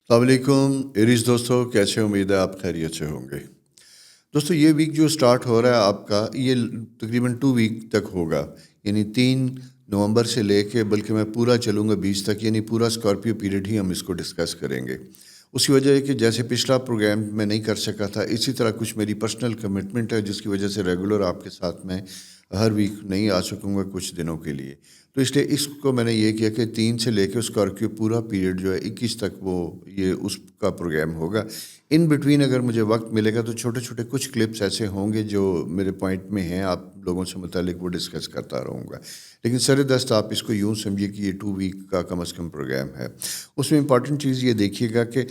السلام علیکم ایریز دوستوں، کیسے؟ امید ہے آپ خیریت سے ہوں گے۔ دوستوں، یہ ویک جو سٹارٹ ہو رہا ہے آپ کا، یہ تقریباً 2 ویک تک ہوگا، یعنی 3 نومبر سے لے کے، بلکہ میں پورا چلوں گا 20 تک، یعنی پورا اسکارپیو پیریڈ ہی ہم اس کو ڈسکس کریں گے۔ اس کی وجہ ہے کہ جیسے پچھلا پروگرام میں نہیں کر سکا تھا، اسی طرح کچھ میری پرسنل کمٹمنٹ ہے جس کی وجہ سے ریگولر آپ کے ساتھ میں ہر ویک نہیں آ سکوں گا کچھ دنوں کے لیے۔ تو اس لیے اس کو میں نے یہ کیا کہ 3 سے لے کے اسکارپیو پورا پیریڈ جو ہے 21 تک وہ یہ اس کا پروگرام ہوگا۔ ان بٹوین اگر مجھے وقت ملے گا تو چھوٹے چھوٹے کچھ کلپس ایسے ہوں گے جو میرے پوائنٹ میں ہیں، آپ لوگوں سے متعلق وہ ڈسکس کرتا رہوں گا۔ لیکن سر دست آپ اس کو یوں سمجھیے کہ یہ 2 ویک کا کم از کم پروگرام ہے۔ اس میں امپورٹنٹ چیز یہ دیکھیے گا کہ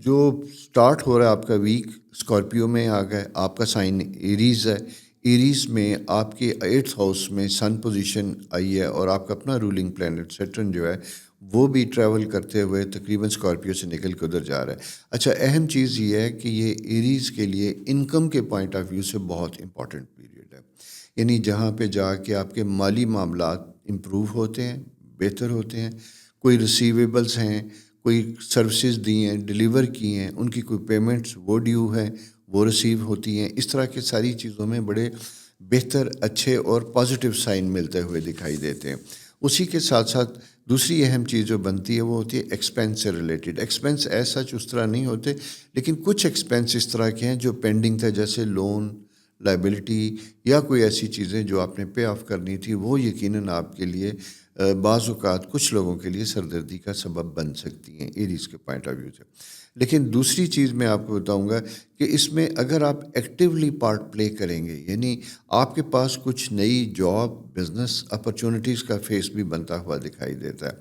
جو سٹارٹ ہو رہا ہے آپ کا ویک اسکارپیو میں آ گئے، آپ کا سائن ایریز ہے۔ ایریز میں آپ کے 8th ہاؤس میں سن پوزیشن آئی ہے، اور آپ کا اپنا رولنگ پلانٹ سیٹرن جو ہے وہ بھی ٹریول کرتے ہوئے تقریباً اسکارپیو سے نکل کے ادھر جا رہا ہے۔ اچھا، اہم چیز یہ ہے کہ یہ ایریز کے لیے انکم کے پوائنٹ آف ویو سے بہت امپورٹنٹ پیریڈ ہے، یعنی جہاں پہ جا کے آپ کے مالی معاملات امپروو ہوتے ہیں، بہتر ہوتے ہیں، کوئی ریسیویبلس ہیں، کوئی سروسز دی ہیں، ڈیلیور کی ہیں، ان کی کوئی پیمنٹس وہ ڈیو ہیں، وہ ریسیو ہوتی ہیں۔ اس طرح کی ساری چیزوں میں بڑے بہتر، اچھے اور پازیٹیو سائن ملتے ہوئے دکھائی دیتے ہیں۔ اسی کے ساتھ ساتھ دوسری اہم چیز جو بنتی ہے وہ ہوتی ہے ایکسپینس سے ریلیٹڈ۔ ایکسپینس ایسا اس طرح نہیں ہوتے، لیکن کچھ ایکسپینس اس طرح کے ہیں جو پینڈنگ تھا، جیسے لون، لائبلٹی، یا کوئی ایسی چیزیں جو آپ نے پے آف کرنی تھی، وہ یقیناً آپ کے لیے بعض اوقات کچھ لوگوں کے لیے سردردی کا سبب بن سکتی ہیں ایریز کے پوائنٹ آف ویو سے۔ لیکن دوسری چیز میں آپ کو بتاؤں گا کہ اس میں اگر آپ ایکٹیولی پارٹ پلے کریں گے، یعنی آپ کے پاس کچھ نئی جاب، بزنس اپرچونٹیز کا فیس بھی بنتا ہوا دکھائی دیتا ہے،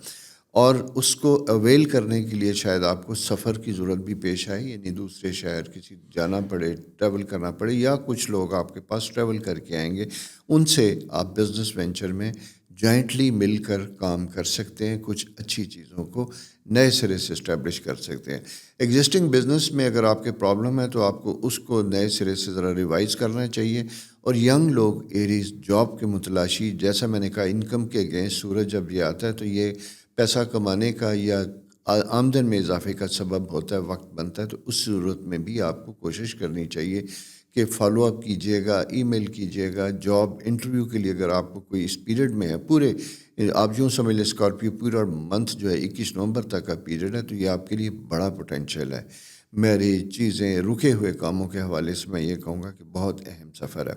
اور اس کو اویل کرنے کے لیے شاید آپ کو سفر کی ضرورت بھی پیش آئے، یعنی دوسرے شہر کسی جانا پڑے، ٹریول کرنا پڑے، یا کچھ لوگ آپ کے پاس ٹریول کر کے آئیں گے، ان سے آپ بزنس وینچر میں جوائنٹلی مل کر کام کر سکتے ہیں، کچھ اچھی چیزوں کو نئے سرے سے اسٹیبلش کر سکتے ہیں۔ ایگزسٹنگ بزنس میں اگر آپ کے پرابلم ہے تو آپ کو اس کو نئے سرے سے ذرا ریوائز کرنا چاہیے۔ اور ینگ لوگ ایریز جاب کے متلاشی، جیسا میں نے کہا، انکم کے اگینسٹ سورج جب یہ آتا ہے تو یہ پیسہ کمانے کا یا آمدن میں اضافے کا سبب ہوتا ہے، وقت بنتا ہے۔ تو اس صورت میں بھی آپ کو کوشش کرنی چاہیے کہ فالو اپ کیجیے گا، ای میل کیجیے گا، جاب انٹرویو کے لیے اگر آپ کو کوئی اس پیریڈ میں ہے، پورے آپ یوں سمجھ لیں اسکارپیو پورا منتھ جو ہے 21 نومبر تک کا پیریڈ ہے، تو یہ آپ کے لیے بڑا پوٹینشیل ہے۔ میری چیزیں رکے ہوئے کاموں کے حوالے سے میں یہ کہوں گا کہ بہت اہم سفر ہے۔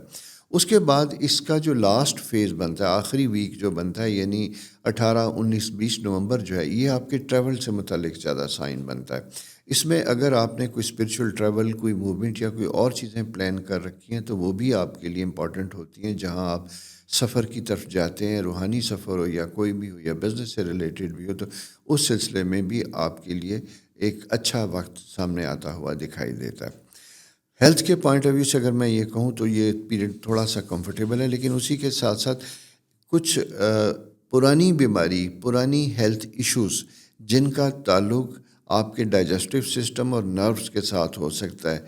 اس کے بعد اس کا جو لاسٹ فیز بنتا ہے، آخری ویک جو بنتا ہے، یعنی 18، 19، 20 نومبر جو ہے، یہ آپ کے ٹریول سے متعلق زیادہ سائن بنتا ہے۔ اس میں اگر آپ نے کوئی اسپریچول ٹریول، کوئی موومنٹ یا کوئی اور چیزیں پلان کر رکھی ہیں تو وہ بھی آپ کے لیے امپورٹنٹ ہوتی ہیں، جہاں آپ سفر کی طرف جاتے ہیں، روحانی سفر ہو یا کوئی بھی ہو، یا بزنس سے ریلیٹڈ بھی ہو، تو اس سلسلے میں بھی آپ کے لیے ایک اچھا وقت سامنے آتا ہوا دکھائی دیتا ہے۔ ہیلتھ کے پوائنٹ آف ویو سے اگر میں یہ کہوں تو یہ پیریڈ تھوڑا سا کمفرٹیبل ہے، لیکن اسی کے ساتھ ساتھ کچھ پرانی بیماری، پرانی ہیلتھ ایشوز جن کا تعلق آپ کے ڈائجسٹو سسٹم اور نروس کے ساتھ ہو سکتا ہے،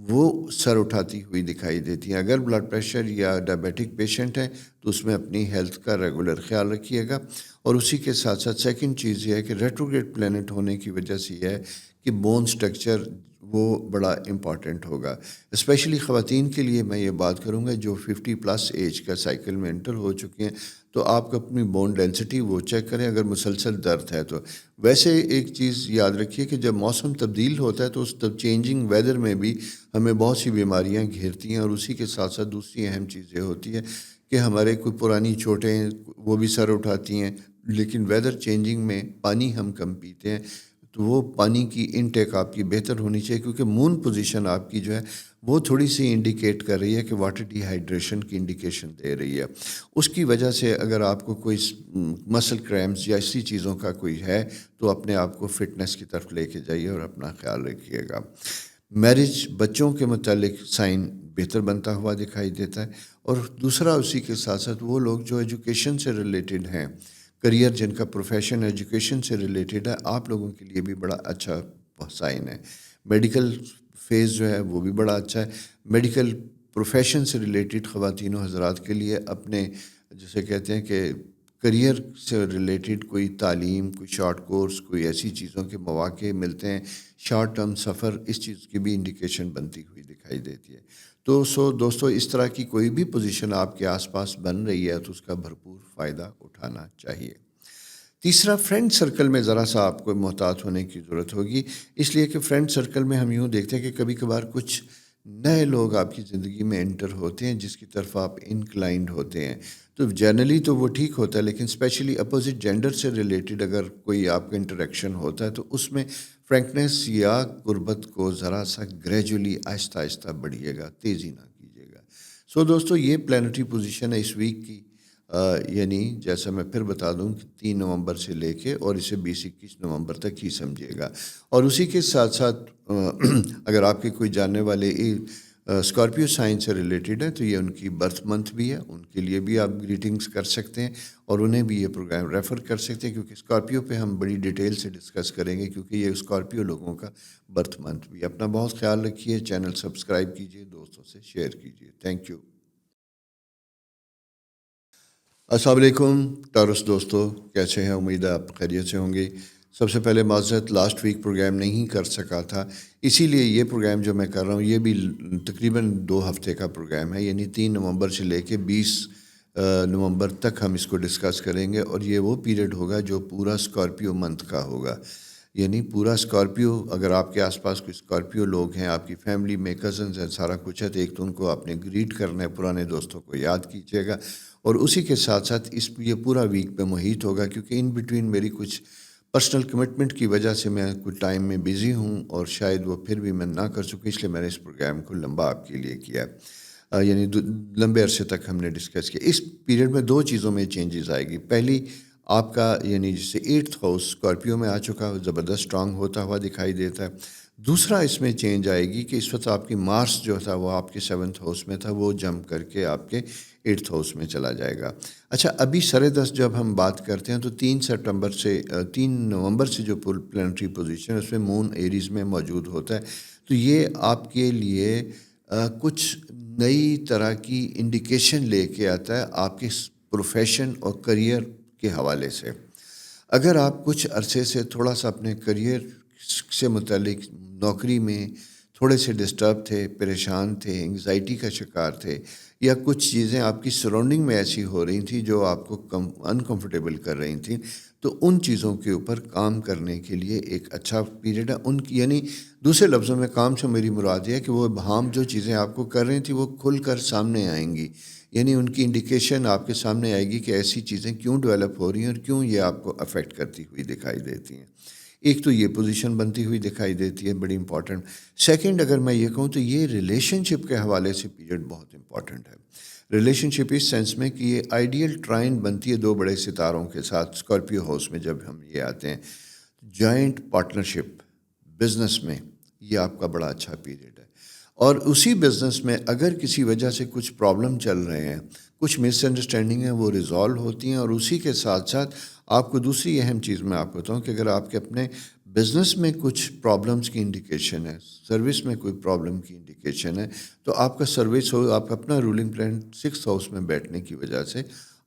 وہ سر اٹھاتی ہوئی دکھائی دیتی ہیں۔ اگر بلڈ پریشر یا ڈائبیٹک پیشنٹ ہے تو اس میں اپنی ہیلتھ کا ریگولر خیال رکھیے گا۔ اور اسی کے ساتھ ساتھ سیکنڈ چیز یہ ہے کہ ریٹروگریڈ پلینٹ ہونے کی وجہ سے یہ ہے کہ بون سٹرکچر وہ بڑا امپورٹنٹ ہوگا، اسپیشلی خواتین کے لیے میں یہ بات کروں گا جو 50+ ایج کا سائیکل میں انٹر ہو چکی ہیں، تو آپ کو اپنی بون ڈینسٹی وہ چیک کریں اگر مسلسل درد ہے تو۔ ویسے ایک چیز یاد رکھیے کہ جب موسم تبدیل ہوتا ہے تو اس چینجنگ ویدر میں بھی ہمیں بہت سی بیماریاں گھیرتی ہیں، اور اسی کے ساتھ ساتھ دوسری اہم چیز یہ ہوتی ہے کہ ہمارے کوئی پرانی چوٹیں وہ بھی سر اٹھاتی ہیں، لیکن ویدر چینجنگ میں پانی ہم کم پیتے ہیں، تو وہ پانی کی انٹیک آپ کی بہتر ہونی چاہیے، کیونکہ مون پوزیشن آپ کی جو ہے وہ تھوڑی سی انڈیکیٹ کر رہی ہے کہ واٹر ڈی ہائیڈریشن کی انڈیکیشن دے رہی ہے۔ اس کی وجہ سے اگر آپ کو کوئی مسل کریمز یا اسی چیزوں کا کوئی ہے تو اپنے آپ کو فٹنس کی طرف لے کے جائیے اور اپنا خیال رکھیے گا۔ میرج، بچوں کے متعلق سائن بہتر بنتا ہوا دکھائی دیتا ہے۔ اور دوسرا اسی کے ساتھ ساتھ وہ لوگ جو ایجوکیشن سے ریلیٹڈ ہیں، کریئر جن کا پروفیشن ایجوکیشن سے ریلیٹڈ ہے، آپ لوگوں کے لیے بھی بڑا اچھا سائن ہے۔ میڈیکل فیز جو ہے وہ بھی بڑا اچھا ہے۔ میڈیکل پروفیشن سے ریلیٹڈ خواتین و حضرات کے لیے اپنے جسے کہتے ہیں کہ کریئر سے ریلیٹڈ کوئی تعلیم، کوئی شارٹ کورس، کوئی ایسی چیزوں کے مواقع ملتے ہیں، شارٹ ٹرم سفر، اس چیز کی بھی انڈیکیشن بنتی ہوئی دکھائی دیتی ہے۔ تو دوستو اس طرح کی کوئی بھی پوزیشن آپ کے آس پاس بن رہی ہے تو اس کا بھرپور فائدہ اٹھانا چاہیے۔ تیسرا، فرینڈ سرکل میں ذرا سا آپ کو محتاط ہونے کی ضرورت ہوگی، اس لیے کہ فرینڈ سرکل میں ہم یوں دیکھتے ہیں کہ کبھی کبھار کچھ نئے لوگ آپ کی زندگی میں انٹر ہوتے ہیں جس کی طرف آپ انکلائنڈ ہوتے ہیں۔ تو جنرلی تو وہ ٹھیک ہوتا ہے، لیکن اسپیشلی اپوزٹ جینڈر سے ریلیٹڈ اگر کوئی آپ کا انٹریکشن ہوتا ہے تو اس میں فرینکنیس یا قربت کو ذرا سا گریجولی آہستہ آہستہ بڑھیے گا، تیزی نہ کیجیے گا۔ سو دوستو یہ پلانٹری پوزیشن ہے اس ویک کی، یعنی جیسا میں پھر بتا دوں کہ 3 نومبر سے لے کے اور اسے 20-21 نومبر تک ہی سمجھیے گا۔ اور اسی کے ساتھ ساتھ اگر آپ کے کوئی جاننے والے اسکارپیو سائن سے ریلیٹڈ ہے تو یہ ان کی برتھ منتھ بھی ہے، ان کے لیے بھی آپ گریٹنگز کر سکتے ہیں اور انہیں بھی یہ پروگرام ریفر کر سکتے ہیں، کیونکہ اسکارپیو پہ ہم بڑی ڈیٹیل سے ڈسکس کریں گے، کیونکہ یہ اسکارپیو لوگوں کا برتھ منتھ بھی۔ اپنا بہت خیال رکھیے، چینل سبسکرائب کیجیے، دوستوں سے شیئر کیجیے۔ Thank you. السلام علیکم ٹارس دوستو، کیسے ہیں؟ امید ہے آپ خیریت سے ہوں گے۔ سب سے پہلے معذرت، لاسٹ ویک پروگرام نہیں کر سکا تھا، اسی لیے یہ پروگرام جو میں کر رہا ہوں یہ بھی تقریباً 2 ہفتے کا پروگرام ہے، یعنی 3 نومبر سے لے کے 20 نومبر تک ہم اس کو ڈسکس کریں گے، اور یہ وہ پیریڈ ہوگا جو پورا اسکارپیو منتھ کا ہوگا، یعنی پورا اسکارپیو۔ اگر آپ کے آس پاس کوئی اسکارپیو لوگ ہیں، آپ کی فیملی میں کزنز ہیں، سارا کچھ ہے، تو ایک تو ان کو آپ نے گریٹ کرنا ہے، پرانے دوستوں کو یاد کیجیے گا، اور اسی کے ساتھ ساتھ یہ پورا ویک پہ محیط ہوگا، کیونکہ ان بٹوین میری کچھ پرسنل کمٹمنٹ کی وجہ سے میں کچھ ٹائم میں بزی ہوں، اور شاید وہ پھر بھی میں نہ کر سکوں، اس لیے میں نے اس پروگرام کو لمبا آپ کے لیے کیا ہے، یعنی لمبے عرصے تک ہم نے ڈسکس کیا۔ اس پیریڈ میں 2 چیزوں میں چینجز آئے گی۔ پہلی، آپ کا یعنی جسے 8th ہاؤس اسکارپیو میں آ چکا ہے، زبردست اسٹرانگ ہوتا ہوا دکھائی دیتا ہے۔ دوسرا اس میں چینج آئے گی کہ اس وقت آپ کی مارس جو تھا وہ آپ کے 7th ہاؤس میں تھا، وہ جمپ کر کے آپ کے 8th ہاؤس میں چلا جائے گا۔ اچھا، ابھی سر دست جب ہم بات کرتے ہیں تو 3 نومبر سے جو پلانٹری پوزیشن ہے اس میں مون ایریز میں موجود ہوتا ہے، تو یہ آپ کے لیے کچھ نئی طرح کی انڈیکیشن لے کے آتا ہے آپ کے پروفیشن اور کریئر کے حوالے سے۔ اگر آپ کچھ عرصے سے تھوڑا سا اپنے کریئر سے متعلق نوکری میں تھوڑے سے ڈسٹرب تھے، پریشان تھے، انگزائٹی کا شکار تھے، یا کچھ چیزیں آپ کی سراؤنڈنگ میں ایسی ہو رہی تھیں جو آپ کو انکمفرٹیبل کر رہی تھیں، تو ان چیزوں کے اوپر کام کرنے کے لیے ایک اچھا پیریڈ ہے۔ ان کی یعنی دوسرے لفظوں میں کام سے میری مراد یہ ہے کہ وہ ابہام جو چیزیں آپ کو کر رہی تھیں وہ کھل کر سامنے آئیں گی، یعنی ان کی انڈیکیشن آپ کے سامنے آئے گی کہ ایسی چیزیں کیوں ڈیولپ ہو رہی ہیں اور کیوں یہ آپ کو افیکٹ کرتی ہوئی دکھائی دیتی ہیں۔ ایک تو یہ پوزیشن بنتی ہوئی دکھائی دیتی ہے، بڑی امپورٹنٹ۔ سیکنڈ، اگر میں یہ کہوں تو یہ ریلیشن شپ کے حوالے سے پیریڈ بہت امپورٹنٹ ہے۔ ریلیشن شپ اس سینس میں کہ یہ آئیڈیل ٹرائن بنتی ہے 2 بڑے ستاروں کے ساتھ اسکارپیو ہاؤس میں، جب ہم یہ آتے ہیں جوائنٹ پارٹنرشپ بزنس میں، یہ آپ کا بڑا اچھا پیریڈ ہے۔ اور اسی بزنس میں اگر کسی وجہ سے کچھ پرابلم چل رہے ہیں، کچھ مس انڈرسٹینڈنگ ہیں، وہ ریزالو ہوتی ہیں، اور اسی کے ساتھ ساتھ آپ کو دوسری اہم چیز میں آپ کو بتاؤں کہ اگر آپ کے اپنے بزنس میں کچھ پرابلمس کی انڈیکیشن ہے، سروس میں کوئی پرابلم کی انڈیکیشن ہے، تو آپ کا سروس ہو، آپ اپنا رولنگ پلان 6th ہاؤس میں بیٹھنے کی وجہ سے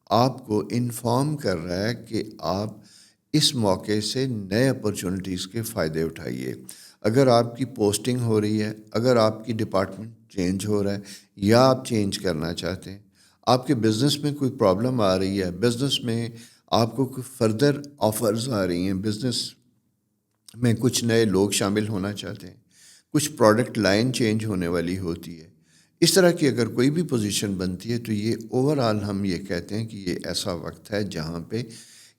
آپ کو انفارم کر رہا ہے کہ آپ اس موقع سے نئے اپرچونٹیز کے فائدے اٹھائیے۔ اگر آپ کی پوسٹنگ ہو رہی ہے، اگر آپ کی ڈپارٹمنٹ چینج ہو رہا ہے یا آپ چینج کرنا چاہتے ہیں، آپ کے بزنس میں کوئی پرابلم آ رہی ہے، بزنس میں آپ کو کوئی فردر آفرز آ رہی ہیں، بزنس میں کچھ نئے لوگ شامل ہونا چاہتے ہیں، کچھ پروڈکٹ لائن چینج ہونے والی ہوتی ہے، اس طرح کی اگر کوئی بھی پوزیشن بنتی ہے تو یہ اوور آل ہم یہ کہتے ہیں کہ یہ ایسا وقت ہے جہاں پہ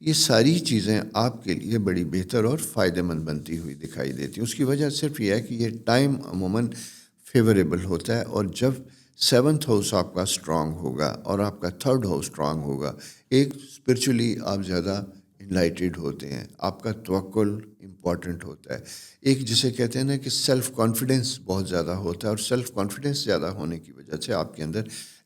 یہ ساری چیزیں آپ کے لیے بڑی بہتر اور فائدہ مند بنتی ہوئی دکھائی دیتی ہیں۔ اس کی وجہ صرف یہ ہے کہ یہ ٹائم عموماً فیوریبل ہوتا ہے، اور جب 7th ہاؤس آپ کا اسٹرانگ ہوگا اور آپ کا 3rd ہاؤس اسٹرانگ ہوگا، ایک اسپرچولی آپ زیادہ انلائٹڈ ہوتے ہیں، آپ کا توکل امپورٹنٹ ہوتا ہے، ایک جسے کہتے ہیں نا کہ سیلف کانفیڈنس بہت زیادہ ہوتا ہے، اور سیلف کانفیڈنس زیادہ ہونے کی وجہ سے آپ کے اندر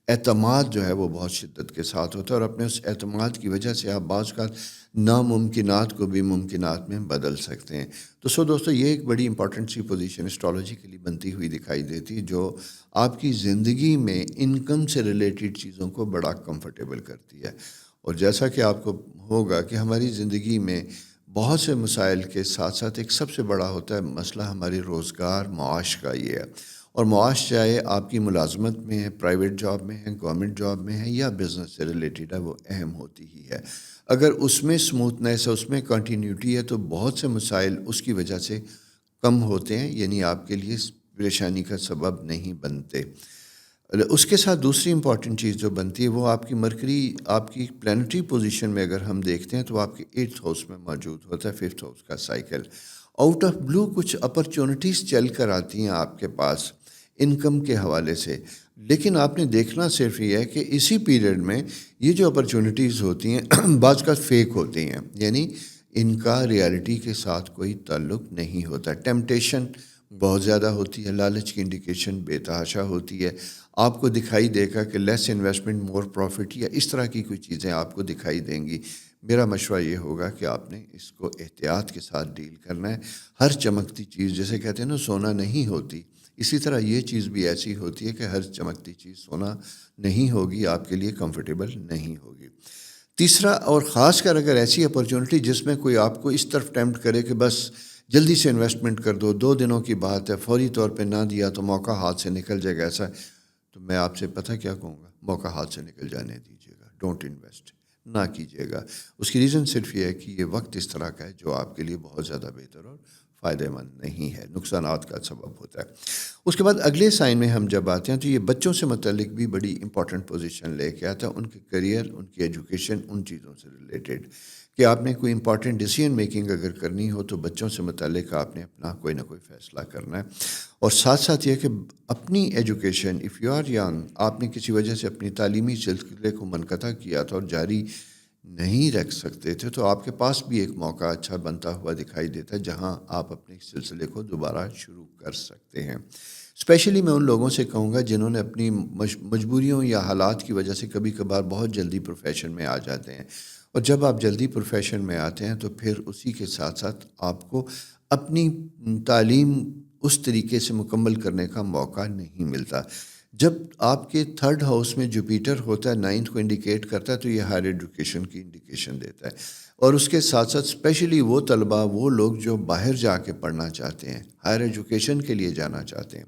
اعتماد جو ہے وہ بہت شدت کے ساتھ ہوتا ہے، اور اپنے اس اعتماد کی وجہ سے آپ بعض اوقات ناممکنات کو بھی ممکنات میں بدل سکتے ہیں۔ تو دوستو، یہ ایک بڑی امپورٹنٹ سی پوزیشن اسٹرالوجیکلی بنتی ہوئی دکھائی دیتی ہے، جو آپ کی زندگی میں انکم سے ریلیٹڈ چیزوں کو بڑا کمفرٹیبل کرتی ہے۔ اور جیسا کہ آپ کو ہوگا کہ ہماری زندگی میں بہت سے مسائل کے ساتھ ساتھ ایک سب سے بڑا ہوتا ہے مسئلہ ہماری روزگار معاش کا یہ ہے. اور معاش چاہے آپ کی ملازمت میں ہے، پرائیویٹ جاب میں ہے، گورنمنٹ جاب میں ہے یا بزنس سے ریلیٹڈ ہے، وہ اہم ہوتی ہی ہے. اگر اس میں سموتھنیس ہے، اس میں کنٹینیوٹی ہے، تو بہت سے مسائل اس کی وجہ سے کم ہوتے ہیں، یعنی آپ کے لیے پریشانی کا سبب نہیں بنتے. اس کے ساتھ دوسری امپورٹنٹ چیز جو بنتی ہے وہ آپ کی مرکری آپ کی پلانٹری پوزیشن میں اگر ہم دیکھتے ہیں تو آپ کے 8th ہاؤس میں موجود ہوتا ہے 5th ہاؤس کا سائیکل. آؤٹ آف بلو کچھ اپرچونٹیز چل کر آتی ہیں آپ کے پاس انکم کے حوالے سے، لیکن آپ نے دیکھنا صرف یہ ہے کہ اسی پیریڈ میں یہ جو اپرچونٹیز ہوتی ہیں بعض کا فیک ہوتی ہیں، یعنی ان کا ریالٹی کے ساتھ کوئی تعلق نہیں ہوتا. ٹیمپٹیشن بہت زیادہ ہوتی ہے، لالچ کی انڈیکیشن بے تحاشا ہوتی ہے. آپ کو دکھائی دے گا کہ لیس انویسٹمنٹ مور پروفٹ یا اس طرح کی کوئی چیزیں آپ کو دکھائی دیں گی. میرا مشورہ یہ ہوگا کہ آپ نے اس کو احتیاط کے ساتھ ڈیل کرنا ہے. ہر چمکتی چیز جیسے کہتے ہیں نا سونا نہیں ہوتی، اسی طرح یہ چیز بھی ایسی ہوتی ہے کہ ہر چمکتی چیز سونا نہیں ہوگی، آپ کے لیے کمفرٹیبل نہیں ہوگی. تیسرا، اور خاص کر اگر ایسی اپرچونٹی جس میں کوئی آپ کو اس طرف ٹیمپٹ کرے کہ بس جلدی سے انویسٹمنٹ کر دو، 2 دنوں کی بات ہے، فوری طور پہ نہ دیا تو موقع ہاتھ سے نکل جائے گا، ایسا، تو میں آپ سے پتہ کیا کہوں گا، موقع ہاتھ سے نکل جانے دیجیے گا، ڈونٹ انویسٹ، نہ کیجیے گا. اس کی ریزن صرف یہ ہے کہ یہ وقت اس طرح کا ہے جو آپ کے لیے بہت زیادہ بہتر اور فائدہ مند نہیں ہے، نقصانات کا سبب ہوتا ہے. اس کے بعد اگلے سائن میں ہم جب آتے ہیں تو یہ بچوں سے متعلق بھی بڑی امپورٹنٹ پوزیشن لے کے آتا ہے، ان کے کریئر، ان کی ایجوکیشن، ان چیزوں سے ریلیٹڈ کہ آپ نے کوئی امپورٹنٹ ڈیسیژن میکنگ اگر کرنی ہو تو بچوں سے متعلق آپ نے اپنا کوئی نہ کوئی فیصلہ کرنا ہے. اور ساتھ ساتھ یہ کہ اپنی education, if you are young, آپ نے کسی وجہ سے اپنی تعلیمی سلسلے کو منقطع کیا تھا اور جاری نہیں رکھ سکتے تھے، تو آپ کے پاس بھی ایک موقع اچھا بنتا ہوا دکھائی دیتا ہے جہاں آپ اپنے سلسلے کو دوبارہ شروع کر سکتے ہیں. اسپیشلی میں ان لوگوں سے کہوں گا جنہوں نے اپنی مجبوریوں یا حالات کی وجہ سے کبھی کبھار بہت جلدی پروفیشن میں آ جاتے ہیں، اور جب آپ جلدی پروفیشن میں آتے ہیں تو پھر اسی کے ساتھ ساتھ آپ کو اپنی تعلیم اس طریقے سے مکمل کرنے کا موقع نہیں ملتا. جب آپ کے 3rd ہاؤس میں جوپیٹر ہوتا ہے، 9th کو انڈیکیٹ کرتا ہے، تو یہ ہائر ایجوکیشن کی انڈیکیشن دیتا ہے. اور اس کے ساتھ ساتھ اسپیشلی وہ طلباء، وہ لوگ جو باہر جا کے پڑھنا چاہتے ہیں، ہائر ایجوکیشن کے لیے جانا چاہتے ہیں،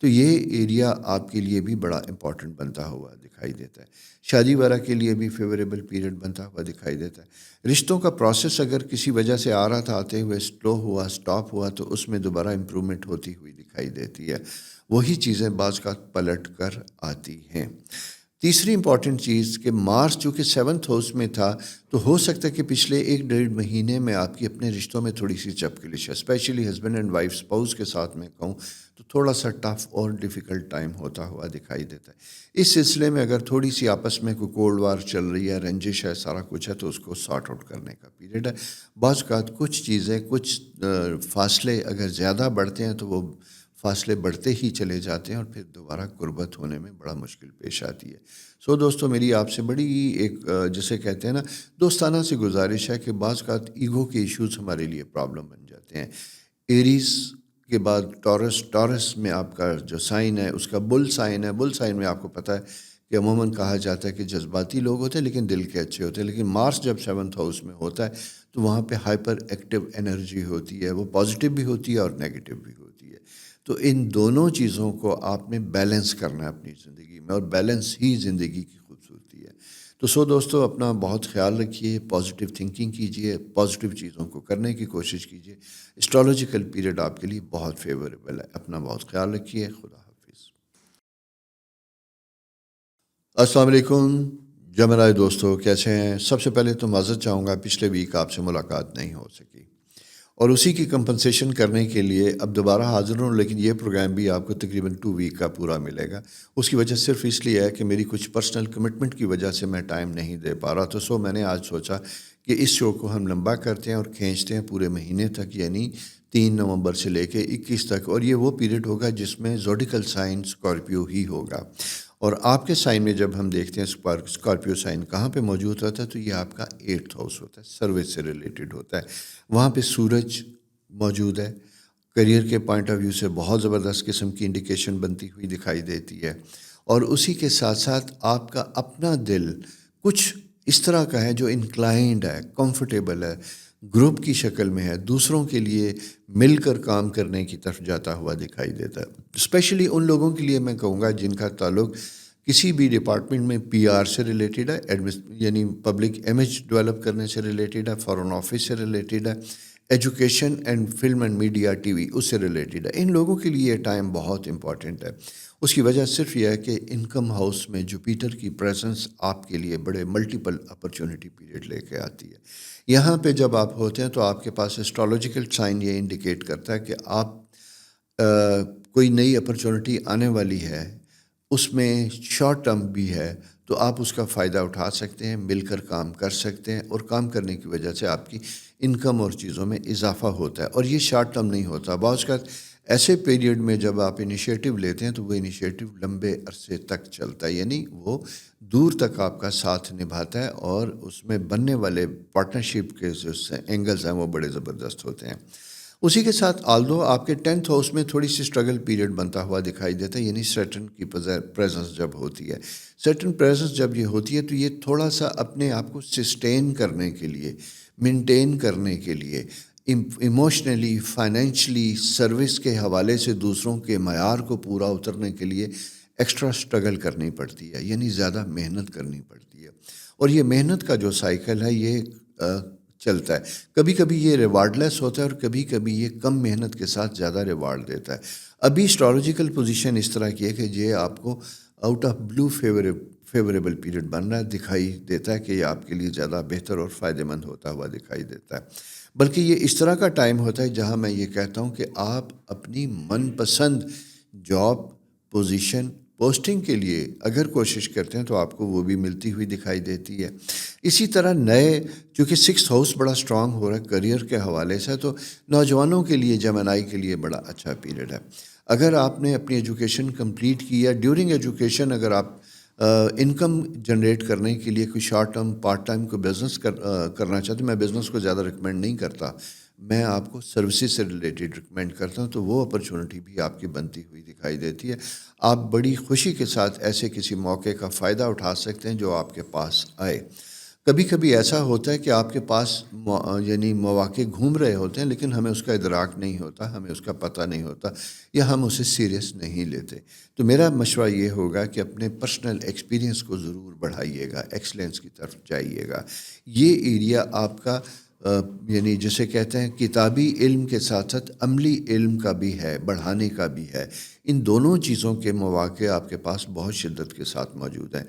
تو یہ ایریا آپ کے لیے بھی بڑا امپورٹنٹ بنتا ہوا دکھائی دیتا ہے. شادی وغیرہ کے لیے بھی فیوریبل پیریڈ بنتا ہوا دکھائی دیتا ہے. رشتوں کا پروسیس اگر کسی وجہ سے آ رہا تھا، آتے ہوئے سلو ہوا، سٹاپ ہوا، تو اس میں دوبارہ امپرومنٹ ہوتی ہوئی دکھائی دیتی ہے. وہی چیزیں بعض کا پلٹ کر آتی ہیں. تیسری امپورٹنٹ چیز کہ مارس چونکہ 7th ہاؤس میں تھا، تو ہو سکتا ہے کہ پچھلے 1-1.5 مہینے میں آپ کی اپنے رشتوں میں تھوڑی سی چپکلش ہے، especially husband and wife spouse کے ساتھ میں کہوں تو تھوڑا سا ٹف اور ڈیفیکلٹ ٹائم ہوتا ہوا دکھائی دیتا ہے. اس سلسلے میں اگر تھوڑی سی آپس میں کوئی کولڈ وار چل رہی ہے، رنجش ہے، سارا کچھ ہے، تو اس کو سارٹ آؤٹ کرنے کا پیریڈ ہے. بعض اوقات کچھ چیزیں، کچھ فاصلے اگر زیادہ بڑھتے ہیں تو وہ فاصلے بڑھتے ہی چلے جاتے ہیں اور پھر دوبارہ قربت ہونے میں بڑا مشکل پیش آتی ہے. سو دوستو، میری آپ سے بڑی ایک جسے کہتے ہیں نا دوستانہ سی گزارش ہے کہ بعض اوقات ایگو کے ایشوز ہمارے لیے پرابلم بن جاتے ہیں. ایریز کے بعد ٹورس میں آپ کا جو سائن ہے اس کا بل سائن ہے. بل سائن میں آپ کو پتہ ہے کہ عموماً کہا جاتا ہے کہ جذباتی لوگ ہوتے ہیں لیکن دل کے اچھے ہوتے ہیں. لیکن مارس جب 7th ہاؤس میں ہوتا ہے تو وہاں پہ ہائپر ایکٹیو انرجی ہوتی ہے، وہ پازیٹیو بھی ہوتی ہے اور نیگیٹو بھی ہوتی ہے. تو ان دونوں چیزوں کو آپ نے بیلنس کرنا ہے اپنی زندگی میں، اور بیلنس ہی زندگی کی خوبصورتی ہے. تو دوستو، اپنا بہت خیال رکھیے، پازیٹیو تھنکنگ کیجیے، پازیٹیو چیزوں کو کرنے کی کوشش کیجیے. اسٹرالوجیکل پیریڈ آپ کے لیے بہت فیوریبل ہے. اپنا بہت خیال رکھیے. خدا حافظ. السلام علیکم جمعرائے دوستو، کیسے ہیں؟ سب سے پہلے تو معذرت چاہوں گا، پچھلے ویک آپ سے ملاقات نہیں ہو سکی، اور اسی کی کمپنسیشن کرنے کے لیے اب دوبارہ حاضر ہوں. لیکن یہ پروگرام بھی آپ کو تقریباً 2 ویک کا پورا ملے گا. اس کی وجہ صرف اس لیے ہے کہ میری کچھ پرسنل کمٹمنٹ کی وجہ سے میں ٹائم نہیں دے پا رہا. تو میں نے آج سوچا کہ اس شو کو ہم لمبا کرتے ہیں اور کھینچتے ہیں پورے مہینے تک، یعنی 3 نومبر سے لے کے 21 تک. اور یہ وہ پیریڈ ہوگا جس میں زوڈیکل سائن اسکارپیو ہی ہوگا. اور آپ کے سائن میں جب ہم دیکھتے ہیں اسکارپیو سائن کہاں پہ موجود ہوتا ہے، تو یہ آپ کا 8th ہاؤس ہوتا ہے، سروس سے ریلیٹڈ ہوتا ہے. وہاں پہ سورج موجود ہے. کریئر کے پوائنٹ آف ویو سے بہت زبردست قسم کی انڈیکیشن بنتی ہوئی دکھائی دیتی ہے. اور اسی کے ساتھ ساتھ آپ کا اپنا دل کچھ اس طرح کا ہے جو انکلائنڈ ہے، کمفرٹیبل ہے، گروپ کی شکل میں ہے، دوسروں کے لیے مل کر کام کرنے کی طرف جاتا ہوا دکھائی دیتا ہے. اسپیشلی ان لوگوں کے لیے میں کہوں گا جن کا تعلق کسی بھی ڈپارٹمنٹ میں پی آر سے ریلیٹڈ ہے، یعنی پبلک امیج ڈیولپ کرنے سے ریلیٹڈ ہے، فارن آفس سے ریلیٹڈ ہے، education and film and media T V اس سے ریلیٹڈ ہے. ان لوگوں کے لیے یہ ٹائم بہت امپورٹنٹ ہے. اس کی وجہ صرف یہ ہے کہ انکم ہاؤس میں جوپیٹر کی پریزنس آپ کے لیے بڑے ملٹیپل اپرچونٹی پیریڈ لے کے آتی ہے. یہاں پہ جب آپ ہوتے ہیں تو آپ کے پاس اسٹرالوجیکل سائن یہ انڈیکیٹ کرتا ہے کہ آپ کوئی نئی اپرچونٹی آنے والی ہے، اس میں شارٹ ٹرم بھی ہے، تو آپ اس کا فائدہ اٹھا سکتے ہیں، مل کر کام کر سکتے ہیں، اور کام کرنے کی وجہ سے آپ کی انکم اور چیزوں میں اضافہ ہوتا ہے. اور یہ شارٹ ٹرم نہیں ہوتا. بعض کا ایسے پیریڈ میں جب آپ انیشیٹو لیتے ہیں تو وہ انیشیٹو لمبے عرصے تک چلتا ہے، یعنی وہ دور تک آپ کا ساتھ نبھاتا ہے، اور اس میں بننے والے پارٹنرشپ کے جو اینگلز ہیں وہ بڑے زبردست ہوتے ہیں. اسی کے ساتھ آلدو آپ کے 10th ہاؤس میں تھوڑی سی اسٹرگل پیریڈ بنتا ہوا دکھائی دیتا ہے، یعنی سیٹرن کی پریزنس جب ہوتی ہے. سیٹرن پریزنس جب یہ ہوتی ہے تو یہ تھوڑا سا اپنے آپ کو سسٹین کرنے کے لیے، مینٹین کرنے کے لیے، ایموشنلی، فائنینشلی، سروس کے حوالے سے دوسروں کے معیار کو پورا اترنے کے لیے ایکسٹرا اسٹرگل کرنی پڑتی ہے، یعنی زیادہ محنت کرنی پڑتی ہے. اور یہ محنت کا جو سائیکل ہے یہ چلتا ہے. کبھی کبھی یہ ریوارڈ لیس ہوتا ہے اور کبھی کبھی یہ کم محنت کے ساتھ زیادہ ریوارڈ دیتا ہے. ابھی اسٹرالوجیکل پوزیشن اس طرح کی ہے کہ یہ آپ کو out of blue favourable period بن رہا ہے، دکھائی دیتا ہے کہ یہ آپ کے لیے زیادہ بہتر اور فائدہ مند ہوتا ہوا دکھائی دیتا ہے. بلکہ یہ اس طرح کا ٹائم ہوتا ہے جہاں میں یہ کہتا ہوں کہ آپ اپنی من پسند جاب، پوزیشن، پوسٹنگ کے لیے اگر کوشش کرتے ہیں تو آپ کو وہ بھی ملتی ہوئی دکھائی دیتی ہے. اسی طرح نئے، چونکہ 6th ہاؤس بڑا اسٹرانگ ہو رہا ہے کریئر کے حوالے سے، تو نوجوانوں کے لیے، جمنائی کے لیے بڑا اچھا پیریڈ ہے. اگر آپ نے اپنی ایجوکیشن کمپلیٹ کی ہے، ڈیورنگ ایجوکیشن اگر آپ انکم جنریٹ کرنے کے لیے کوئی شارٹ ٹرم، پارٹ ٹائم کو بزنس کرنا چاہتے ہیں، میں بزنس کو زیادہ ریکمینڈ نہیں کرتا، میں آپ کو سروسز سے ریلیٹڈ ریکمینڈ کرتا ہوں، تو وہ اپرچونٹی بھی آپ کی بنتی ہوئی دکھائی دیتی ہے. آپ بڑی خوشی کے ساتھ ایسے کسی موقع کا فائدہ اٹھا سکتے ہیں جو آپ کے پاس آئے. کبھی کبھی ایسا ہوتا ہے کہ آپ کے پاس یعنی مواقع گھوم رہے ہوتے ہیں، لیکن ہمیں اس کا ادراک نہیں ہوتا، ہمیں اس کا پتہ نہیں ہوتا، یا ہم اسے سیریس نہیں لیتے. تو میرا مشورہ یہ ہوگا کہ اپنے پرسنل ایکسپیرینس کو ضرور بڑھائیے گا، ایکسلنس کی طرف جائیے گا. یہ ایریا آپ کا یعنی جسے کہتے ہیں کتابی علم کے ساتھ ساتھ عملی علم کا بھی ہے، بڑھانے کا بھی ہے. ان دونوں چیزوں کے مواقع آپ کے پاس بہت شدت کے ساتھ موجود ہیں.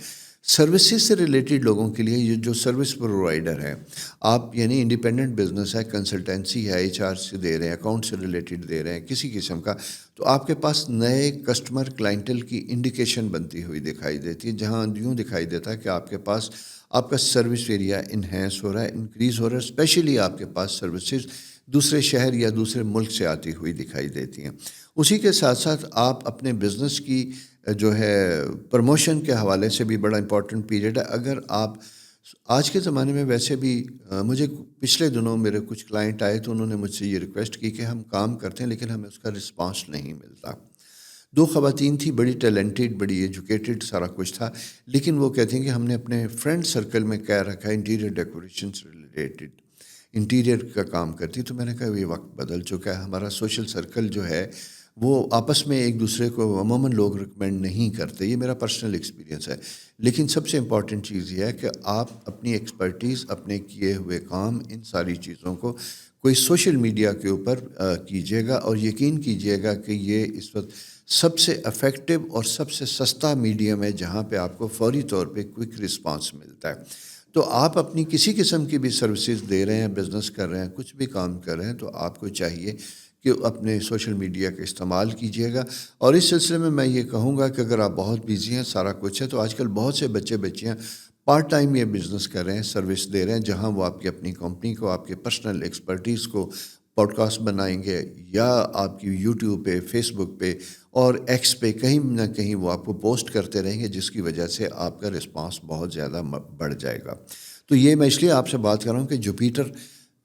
سروسز سے ریلیٹڈ لوگوں کے لیے یہ جو سروس پرووائڈر ہیں، آپ یعنی انڈیپینڈنٹ بزنس ہے، کنسلٹنسی ہے، ایچ آر سے دے رہے ہیں، اکاؤنٹ سے ریلیٹڈ دے رہے ہیں کسی قسم کا، تو آپ کے پاس نئے کسٹمر کلائنٹل کی انڈیکیشن بنتی ہوئی دکھائی دیتی ہے، جہاں یوں دکھائی دیتا ہے کہ آپ کے پاس آپ کا سروس ایریا انہینس ہو رہا ہے، انکریز ہو رہا ہے. اسپیشلی آپ کے پاس سروسز دوسرے شہر یا دوسرے ملک سے آتی ہوئی دکھائی دیتی ہیں. اسی کے ساتھ ساتھ آپ اپنے بزنس کی جو ہے پروموشن کے حوالے سے بھی بڑا امپورٹنٹ پیریڈ ہے. اگر آپ آج کے زمانے میں، ویسے بھی مجھے پچھلے دنوں میرے کچھ کلائنٹ آئے تو انہوں نے مجھ سے یہ ریکویسٹ کی کہ ہم کام کرتے ہیں لیکن ہمیں اس کا رسپانس نہیں ملتا. 2 خواتین تھی، بڑی ٹیلنٹڈ، بڑی ایجوکیٹڈ، سارا کچھ تھا، لیکن وہ کہتے ہیں کہ ہم نے اپنے فرینڈ سرکل میں کہہ رکھا ہے انٹیریئر ڈیکوریشن سے ریلیٹڈ، انٹیریئر کا کام کرتی. تو میں نے کہا یہ وقت بدل چکا ہے، ہمارا سوشل سرکل جو ہے وہ آپس میں ایک دوسرے کو عموماً لوگ ریکمینڈ نہیں کرتے. یہ میرا پرسنل ایکسپیرینس ہے. لیکن سب سے امپورٹنٹ چیز یہ ہے کہ آپ اپنی ایکسپرٹیز، اپنے کیے ہوئے کام، ان ساری چیزوں کو کوئی سوشل میڈیا کے اوپر کیجیے گا، اور یقین کیجیے گا کہ یہ اس وقت سب سے افیکٹو اور سب سے سستا میڈیم ہے جہاں پہ آپ کو فوری طور پہ کوئک رسپانس ملتا ہے. تو آپ اپنی کسی قسم کی بھی سروسز دے رہے ہیں، بزنس کر رہے ہیں، کچھ بھی کام کر رہے ہیں، تو آپ کو چاہیے کہ اپنے سوشل میڈیا کا استعمال کیجیے گا. اور اس سلسلے میں یہ کہوں گا کہ اگر آپ بہت بیزی ہیں، سارا کچھ ہے، تو آج کل بہت سے بچیاں پارٹ ٹائم یہ بزنس کر رہے ہیں، سروس دے رہے ہیں، جہاں وہ آپ کی اپنی کمپنی کو، آپ کے پرسنل ایکسپرٹیز کو پوڈ کاسٹ بنائیں گے، یا آپ کی یوٹیوب پہ، فیس بک پہ اور ایکس پہ کہیں نہ کہیں وہ آپ کو پوسٹ کرتے رہیں گے، جس کی وجہ سے آپ کا رسپانس بہت زیادہ بڑھ جائے گا. تو یہ میں اس لیے آپ سے بات کر رہا ہوں کہ جوپیٹر،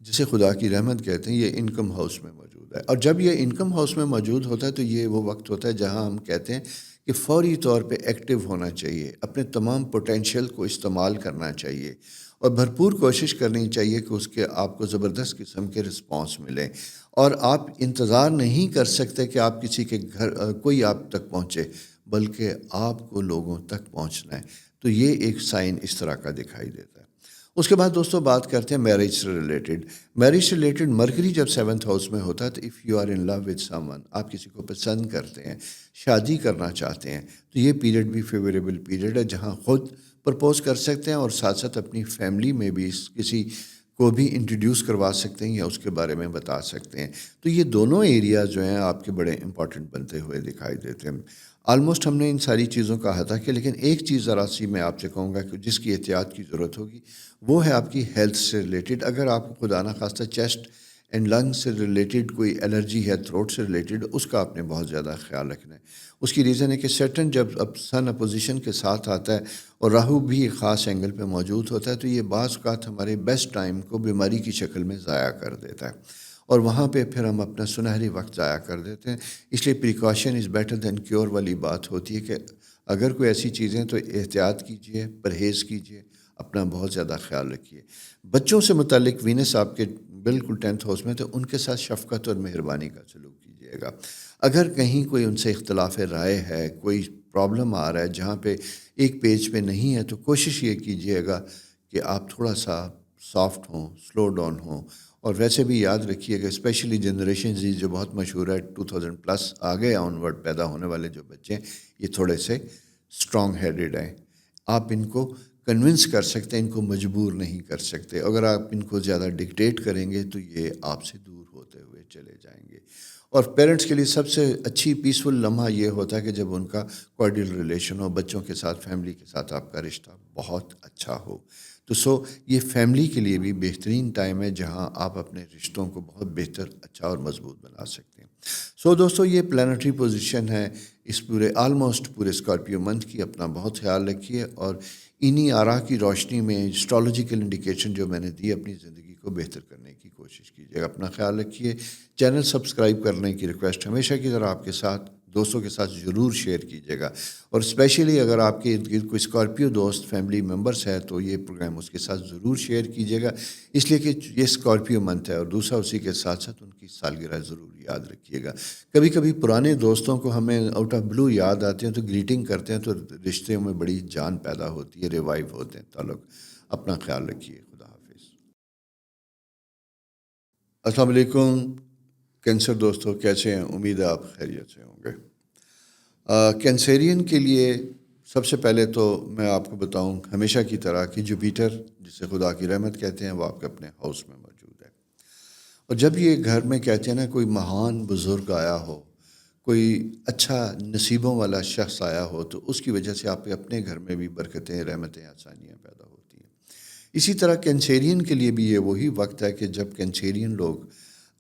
جسے خدا کی رحمت کہتے ہیں، یہ انکم ہاؤس میں موجود ہے. اور جب یہ انکم ہاؤس میں موجود ہوتا ہے تو یہ وہ وقت ہوتا ہے جہاں ہم کہتے ہیں کہ فوری طور پہ ایکٹیو ہونا چاہیے، اپنے تمام پوٹینشیل کو استعمال کرنا چاہیے اور بھرپور کوشش کرنی چاہیے کہ اس کے آپ کو زبردست قسم کے رسپانس ملیں، اور آپ انتظار نہیں کر سکتے کہ آپ کسی کے گھر کوئی آپ تک پہنچے، بلکہ آپ کو لوگوں تک پہنچنا ہے۔ تو یہ ایک سائن اس طرح کا دکھائی دیتا ہے۔ اس کے بعد دوستوں بات کرتے ہیں میرج سے ریلیٹڈ۔ میرج سے ریلیٹڈ مرکری جب 7th ہاؤس میں ہوتا ہے تو if you are in love with someone, آپ کسی کو پسند کرتے ہیں، شادی کرنا چاہتے ہیں، تو یہ پیریڈ بھی فیوریبل پیریڈ ہے جہاں خود پرپوز کر سکتے ہیں اور ساتھ ساتھ اپنی فیملی میں بھی کسی کو بھی انٹروڈیوس کروا سکتے ہیں یا اس کے بارے میں بتا سکتے ہیں۔ تو یہ دونوں ایریا جو ہیں آپ کے بڑے امپورٹنٹ بنتے ہوئے دکھائی دیتے ہیں۔ آلموسٹ ہم نے ان ساری چیزوں کا احاطہ کیا، لیکن ایک چیز ذرا سی میں آپ سے کہوں گا کہ جس کی احتیاط کی ضرورت ہوگی، وہ ہے آپ کی ہیلتھ سے ریلیٹڈ۔ اگر آپ کو خدا نخواستہ چیسٹ اینڈ لنگ سے ریلیٹڈ کوئی الرجی ہے، تھروٹ سے ریلیٹڈ، اس کا آپ نے بہت زیادہ خیال رکھنا ہے۔ اس کی ریزن ہے کہ سیٹرن جب اب سن اپوزیشن کے ساتھ آتا ہے اور راہو بھی ایک خاص اینگل پہ موجود ہوتا ہے، تو یہ بعض اوقات ہمارے بیسٹ ٹائم کو بیماری کی شکل میں ضائع کر دیتا ہے، اور وہاں پہ پھر ہم اپنا سنہری وقت ضائع کر دیتے ہیں۔ اس لیے precaution is better than cure والی بات ہوتی ہے کہ اگر کوئی ایسی چیزیں تو احتیاط کیجیے، پرہیز کیجیے، اپنا بہت زیادہ خیال رکھیے۔ بچوں سے متعلق وینس آپ کے بالکل 10th ہاؤس میں، تو ان کے ساتھ شفقت اور مہربانی کا سلوک کیجیے گا۔ اگر کہیں کوئی ان سے اختلاف رائے ہے، کوئی پرابلم آ رہا ہے جہاں پہ ایک پیج پہ نہیں ہے، تو کوشش یہ کیجیے گا کہ آپ تھوڑا سا سافٹ ہوں، سلو ڈاؤن ہوں۔ اور ویسے بھی یاد رکھیے کہ اسپیشلی جنریشن زی جو بہت مشہور ہے، 2000+ آگے آن ورڈ پیدا ہونے والے جو بچے ہیں، یہ تھوڑے سے اسٹرانگ ہیڈڈ ہیں۔ آپ ان کو کنونس کر سکتے ہیں، ان کو مجبور نہیں کر سکتے۔ اگر آپ ان کو زیادہ ڈکٹیٹ کریں گے تو یہ آپ سے دور ہوتے ہوئے چلے جائیں گے۔ اور پیرنٹس کے لیے سب سے اچھی پیسفل لمحہ یہ ہوتا ہے کہ جب ان کا کوارڈیل ریلیشن ہو، بچوں کے ساتھ، فیملی کے ساتھ آپ کا رشتہ بہت اچھا ہو۔ تو یہ فیملی کے لیے بھی بہترین ٹائم ہے جہاں آپ اپنے رشتوں کو بہت بہتر، اچھا اور مضبوط بنا سکتے ہیں۔ دوستو یہ پلانٹری پوزیشن ہے اس پورے آلموسٹ پورے اسکارپیو منتھ کی۔ اپنا بہت خیال رکھیے اور انہی آراء کی روشنی میں اسٹرالوجیکل انڈیکیشن جو میں نے دی، اپنی زندگی کو بہتر کرنے کی کوشش کیجیے گا۔ اپنا خیال رکھیے۔ چینل سبسکرائب کرنے کی ریکویسٹ ہمیشہ کی طرح آپ کے ساتھ، دوستوں کے ساتھ ضرور شیئر کیجیے گا، اور اسپیشلی اگر آپ کے ارد گرد کوئی اسکارپیو دوست، فیملی ممبرس ہے، تو یہ پروگرام اس کے ساتھ ضرور شیئر کیجیے گا، اس لیے کہ یہ اسکارپیو منتھ ہے، اور دوسرا اسی کے ساتھ ساتھ ان کی سالگرہ ضرور یاد رکھیے گا۔ کبھی کبھی پرانے دوستوں کو ہمیں آؤٹ آف بلو یاد آتے ہیں تو گریٹنگ کرتے ہیں، تو رشتے میں بڑی جان پیدا ہوتی ہے، ریوائیو ہوتے ہیں تعلق۔ اپنا خیال رکھیے۔ خدا حافظ۔ السلام علیکم کینسر دوستوں، کیسے ہیں؟ امید ہے آپ خیریت سے ہوں گے۔ کینسیرین کے لیے سب سے پہلے تو میں آپ کو بتاؤں ہمیشہ کی طرح کہ جوپیٹر، جسے خدا کی رحمت کہتے ہیں، وہ آپ کے اپنے ہاؤس میں موجود ہے، اور جب یہ گھر میں کہتے ہیں نا کوئی مہان بزرگ آیا ہو، کوئی اچھا نصیبوں والا شخص آیا ہو، تو اس کی وجہ سے آپ کے اپنے گھر میں بھی برکتیں، رحمتیں، آسانیاں پیدا ہوتی ہیں۔ اسی طرح کینسیرین کے لیے بھی یہ وہی وقت ہے کہ جب کینسیرین لوگ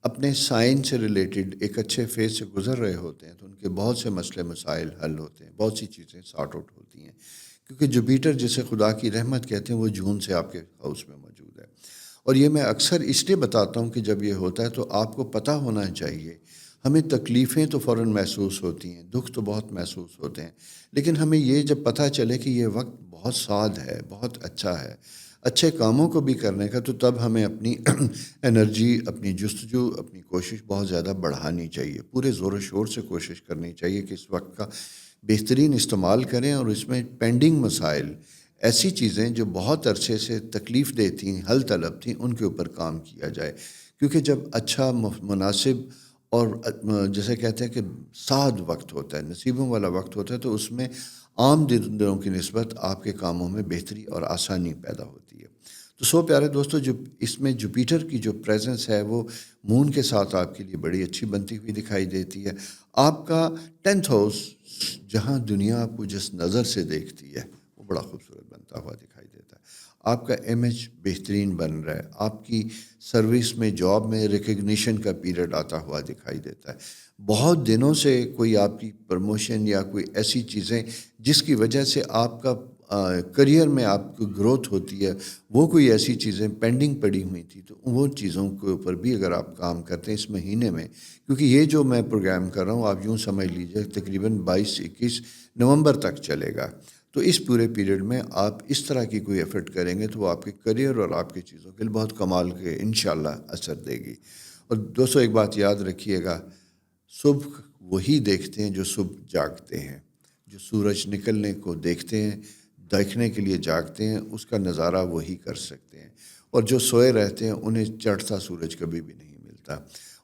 اپنے سائن سے ریلیٹڈ ایک اچھے فیز سے گزر رہے ہوتے ہیں، تو ان کے بہت سے مسئلے مسائل حل ہوتے ہیں، بہت سی چیزیں سارٹ آؤٹ ہوتی ہیں، کیونکہ جوپیٹر جسے خدا کی رحمت کہتے ہیں وہ جون سے آپ کے ہاؤس میں موجود ہے۔ اور یہ میں اکثر اس لیے بتاتا ہوں کہ جب یہ ہوتا ہے تو آپ کو پتہ ہونا چاہیے، ہمیں تکلیفیں تو فوراً محسوس ہوتی ہیں، دکھ تو بہت محسوس ہوتے ہیں، لیکن ہمیں یہ جب پتہ چلے کہ یہ وقت بہت سعد ہے، بہت اچھا ہے اچھے کاموں کو بھی کرنے کا، تو تب ہمیں اپنی انرجی، اپنی جستجو، اپنی کوشش بہت زیادہ بڑھانی چاہیے، پورے زور و شور سے کوشش کرنی چاہیے کہ اس وقت کا بہترین استعمال کریں، اور اس میں پینڈنگ مسائل، ایسی چیزیں جو بہت عرصے سے تکلیف دہ تھیں، حل طلب تھیں، ان کے اوپر کام کیا جائے، کیونکہ جب اچھا، مناسب اور جیسے کہتے ہیں کہ سعد وقت ہوتا ہے، نصیبوں والا وقت ہوتا ہے، تو اس میں عام دنوں کی نسبت آپ کے کاموں میں بہتری اور آسانی پیدا ہوتی ہے۔ تو پیارے دوستو، جو اس میں جوپیٹر کی جو پریزنس ہے وہ مون کے ساتھ آپ کے لیے بڑی اچھی بنتی ہوئی دکھائی دیتی ہے۔ آپ کا 10th ہاؤس، جہاں دنیا آپ کو جس نظر سے دیکھتی ہے، وہ بڑا خوبصورت بنتا ہوا دکھائی دیتا ہے۔ آپ کا امیج بہترین بن رہا ہے، آپ کی سروس میں، جاب میں ریکگنیشن کا پیریڈ آتا ہوا دکھائی دیتا ہے۔ بہت دنوں سے کوئی آپ کی پروموشن یا کوئی ایسی چیزیں جس کی وجہ سے آپ کا کریئر میں آپ کو گروتھ ہوتی ہے، وہ کوئی ایسی چیزیں پینڈنگ پڑی ہوئی تھی تو وہ چیزوں کے اوپر بھی اگر آپ کام کرتے ہیں اس مہینے میں، کیونکہ یہ جو میں پروگرام کر رہا ہوں آپ یوں سمجھ لیجیے تقریباً 22-21 نومبر تک چلے گا، تو اس پورے پیریڈ میں آپ اس طرح کی کوئی ایفرٹ کریں گے تو وہ آپ کے کریئر اور آپ کی چیزوں کے لیے بہت کمال کے انشاءاللہ اثر دے گی۔ اور دوستو ایک بات یاد رکھیے گا، صبح وہی دیکھتے ہیں جو صبح جاگتے ہیں، جو سورج نکلنے کو دیکھتے ہیں، دیکھنے کے لیے جاگتے ہیں، اس کا نظارہ وہی کر سکتے ہیں، اور جو سوئے رہتے ہیں انہیں چڑھتا سورج کبھی بھی نہیں ملتا۔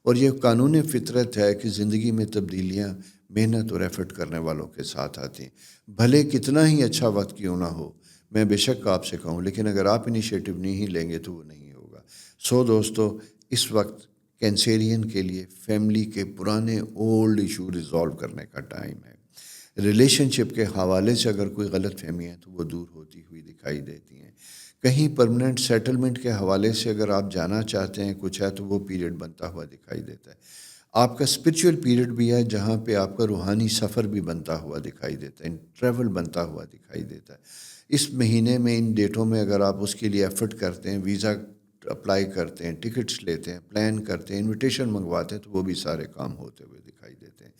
اور یہ قانون فطرت ہے کہ زندگی میں تبدیلیاں محنت اور ایفرٹ کرنے والوں کے ساتھ آتی ہیں، بھلے کتنا ہی اچھا وقت کیوں نہ ہو، میں بے شک آپ سے کہوں، لیکن اگر آپ انیشیٹو نہیں لیں گے تو وہ نہیں ہوگا۔ دوستو اس وقت کینسیرین کے لیے فیملی کے پرانے اولڈ ایشو ریزالو کرنے کا ٹائم ہے۔ ریلیشن شپ کے حوالے سے اگر کوئی غلط فہمی ہے تو وہ دور ہوتی ہوئی دکھائی دیتی ہیں۔ کہیں پرمننٹ سیٹلمنٹ کے حوالے سے اگر آپ جانا چاہتے ہیں کچھ ہے تو وہ پیریڈ بنتا ہوا دکھائی دیتا ہے۔ آپ کا اسپرچول پیریڈ بھی ہے جہاں پہ آپ کا روحانی سفر بھی بنتا ہوا دکھائی دیتا ہے، ٹریول بنتا ہوا دکھائی دیتا ہے۔ اس مہینے میں ان ڈیٹوں میں اگر آپ اس کے لیے ایفرٹ کرتے ہیں، ویزا اپلائی کرتے ہیں، ٹکٹس لیتے ہیں، پلان کرتے ہیں، انویٹیشن منگواتے ہیں، تو وہ بھی سارے کام ہوتے ہوئے دکھائی دیتے ہیں۔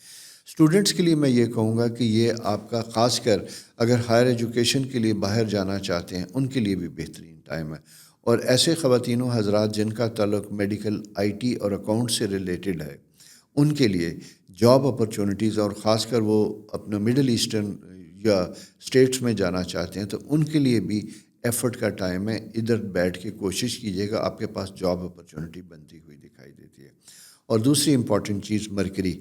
اسٹوڈنٹس کے لیے میں یہ کہوں گا کہ یہ آپ کا خاص کر اگر ہائر ایجوکیشن کے لیے باہر جانا چاہتے ہیں ان کے لیے بھی بہترین ٹائم ہے، اور ایسے خواتین و حضرات جن کا تعلق میڈیکل، آئی ٹی اور اکاؤنٹ سے ریلیٹڈ ہے ان کے لیے جاب اپرچونیٹیز، اور خاص کر وہ اپنا مڈل ایسٹرن یا اسٹیٹس میں جانا چاہتے ہیں تو ان کے لیے بھی ایفرٹ کا ٹائم ہے۔ ادھر بیٹھ کے کوشش کیجیے گا، آپ کے پاس جاب اپرچونیٹی بنتی ہوئی دکھائی دیتی ہے۔ اور دوسری امپورٹنٹ چیز مرکری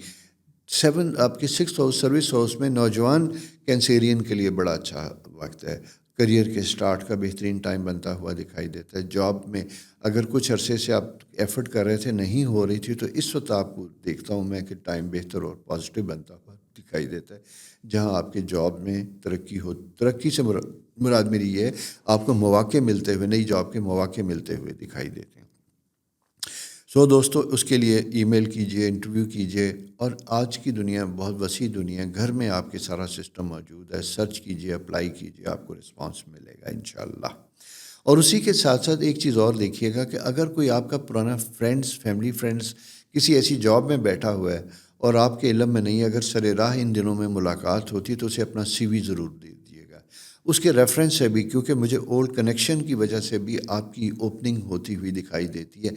7 آپ کے 6th ہاؤس سروس ہاؤس میں نوجوان کینسیرین کے لیے بڑا اچھا وقت ہے، کریئر کے سٹارٹ کا بہترین ٹائم بنتا ہوا دکھائی دیتا ہے۔ جاب میں اگر کچھ عرصے سے آپ ایفرٹ کر رہے تھے نہیں ہو رہی تھی تو اس وقت آپ کو دیکھتا ہوں میں کہ ٹائم بہتر اور پازیٹیو بنتا ہوا دکھائی دیتا ہے، جہاں آپ کے جاب میں ترقی سے مراد میری یہ ہے آپ کو مواقع ملتے ہوئے، نئی جاب کے مواقع ملتے ہوئے دکھائی دیتے ہیں۔ دوستو اس کے لیے ای میل کیجئے، انٹرویو کیجئے، اور آج کی دنیا بہت وسیع دنیا ہے، گھر میں آپ کے سارا سسٹم موجود ہے، سرچ کیجئے، اپلائی کیجئے، آپ کو رسپانس ملے گا انشاءاللہ۔ اور اسی کے ساتھ ساتھ ایک چیز اور دیکھیے گا کہ اگر کوئی آپ کا پرانا فیملی فرینڈس کسی ایسی جاب میں بیٹھا ہوا ہے اور آپ کے علم میں نہیں ہے، اگر سر راہ ان دنوں میں ملاقات ہوتی تو اسے اپنا سی وی ضرور دے دیجیے گا، اس کے ریفرنس سے بھی، کیونکہ مجھے اولڈ کنیکشن کی وجہ سے بھی آپ کی اوپننگ ہوتی ہوئی دکھائی دیتی ہے،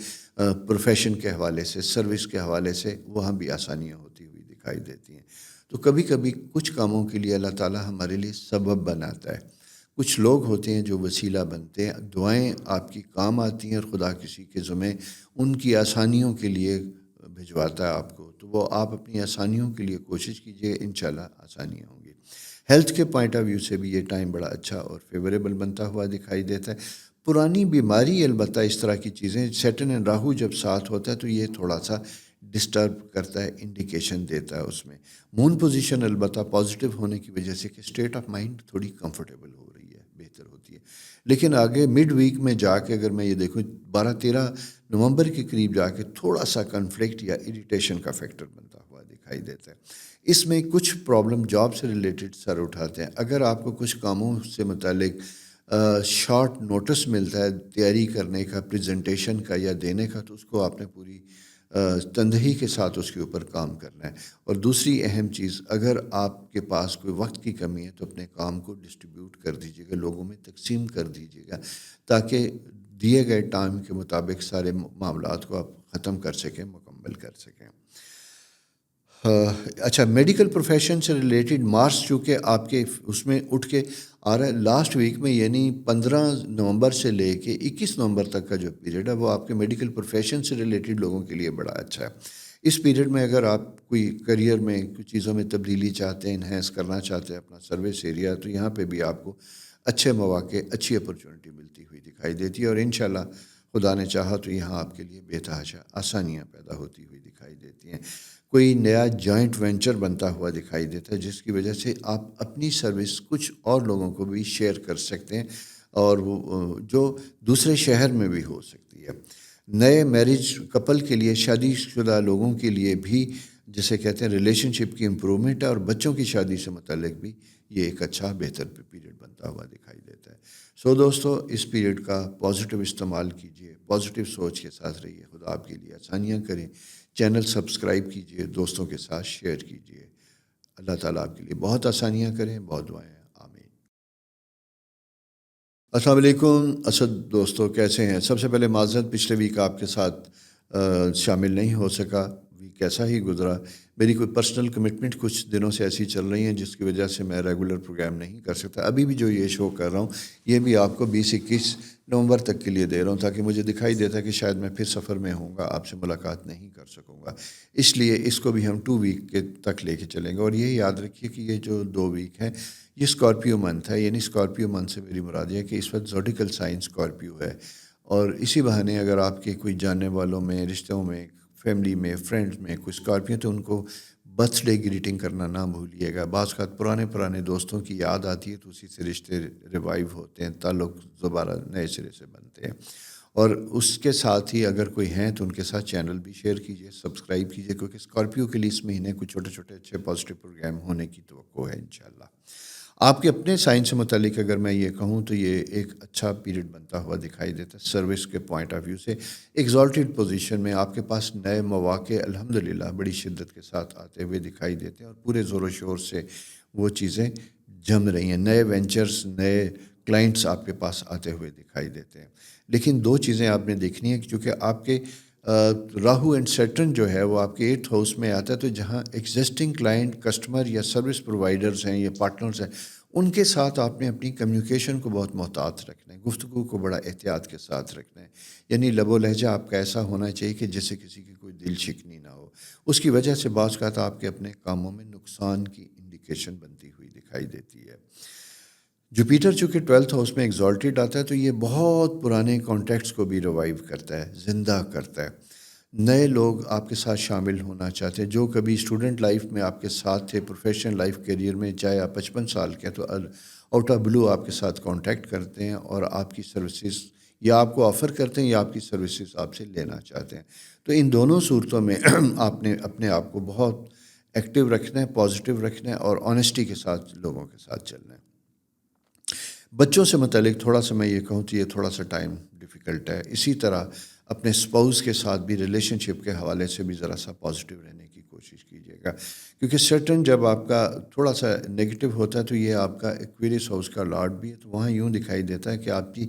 پروفیشن کے حوالے سے، سروس کے حوالے سے وہاں بھی آسانیاں ہوتی ہوئی دکھائی دیتی ہیں۔ تو کبھی کبھی کچھ کاموں کے لیے اللہ تعالیٰ ہمارے لیے سبب بناتا ہے، کچھ لوگ ہوتے ہیں جو وسیلہ بنتے ہیں، دعائیں آپ کی کام آتی ہیں اور خدا کسی کے ذمہ ان کی آسانیوں کے لیے بھجواتا ہے آپ کو، تو وہ آپ اپنی آسانیوں کے لیے کوشش کیجیے، انشاءاللہ آسانیاں ہوں گی۔ ہیلتھ کے پوائنٹ آف ویو سے بھی یہ ٹائم بڑا اچھا اور فیوریبل بنتا ہوا دکھائی دیتا ہے۔ پرانی بیماری البتہ اس طرح کی چیزیں سیٹرن اینڈ راہو جب ساتھ ہوتا ہے تو یہ تھوڑا سا ڈسٹرب کرتا ہے، انڈیکیشن دیتا ہے اس میں۔ مون پوزیشن البتہ پازیٹیو ہونے کی وجہ سے کہ اسٹیٹ آف مائنڈ تھوڑی کمفرٹیبل ہو رہی ہے، بہتر ہوتی ہے، لیکن آگے مڈ ویک میں جا کے اگر میں یہ دیکھوں 12-13 نومبر کے قریب جا کے تھوڑا سا کنفلکٹ یا اریٹیشن کا فیکٹر بنتا ہوا دکھائی دیتا ہے۔ اس میں کچھ پرابلم جاب سے ریلیٹڈ سر اٹھاتے ہیں، اگر آپ کو کچھ کاموں سے متعلق شارٹ نوٹس ملتا ہے تیاری کرنے کا، پریزنٹیشن کا یا دینے کا، تو اس کو آپ نے پوری تندہی کے ساتھ اس کے اوپر کام کرنا ہے۔ اور دوسری اہم چیز، اگر آپ کے پاس کوئی وقت کی کمی ہے تو اپنے کام کو ڈسٹریبیوٹ کر دیجیے گا، لوگوں میں تقسیم کر دیجیے گا، تاکہ دیے گئے ٹائم کے مطابق سارے معاملات کو آپ ختم کر سکیں، مکمل کر سکیں۔ اچھا، میڈیکل پروفیشن سے ریلیٹڈ مارچ چونکہ آپ کے اس میں اٹھ کے آ رہا ہے، لاسٹ ویک میں یعنی 15 نومبر سے لے کے 21 نومبر تک کا جو پیریڈ ہے وہ آپ کے میڈیکل پروفیشن سے ریلیٹڈ لوگوں کے لیے بڑا اچھا ہے۔ اس پیریڈ میں اگر آپ کوئی کریئر میں کچھ چیزوں میں تبدیلی چاہتے ہیں، انہینس کرنا چاہتے ہیں اپنا سروس ایریا، تو یہاں پہ بھی آپ کو اچھے مواقع، اچھی اپرچونٹی ملتی ہوئی دکھائی دیتی ہے، اور انشاءاللہ خدا نے چاہا تو یہاں آپ کے لیے بے تحاشا آسانیاں پیدا ہوتی ہوئی دکھائی دیتی ہیں۔ کوئی نیا جوائنٹ وینچر بنتا ہوا دکھائی دیتا ہے جس کی وجہ سے آپ اپنی سروس کچھ اور لوگوں کو بھی شیئر کر سکتے ہیں، اور وہ جو دوسرے شہر میں بھی ہو سکتی ہے۔ نئے میرج کپل کے لیے، شادی شدہ لوگوں کے لیے بھی جسے کہتے ہیں ریلیشن شپ کی امپرومنٹ ہے، اور بچوں کی شادی سے متعلق بھی یہ ایک اچھا بہتر پیریڈ بنتا ہوا دکھائی دیتا ہے۔ سو دوستو، اس پیریڈ کا پازیٹیو استعمال کیجیے، پازیٹیو سوچ کے ساتھ رہیے، خدا آپ کے لیے آسانیاں کریں۔ چینل سبسکرائب کیجیے، دوستوں کے ساتھ شیئر کیجیے۔ اللہ تعالیٰ آپ کے لیے بہت آسانیاں کریں، بہت دعائیں۔ آمین۔ السلام علیکم اسد دوستو، کیسے ہیں؟ سب سے پہلے معذرت، پچھلے ویک آپ کے ساتھ شامل نہیں ہو سکا، ویک ایسا ہی گزرا۔ میری کوئی پرسنل کمٹمنٹ کچھ دنوں سے ایسی چل رہی ہیں جس کی وجہ سے میں ریگولر پروگرام نہیں کر سکتا۔ ابھی بھی جو یہ شو کر رہا ہوں یہ بھی آپ کو 20-21 نومبر تک کے لیے دے رہا ہوں، تاکہ مجھے دکھائی دیتا ہے کہ شاید میں پھر سفر میں ہوں گا، آپ سے ملاقات نہیں کر سکوں گا۔ اس لیے اس کو بھی ہم 2 ویک کے تک لے کے چلیں گے۔ اور یہ یاد رکھیے کہ یہ جو 2 ویک ہے یہ اسکارپیو منتھ ہے، یعنی اسکارپیو منتھ سے میری مراد یہ ہے کہ اس وقت زوڈیکل سائن اسکارپیو ہے، اور اسی بہانے اگر آپ کے کوئی جاننے والوں میں، رشتوں میں، فیملی میں، فرینڈز میں کوئی اسکارپیو، تو ان کو برتھ ڈے گریٹنگ کرنا نہ بھولیے گا۔ بعض اوقات پرانے دوستوں کی یاد آتی ہے تو اسی سے رشتے ریوائیو ہوتے ہیں، تعلق دوبارہ نئے سرے سے بنتے ہیں۔ اور اس کے ساتھ ہی اگر کوئی ہیں تو ان کے ساتھ چینل بھی شیئر کیجیے، سبسکرائب کیجیے، کیونکہ اسکارپیو کے لیے اس مہینے کچھ چھوٹے چھوٹے اچھے پازیٹیو پروگرام ہونے کی توقع ہے انشاءاللہ۔ آپ کے اپنے سائن سے متعلق اگر میں یہ کہوں تو یہ ایک اچھا پیریڈ بنتا ہوا دکھائی دیتا ہے سروس کے پوائنٹ آف ویو سے۔ ایگزالٹیڈ پوزیشن میں آپ کے پاس نئے مواقع الحمدللہ بڑی شدت کے ساتھ آتے ہوئے دکھائی دیتے ہیں، اور پورے زور و شور سے وہ چیزیں جم رہی ہیں، نئے وینچرز، نئے کلائنٹس آپ کے پاس آتے ہوئے دکھائی دیتے ہیں۔ لیکن 2 چیزیں آپ نے دیکھنی ہے، کیونکہ آپ کے راہو اینڈ سیٹرن جو ہے وہ آپ کے 8th ہاؤس میں آتا ہے، تو جہاں ایگزسٹنگ کلائنٹ، کسٹمر یا سروس پرووائڈرز ہیں یا پارٹنرز ہیں، ان کے ساتھ آپ نے اپنی کمیونیکیشن کو بہت محتاط رکھنا ہے، گفتگو کو بڑا احتیاط کے ساتھ رکھنا ہے، یعنی لب و لہجہ آپ کا ایسا ہونا چاہیے کہ جس سے کسی کی کوئی دل شکنی نہ ہو۔ اس کی وجہ سے بعض اوقات آپ کے اپنے کاموں میں نقصان کی انڈیکیشن بنتی ہوئی دکھائی دیتی ہے۔ جوپیٹر چونکہ 12th ہاؤس میں ایگزالٹیڈ آتا ہے تو یہ بہت پرانے کانٹیکٹس کو بھی ریوائیو کرتا ہے، زندہ کرتا ہے۔ نئے لوگ آپ کے ساتھ شامل ہونا چاہتے ہیں، جو کبھی اسٹوڈنٹ لائف میں آپ کے ساتھ تھے، پروفیشنل لائف کیریئر میں چاہے آپ 55 سال کے ہیں، تو آؤٹ آف بلو آپ کے ساتھ کانٹیکٹ کرتے ہیں اور آپ کی سروسز یا آپ کو آفر کرتے ہیں یا آپ کی سروسز آپ سے لینا چاہتے ہیں۔ تو ان دونوں صورتوں میں آپ نے اپنے آپ کو بہت ایکٹیو رکھنا ہے، پازیٹیو رکھنا ہے، اور آنیسٹی کے ساتھ لوگوں کے ساتھ چلنا ہے۔ بچوں سے متعلق تھوڑا سا میں یہ کہوں تو یہ تھوڑا سا ٹائم ڈیفیکلٹ ہے۔ اسی طرح اپنے اسپاؤس کے ساتھ بھی ریلیشن شپ کے حوالے سے بھی ذرا سا پازیٹیو رہنے کی کوشش کیجیے گا، کیونکہ سرٹن جب آپ کا تھوڑا سا نگیٹو ہوتا ہے تو یہ آپ کا ایکویریس ہاؤس کا لارڈ بھی ہے، تو وہاں یوں دکھائی دیتا ہے کہ آپ کی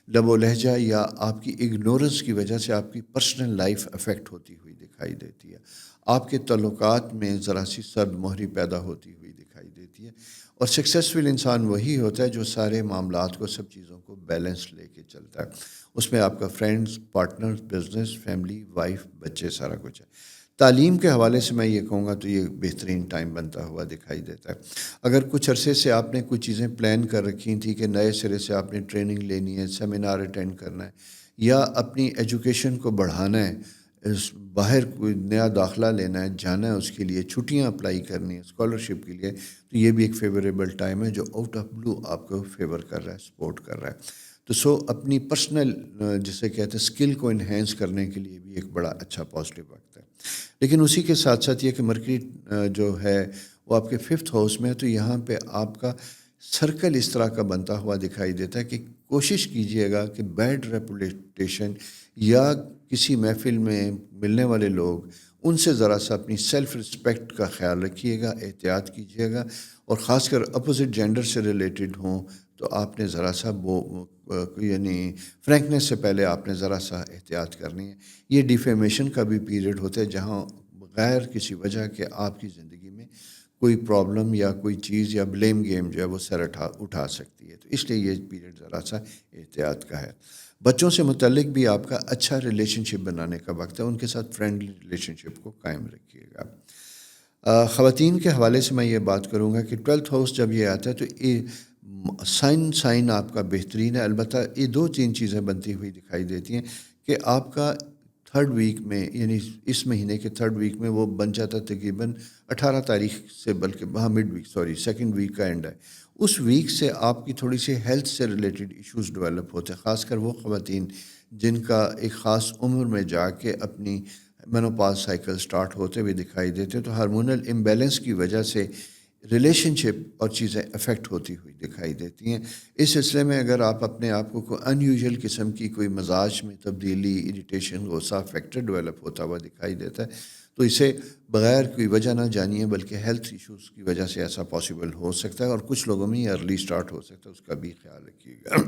لب و لہجہ یا آپ کی اگنورنس کی وجہ سے آپ کی پرسنل لائف افیکٹ ہوتی ہوئی دکھائی دیتی ہے، آپ کے تعلقات میں ذرا سی سرد مہری پیدا ہوتی ہوئی دکھائی دیتی ہے۔ اور سکسیسفل انسان وہی ہوتا ہے جو سارے معاملات کو، سب چیزوں کو بیلنس لے کے چلتا ہے۔ اس میں آپ کا friends, partner, business, family, wife, بچے، سارا کچھ ہے۔ تعلیم کے حوالے سے میں یہ کہوں گا تو یہ بہترین ٹائم بنتا ہوا دکھائی دیتا ہے۔ اگر کچھ عرصے سے آپ نے کچھ چیزیں پلان کر رکھی تھیں کہ نئے سرے سے آپ نے ٹریننگ لینی ہے، سیمینار اٹینڈ کرنا ہے، یا اپنی ایجوکیشن کو بڑھانا ہے، باہر کوئی نیا داخلہ لینا ہے، جانا ہے، اس کے لیے چھٹیاں اپلائی کرنی ہے اسکالرشپ کے لیے، تو یہ بھی ایک فیوریبل ٹائم ہے جو آؤٹ آف بلو آپ کو فیور کر رہا ہے، سپورٹ کر رہا ہے۔ تو اپنی پرسنل جسے کہتے ہیں اسکل کو انہینس کرنے کے لیے بھی ایک بڑا اچھا پازیٹیو وقت ہے۔ لیکن اسی کے ساتھ ساتھ یہ کہ مرکری جو ہے وہ آپ کے 5th ہاؤس میں ہے، تو یہاں پہ آپ کا سرکل اس طرح کا بنتا ہوا دکھائی دیتا ہے کہ کوشش کیجئے گا کہ بیڈ ریپوٹیشن یا کسی محفل میں ملنے والے لوگ، ان سے ذرا سا اپنی سیلف رسپیکٹ کا خیال رکھیے گا، احتیاط کیجیے گا، اور خاص کر اپوزٹ جینڈر سے ریلیٹڈ ہوں تو آپ نے ذرا سا یعنی فرینکنیس سے پہلے آپ نے ذرا سا احتیاط کرنی ہے۔ یہ ڈیفیمیشن کا بھی پیریڈ ہوتا ہے جہاں بغیر کسی وجہ کے آپ کی زندگی میں کوئی پرابلم یا کوئی چیز یا بلیم گیم جو ہے وہ سر اٹھا سکتی ہے، تو اس لیے یہ پیریڈ ذرا سا احتیاط کا ہے۔ بچوں سے متعلق بھی آپ کا اچھا ریلیشن شپ بنانے کا وقت ہے، ان کے ساتھ فرینڈلی ریلیشن شپ کو قائم رکھیے گا۔ خواتین کے حوالے سے میں یہ بات کروں گا کہ 12th ہاؤس جب یہ آتا ہے تو یہ سائن آپ کا بہترین ہے، البتہ یہ 2-3 چیزیں بنتی ہوئی دکھائی دیتی ہیں کہ آپ کا 3rd ویک میں، یعنی اس مہینے کے 3rd ویک میں وہ بن جاتا تقریباً 18 تاریخ سے، بلکہ وہاں مڈ ویک 2nd ویک کا اینڈ ہے، اس ویک سے آپ کی تھوڑی سی ہیلتھ سے ریلیٹڈ ایشوز ڈیولپ ہوتے ہیں، خاص کر وہ خواتین جن کا ایک خاص عمر میں جا کے اپنی مینوپاز سائیکل سٹارٹ ہوتے ہوئے دکھائی دیتے ہیں، تو ہارمونل امبیلنس کی وجہ سے ریلیشن شپ اور چیزیں افیکٹ ہوتی ہوئی دکھائی دیتی ہیں۔ اس سلسلے میں اگر آپ اپنے آپ کو کوئی ان یوزول قسم کی کوئی مزاج میں تبدیلی، اریٹیشن، غصہ فیکٹر ڈیولپ ہوتا ہوا دکھائی دیتا ہے، تو اسے بغیر کوئی وجہ نہ جانیے، بلکہ ہیلتھ ایشوز کی وجہ سے ایسا پاسبل ہو سکتا ہے، اور کچھ لوگوں میں یہ ارلی سٹارٹ ہو سکتا ہے، اس کا بھی خیال رکھیے گا۔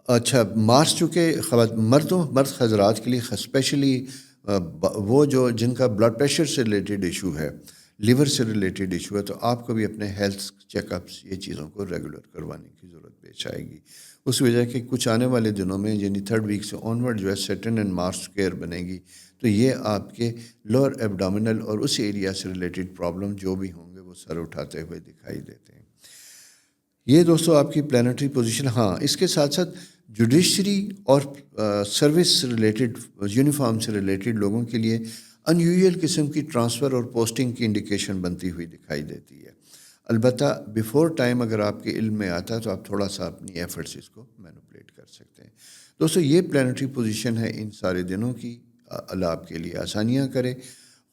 اچھا، مارچ چونکہ مرد حضرات کے لیے اسپیشلی وہ جو جن کا بلڈ پریشر سے ریلیٹڈ ایشو ہے، لیور سے ریلیٹڈ ایشو ہے، تو آپ کو بھی اپنے ہیلتھ چیک اپس یہ چیزوں کو ریگولر کروانے کی ضرورت پیش آئے گی۔ اس وجہ کہ کچھ آنے والے دنوں میں یعنی 3rd ویک سے آنورڈ جو ہے سیٹرن اینڈ مارس اسکوئر بنے گی، تو یہ آپ کے لوور ایبڈومینل اور اس ایریا سے ریلیٹڈ پرابلم جو بھی ہوں گے وہ سر اٹھاتے ہوئے دکھائی دیتے ہیں۔ یہ دوستو آپ کی پلانٹری پوزیشن۔ ہاں، اس کے ساتھ ساتھ جوڈیشری اور سروس سے ریلیٹڈ، یونیفارم سے ریلیٹڈ لوگوں کے لیے ان یوزول قسم کی ٹرانسفر اور پوسٹنگ کی انڈیکیشن بنتی ہوئی دکھائی دیتی ہے۔ البتہ بیفور ٹائم اگر آپ کے علم میں آتا ہے تو آپ تھوڑا سا اپنی ایفرٹس اس کو مینوپولیٹ کر سکتے ہیں۔ دوستو یہ پلانٹری پوزیشن ہے ان سارے دنوں کی، اللہ آپ کے لیے آسانیاں کرے،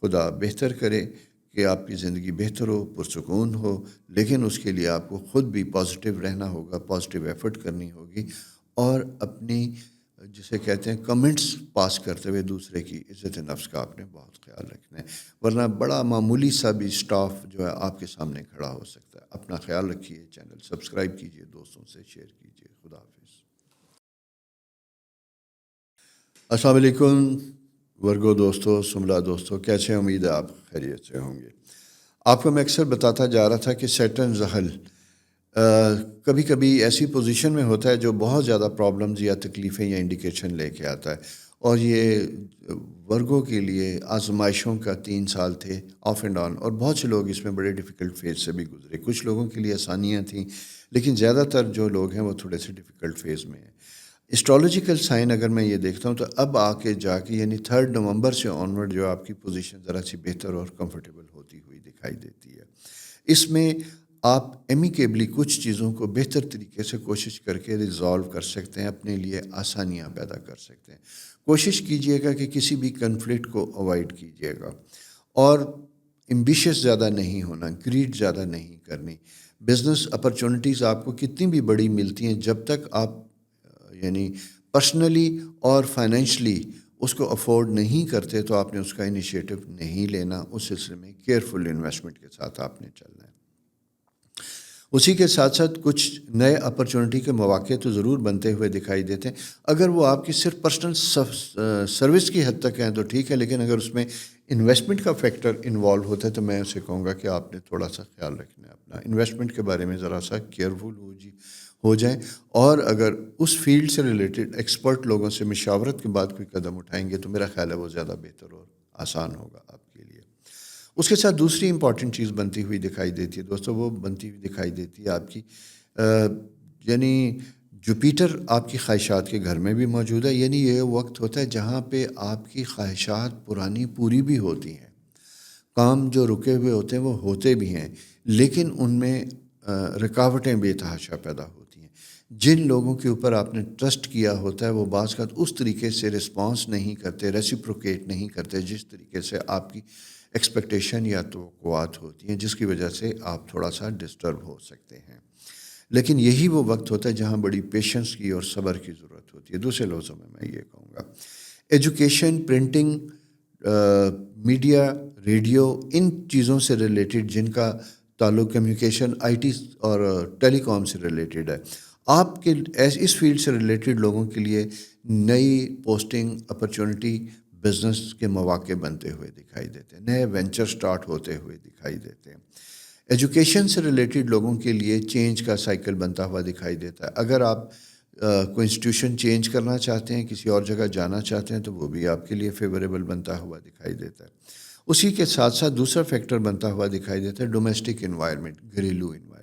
خدا بہتر کرے کہ آپ کی زندگی بہتر ہو، پرسکون ہو، لیکن اس کے لیے آپ کو خود بھی پازیٹیو رہنا ہوگا، پازیٹیو ایفرٹ کرنی ہوگی، اور اپنی جسے کہتے ہیں کمنٹس پاس کرتے ہوئے دوسرے کی عزت نفس کا آپ نے بہت خیال رکھنا ہے، ورنہ بڑا معمولی سا بھی اسٹاف جو ہے آپ کے سامنے کھڑا ہو سکتا ہے۔ اپنا خیال رکھیے، چینل سبسکرائب کیجیے، دوستوں سے شیئر کیجیے۔ خدا حافظ۔ السلام علیکم ورگو دوستو، سملہ دوستو، کیسے؟ امید ہے آپ خیریت سے ہوں گے۔ آپ کو میں اکثر بتاتا جا رہا تھا کہ سیٹرن زحل کبھی کبھی ایسی پوزیشن میں ہوتا ہے جو بہت زیادہ پرابلمز یا تکلیفیں یا انڈیکیشن لے کے آتا ہے، اور یہ ورگوں کے لیے آزمائشوں کا 3 سال تھے، آف اینڈ آن، اور بہت سے لوگ اس میں بڑے ڈیفیکلٹ فیز سے بھی گزرے۔ کچھ لوگوں کے لیے آسانیاں تھیں، لیکن زیادہ تر جو لوگ ہیں وہ تھوڑے سے ڈیفیکلٹ فیز میں ہیں۔ اسٹرالوجیکل سائن اگر میں یہ دیکھتا ہوں تو اب آ کے جا کے یعنی 3 نومبر سے آنورڈ جو آپ کی پوزیشن ذرا سی بہتر اور کمفرٹیبل ہوتی ہوئی دکھائی دیتی ہے۔ اس میں آپ ایمیکیبلی کچھ چیزوں کو بہتر طریقے سے کوشش کر کے ریزالو کر سکتے ہیں، اپنے لیے آسانیاں پیدا کر سکتے ہیں۔ کوشش کیجئے گا کہ کسی بھی کنفلکٹ کو اوائڈ کیجئے گا، اور ایمبیشس زیادہ نہیں ہونا، گریڈ زیادہ نہیں کرنی۔ بزنس اپرچونٹیز آپ کو کتنی بھی بڑی ملتی ہیں، جب تک آپ یعنی پرسنلی اور فائنینشلی اس کو افورڈ نہیں کرتے تو آپ نے اس کا انیشیٹو نہیں لینا۔ اس سلسلے میں کیئرفل انویسٹمنٹ کے ساتھ آپ نے چلنا ہے۔ اسی کے ساتھ ساتھ کچھ نئے اپرچونٹی کے مواقع تو ضرور بنتے ہوئے دکھائی دیتے ہیں، اگر وہ آپ کی صرف پرسنل سروس کی حد تک ہیں تو ٹھیک ہے، لیکن اگر اس میں انویسٹمنٹ کا فیکٹر انوالو ہوتا ہے تو میں اسے کہوں گا کہ آپ نے تھوڑا سا خیال رکھنا ہے اپنا، انویسٹمنٹ کے بارے میں ذرا سا کیئرفل ہو جائیں، اور اگر اس فیلڈ سے ریلیٹڈ ایکسپرٹ لوگوں سے مشاورت کے بعد کوئی قدم اٹھائیں گے تو میرا خیال ہے وہ زیادہ بہتر اور آسان ہوگا آپ کے لیے۔ اس کے ساتھ دوسری امپورٹنٹ چیز بنتی ہوئی دکھائی دیتی ہے دوستو، وہ بنتی ہوئی دکھائی دیتی ہے آپ کی یعنی جوپیٹر آپ کی خواہشات کے گھر میں بھی موجود ہے، یعنی یہ وقت ہوتا ہے جہاں پہ آپ کی خواہشات پرانی پوری بھی ہوتی ہیں، کام جو رکے ہوئے ہوتے ہیں وہ ہوتے بھی ہیں، لیکن ان میں رکاوٹیں بے تحاشا پیدا ہوتی ہیں۔ جن لوگوں کے اوپر آپ نے ٹرسٹ کیا ہوتا ہے وہ بعض اوقات اس طریقے سے رسپانس نہیں کرتے، ریسیپروکیٹ نہیں کرتے جس طریقے سے آپ کی ایکسپیکٹیشن یا توقعات ہوتی ہیں، جس کی وجہ سے آپ تھوڑا سا ڈسٹرب ہو سکتے ہیں۔ لیکن یہی وہ وقت ہوتا ہے جہاں بڑی پیشنس کی اور صبر کی ضرورت ہوتی ہے۔ دوسرے لفظوں میں یہ کہوں گا، ایجوکیشن، پرنٹنگ، میڈیا، ریڈیو، ان چیزوں سے ریلیٹڈ جن کا تعلق کمیونیکیشن، آئی ٹی اور ٹیلی کام سے ریلیٹڈ ہے، آپ کے اس فیلڈ سے ریلیٹڈ لوگوں کے لیے نئی پوسٹنگ اپرچونٹی، بزنس کے مواقع بنتے ہوئے دکھائی دیتے ہیں، نئے وینچر سٹارٹ ہوتے ہوئے دکھائی دیتے ہیں۔ ایجوکیشن سے ریلیٹڈ لوگوں کے لیے چینج کا سائیکل بنتا ہوا دکھائی دیتا ہے۔ اگر آپ کوئی انسٹیٹیوشن چینج کرنا چاہتے ہیں، کسی اور جگہ جانا چاہتے ہیں، تو وہ بھی آپ کے لیے فیوریبل بنتا ہوا دکھائی دیتا ہے۔ اسی کے ساتھ ساتھ دوسرا فیکٹر بنتا ہوا دکھائی دیتا ہے ڈومیسٹک انوائرمنٹ، گھریلو انوائرمنٹ۔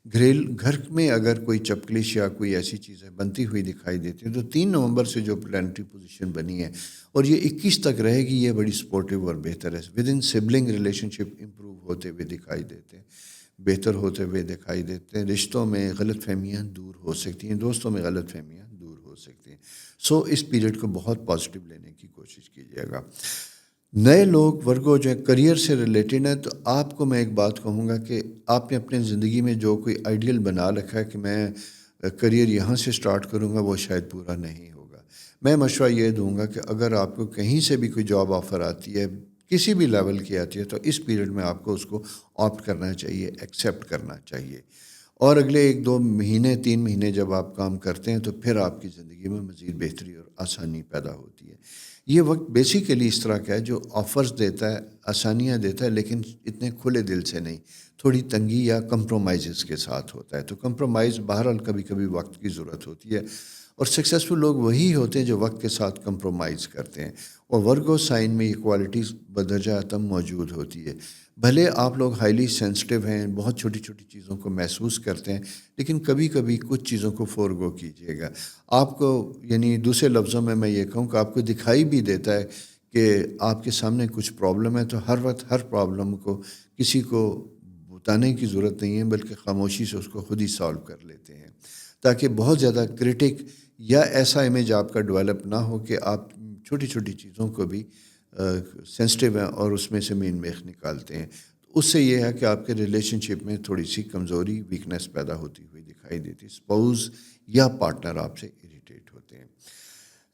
گھر میں اگر کوئی چپکلش یا کوئی ایسی چیزیں بنتی ہوئی دکھائی دیتی ہیں تو 3 نومبر سے جو پلانٹری پوزیشن بنی ہے اور یہ 21 تک رہے گی، یہ بڑی سپورٹیو اور بہتر ہے۔ With in sibling relation ship improve ہوتے ہوئے دکھائی دیتے ہیں، بہتر ہوتے ہوئے دکھائی دیتے ہیں، رشتوں میں غلط فہمیاں دور ہو سکتی ہیں، دوستوں میں غلط فہمیاں دور ہو سکتی ہیں. سو اس پیریڈ کو بہت پازیٹیو لینے کی کوشش کیجیے گا. نئے لوگ ورگو جو ہے کریئر سے ریلیٹڈ ہیں، تو آپ کو میں ایک بات کہوں گا کہ آپ نے اپنے زندگی میں جو کوئی آئیڈیل بنا رکھا ہے کہ میں کریئر یہاں سے سٹارٹ کروں گا، وہ شاید پورا نہیں ہوگا. میں مشورہ یہ دوں گا کہ اگر آپ کو کہیں سے بھی کوئی جاب آفر آتی ہے، کسی بھی لیول کی آتی ہے، تو اس پیریڈ میں آپ کو اس کو آپٹ کرنا چاہیے، ایکسیپٹ کرنا چاہیے. اور اگلے 1-2 مہینے 3 مہینے جب آپ کام کرتے ہیں تو پھر آپ کی زندگی میں مزید بہتری اور آسانی پیدا ہوتی ہے. یہ وقت بیسیکلی اس طرح کا ہے جو آفرز دیتا ہے، آسانیاں دیتا ہے، لیکن اتنے کھلے دل سے نہیں، تھوڑی تنگی یا کمپرومائزز کے ساتھ ہوتا ہے. تو کمپرومائز بہرحال کبھی کبھی وقت کی ضرورت ہوتی ہے، اور سکسیزفل لوگ وہی ہوتے ہیں جو وقت کے ساتھ کمپرومائز کرتے ہیں. اور ورگو سائن میں یہ کوالٹیز بدرجہ اتم موجود ہوتی ہے. بھلے آپ لوگ ہائیلی سینسٹیو ہیں، بہت چھوٹی چھوٹی چیزوں کو محسوس کرتے ہیں، لیکن کبھی کبھی کچھ چیزوں کو فورگو کیجیے گا. آپ کو یعنی دوسرے لفظوں میں یہ کہوں کہ آپ کو دکھائی بھی دیتا ہے کہ آپ کے سامنے کچھ پرابلم ہے، تو ہر وقت ہر پرابلم کو کسی کو بتانے کی ضرورت نہیں ہے، بلکہ خاموشی سے اس کو خود ہی سالو کر لیتے ہیں، تاکہ بہت زیادہ کرٹک یا ایسا امیج آپ کا ڈیولپ نہ ہو کہ آپ چھوٹی چھوٹی چیزوں کو بھی سینسٹیو ہیں اور اس میں سے مین میخ نکالتے ہیں. اس سے یہ ہے کہ آپ کے ریلیشن شپ میں تھوڑی سی کمزوری، ویکنیس پیدا ہوتی ہوئی دکھائی دیتی ہے. اسپاؤز یا پارٹنر آپ سے اریٹیٹ ہوتے ہیں.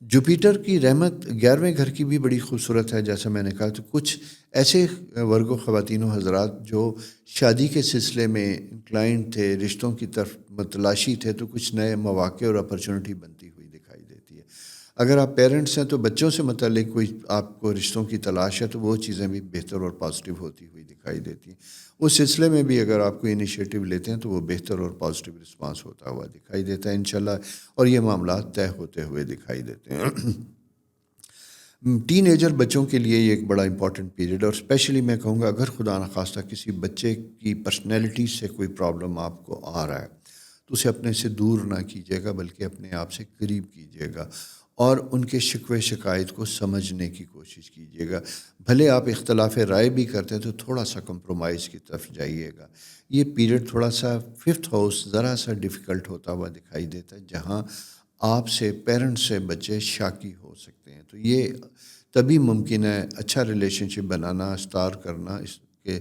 جوپیٹر کی رحمت 11ویں گھر کی بھی بڑی خوبصورت ہے، جیسا میں نے کہا. تو کچھ ایسے ورگو خواتین و حضرات جو شادی کے سلسلے میں انکلائنڈ تھے، رشتوں کی طرف متلاشی تھے، تو کچھ نئے مواقع اور اپرچونٹی بنتی ہوئی دکھائی دیتی ہے. اگر آپ پیرنٹس ہیں تو بچوں سے متعلق کوئی آپ کو رشتوں کی تلاش ہے، تو وہ چیزیں بھی بہتر اور پازیٹیو ہوتی ہوئی دکھائی دیتی ہیں. اس سلسلے میں بھی اگر آپ کو انیشیٹو لیتے ہیں تو وہ بہتر اور پازیٹیو رسپانس ہوتا ہوا دکھائی دیتا ہے انشاءاللہ، اور یہ معاملات طے ہوتے ہوئے دکھائی دیتے ہیں. ٹین ایجر بچوں کے لیے یہ ایک بڑا امپورٹنٹ پیریڈ ہے، اور اسپیشلی میں کہوں گا اگر خدا نخواستہ کسی بچے کی پرسنالٹی سے کوئی پرابلم آپ کو آ رہا ہے تو اسے اپنے سے دور نہ کیجیے گا، بلکہ اپنے آپ سے قریب کیجیے گا اور ان کے شکوے شکایت کو سمجھنے کی کوشش کیجیے گا. بھلے آپ اختلاف رائے بھی کرتے ہیں تو تھوڑا سا کمپرومائز کی طرف جائیے گا. یہ پیریڈ تھوڑا سا 5th ہاؤس ذرا سا ڈیفیکلٹ ہوتا ہوا دکھائی دیتا ہے، جہاں آپ سے پیرنٹس سے بچے شاکی ہو سکتے ہیں. تو یہ تبھی ممکن ہے اچھا ریلیشن شپ بنانا، اسٹار کرنا، اس کے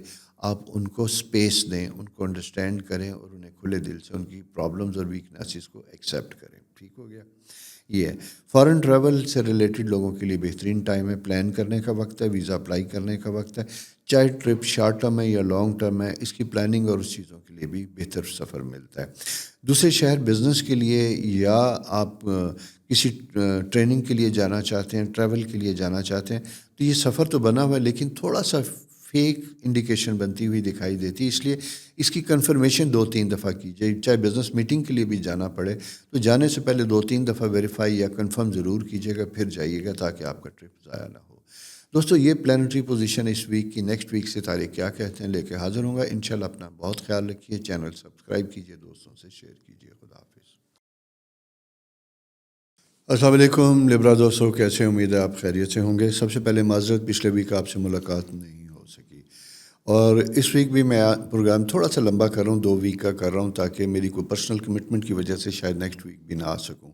آپ ان کو سپیس دیں، ان کو انڈرسٹینڈ کریں اور انہیں کھلے دل سے ان کی پرابلمز اور ویکنیسز کو ایکسیپٹ کریں. ٹھیک ہو گیا. یہ ہے فارن ٹریول سے ریلیٹڈ لوگوں کے لیے بہترین ٹائم ہے. پلان کرنے کا وقت ہے، ویزا اپلائی کرنے کا وقت ہے، چاہے ٹرپ شارٹ ٹرم ہے یا لانگ ٹرم ہے. اس کی پلاننگ اور اس چیزوں کے لیے بھی بہتر سفر ملتا ہے. دوسرے شہر بزنس کے لیے یا آپ کسی ٹریننگ کے لیے جانا چاہتے ہیں، ٹریول کے لیے جانا چاہتے ہیں، تو یہ سفر تو بنا ہوا ہے لیکن تھوڑا سا فیک انڈیکیشن بنتی ہوئی دکھائی دیتی ہے. اس لیے اس کی کنفرمیشن 2-3 دفعہ کیجیے. چاہے بزنس میٹنگ کے لیے بھی جانا پڑے تو جانے سے پہلے 2-3 دفعہ ویریفائی یا کنفرم ضرور کیجیے گا، پھر جائیے گا تاکہ آپ کا ٹرپ ضائع نہ ہو. دوستو یہ پلانٹری پوزیشن اس ویک کی. نیکسٹ ویک سے تاریخ کیا کہتے ہیں لے کے حاضر ہوں گا. انشاءاللہ اپنا بہت خیال رکھیے. چینل سبسکرائب کیجیے، دوستوں سے شیئر کیجیے. خدا حافظ. السلام علیکم لبرا دوستوں، کیسے ہیں؟ امید ہے آپ خیریت سے ہوں گے. سب سے پہلے معذرت، پچھلے ویک آپ سے ملاقات نہیں ہو سکی، اور اس ویک بھی میں پروگرام تھوڑا سا لمبا کر رہا ہوں، 2 ویک کا کر رہا ہوں، تاکہ میری کوئی پرسنل کمٹمنٹ کی وجہ سے شاید نیکسٹ ویک بھی نہ آ سکوں.